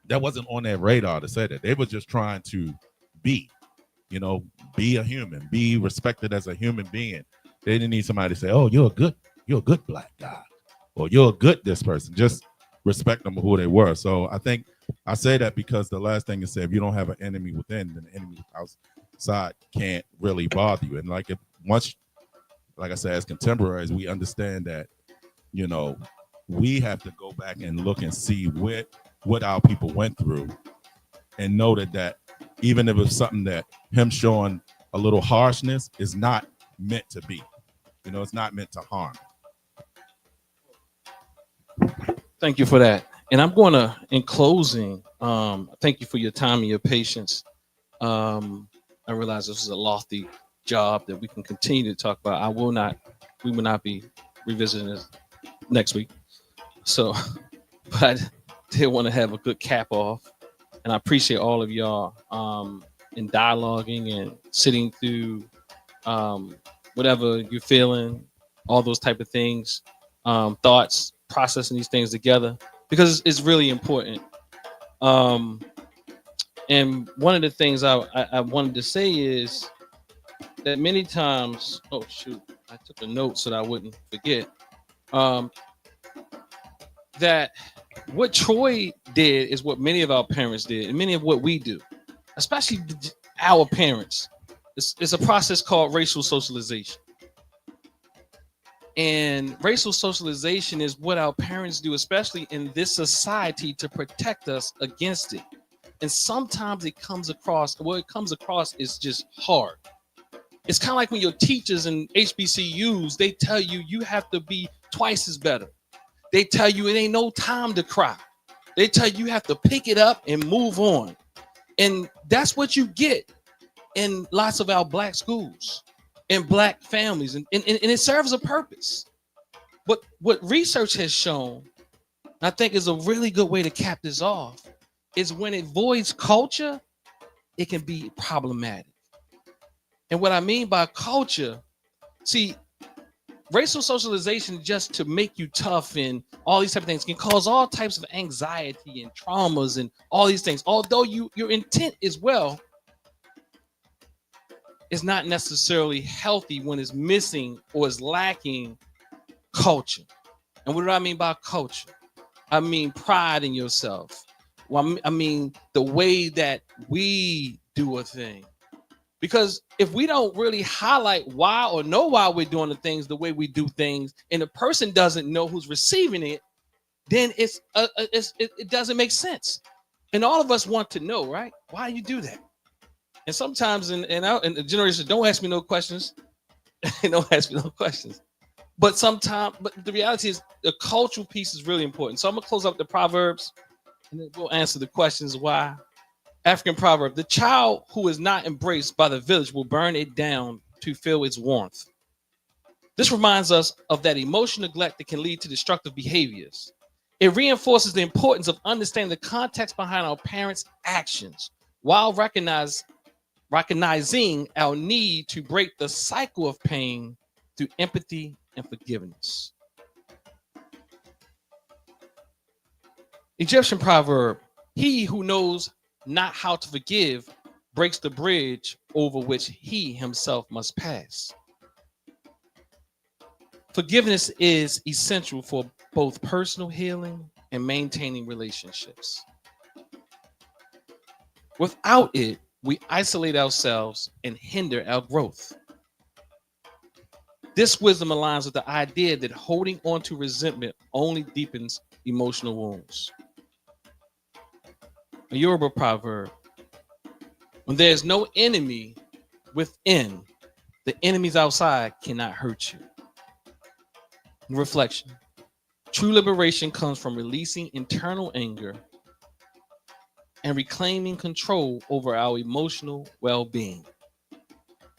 that wasn't on their radar to say that. They were just trying to be a human, be respected as a human being. They didn't need somebody to say, oh, you're a good Black guy, or you're a good this person. Just respect them for who they were. So I think I say that because the last thing is, say, if you don't have an enemy within, then the enemy outside can't really bother you. And like I said, as contemporaries, we understand that, we have to go back and look and see what our people went through, and know that even if it's something that him showing a little harshness is not meant to be, it's not meant to harm. Thank you for that. And I'm going to, in closing, thank you for your time and your patience. I realize this is a lofty job that we can continue to talk about. We will not be revisiting this next week. So, but I did want to have a good cap off. And I appreciate all of y'all in dialoguing and sitting through whatever you're feeling, all those type of things, thoughts, processing these things together, because it's really important. And one of the things I wanted to say is that many times, oh shoot, I took a note so that I wouldn't forget, that what Troy did is what many of our parents did, and many of what we do, especially our parents. It's a process called racial socialization. And racial socialization is what our parents do, especially in this society, to protect us against it. And sometimes it comes across is just hard. It's kind of like when your teachers in HBCUs, they tell you you have to be twice as better. They tell you it ain't no time to cry. They tell you have to pick it up and move on. And that's what you get in lots of our Black schools and Black families. And it serves a purpose. But what research has shown I think is a really good way to cap this off is when it voids culture, it can be problematic. And what I mean by culture, see, racial socialization just to make you tough and all these type of things can cause all types of anxiety and traumas and all these things. Although your intent is well, it's not necessarily healthy when it's missing or is lacking culture. And what do I mean by culture? I mean pride in yourself. Well, I mean the way that we do a thing. Because if we don't really highlight why or know why we're doing the things the way we do things, and the person doesn't know who's receiving it, then it doesn't make sense. And all of us want to know, right? Why you do that? And sometimes in the generation, don't ask me no questions. Don't ask me no questions. But sometimes, but the reality is the cultural piece is really important. So I'm gonna close up the Proverbs and then we'll answer the questions why. African proverb: the child who is not embraced by the village will burn it down to feel its warmth. This reminds us of that emotional neglect that can lead to destructive behaviors. It reinforces the importance of understanding the context behind our parents' actions while recognizing our need to break the cycle of pain through empathy and forgiveness. Egyptian proverb: he who knows not how to forgive breaks the bridge over which he himself must pass. Forgiveness is essential for both personal healing and maintaining relationships. Without it, we isolate ourselves and hinder our growth. This wisdom aligns with the idea that holding on to resentment only deepens emotional wounds. A Yoruba proverb: when there is no enemy within, the enemies outside cannot hurt you. Reflection: true liberation comes from releasing internal anger and reclaiming control over our emotional well-being.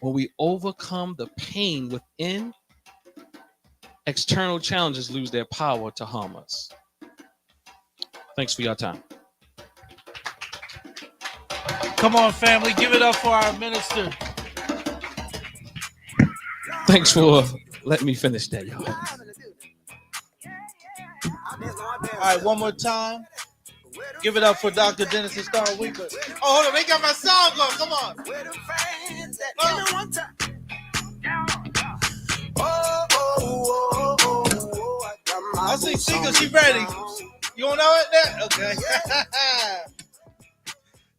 When we overcome the pain within, external challenges lose their power to harm us. Thanks for your time. Come on, family, give it up for our minister. Thanks for letting me finish that, y'all. All right, one more time. Give it up for Dr. Dennis and Star Winkler. Oh, hold on, they got my song going. Come on. I see Tika, she ready. You don't know it there? Okay.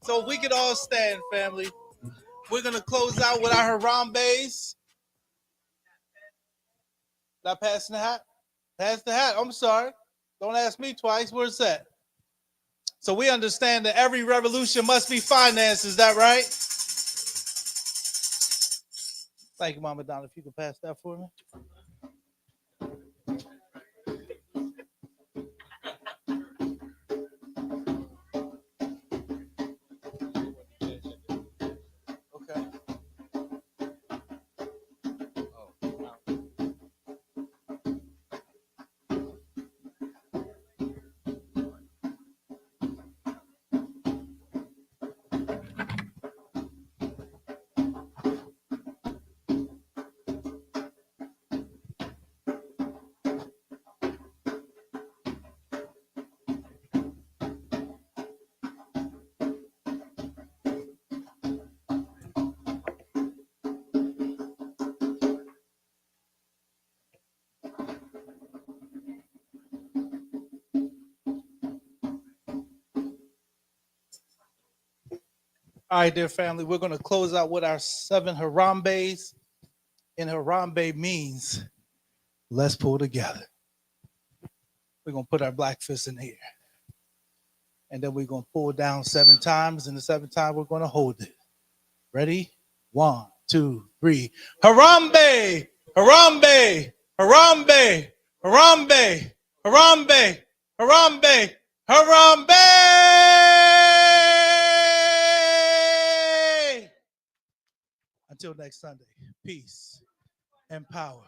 So we can all stand, family. We're going to close out with our Harambe's. Did I pass the hat? Pass the hat. I'm sorry. Don't ask me twice. Where's that? So we understand that every revolution must be financed. Is that right? Thank you, Mama Donna. If you could pass that for me. All right, dear family, we're going to close out with our 7 Harambe's. And Harambe means let's pull together. We're going to put our black fist in the air. And then we're going to pull down 7 times. And the 7th time, we're going to hold it. Ready? 1, 2, 3. Harambe! Harambe! Harambe! Harambe! Harambe! Harambe! Harambe! Until next Sunday, peace and power.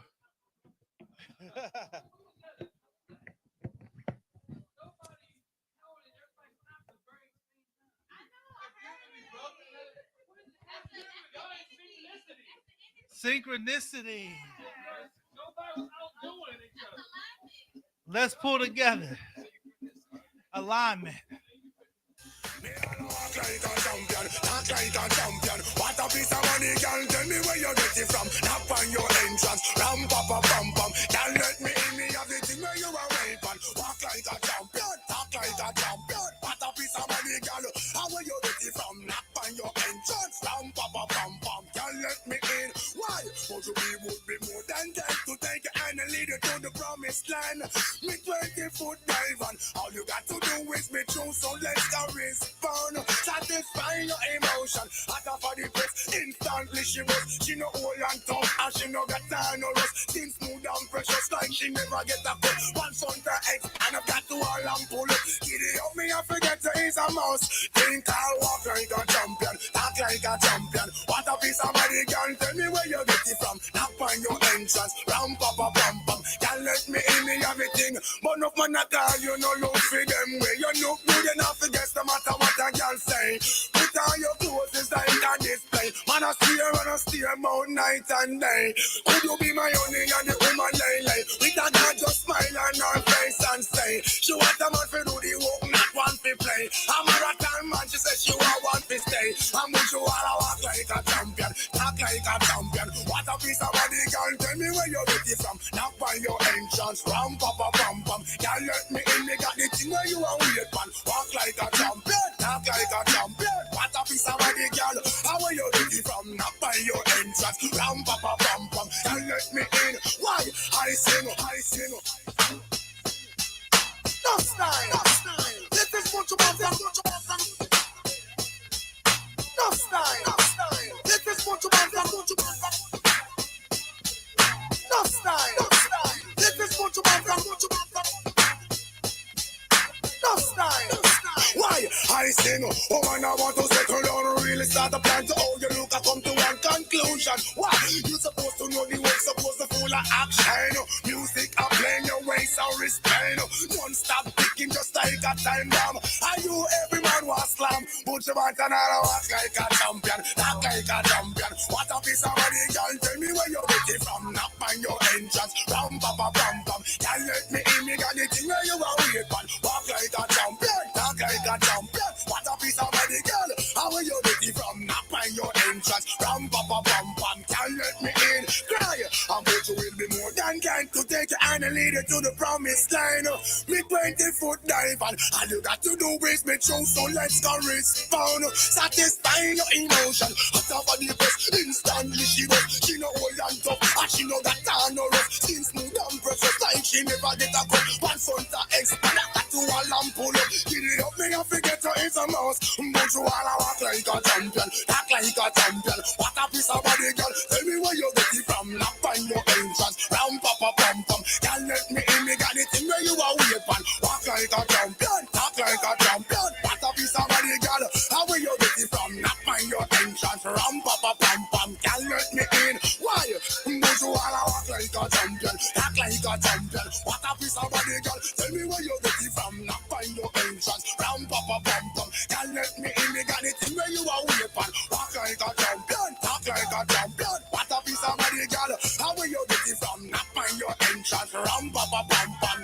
Synchronicity. Let's pull together. Alignment. Walk like a champion, talk like a champion. What a piece of money, girl. Tell me where you get it from. Knock on your entrance, ram pa pa pam pam. Girl, let me in me have the thing where you are waiting. Walk like a champion, talk like a champion. What a piece of money, girl. How where you get it from? Knock on your entrance, ram pa pa pam pam. Girl, let me in. Why? Cause you would be more than dead to take your hand and lead you to the promised land. Me 20-foot dive on. All you got to do is be true, so let's go respond. Satisfy your emotion. After for the press, instantly she was. She no old and tough, and she no got time no rest. Skin smooth and precious, like she never get a cut. Once on the X, and I've got to all and pull it. Giddy up me, I forget to ease a mouse. Think I'll walk like a champion, talk like a champion. What a piece of money, girl. Tell me where you get it from. Knock on your entrance, ram pa pa pam pam. Can't let me in me everything, but no man at all. You no look for them way. You look good enough to guess no matter what a girl say. Put on your clothes, it's like a display. Man, I steer about night and day. Could you be my honey and the woman lay? With a girl just smile on her face and say, she want a man to do the work, not one to play. I'm a marathon man, she says she want one to stay. I'm with you all, I walk like a champion, talk like a champion. What a piece of body, girl, tell me where you get it from. Knock on your entrance, ram pa pa pam pam. Girl, let me in, me got the thing where you are weird man. Walk like a champion, talk like a champion. What a piece of body, girl, how are you get it from? Knock on your entrance, ram pa pa pam pam. Girl, let me in. Why? I sing. No style, no style. This is what you want, no style, no style. This is what you want, no style, no style. This is what you want, no style, no style. Why? I sing. Oh man, I want to settle down, really start a plan to how you look. I come to one conclusion. Why? You supposed to know the way, supposed to full of action. Music I playing your way, so restrain. Don't stop picking just like a time bomb. Are you every man was slam? Put your back and I'll walk like a champion, talk like a champion. What a piece of money, girl. Tell me where you get it from. Knock on your entrance, ram pa pa pam pam. Girl, let me in, me got the thing where you are wait man. Walk like a champion, talk like a champion. What a piece of money, girl. How will you get it from? Knock on your entrance, ram pa pa pam pam. Girl, let me in. Cry, I'm but you will be more than kind to take your hand and lead you to the promised line. Me 20-foot dive and all you got to do is be true, so let's go respond. Satisfying your emotion. Hot off of the press, instantly she was. She no old and tough, and she no got time no rest. Skin smooth and precious, like she never get a cut. One front to X, and I got to a lamp pull up. Get it up, me and forget to eat a mouse. But you all I walk like a champion, talk like a champion. What a piece of body, girl. Tell me where you get it from. Knock on your entrance, round pa pa pam pam. Girl, let me in, me got it in where you are wait man. Walk like a champion, talk like a champion. What a piece of body, girl. How will you get it from? Knock on your entrance, round pa pa pam pam. Girl, let me in. Why? But you all I walk like a champion, talk like a champion. What a piece of body, girl. Tell me where you get it from. Knock on your entrance, round pa pa pam pam. Girl, let me in, me got it in where you are wait man. Walk like a champion, talk like a champion. What a piece of body, girl. How will you get it from? Knock on your entrance, ram pa pa pam pam.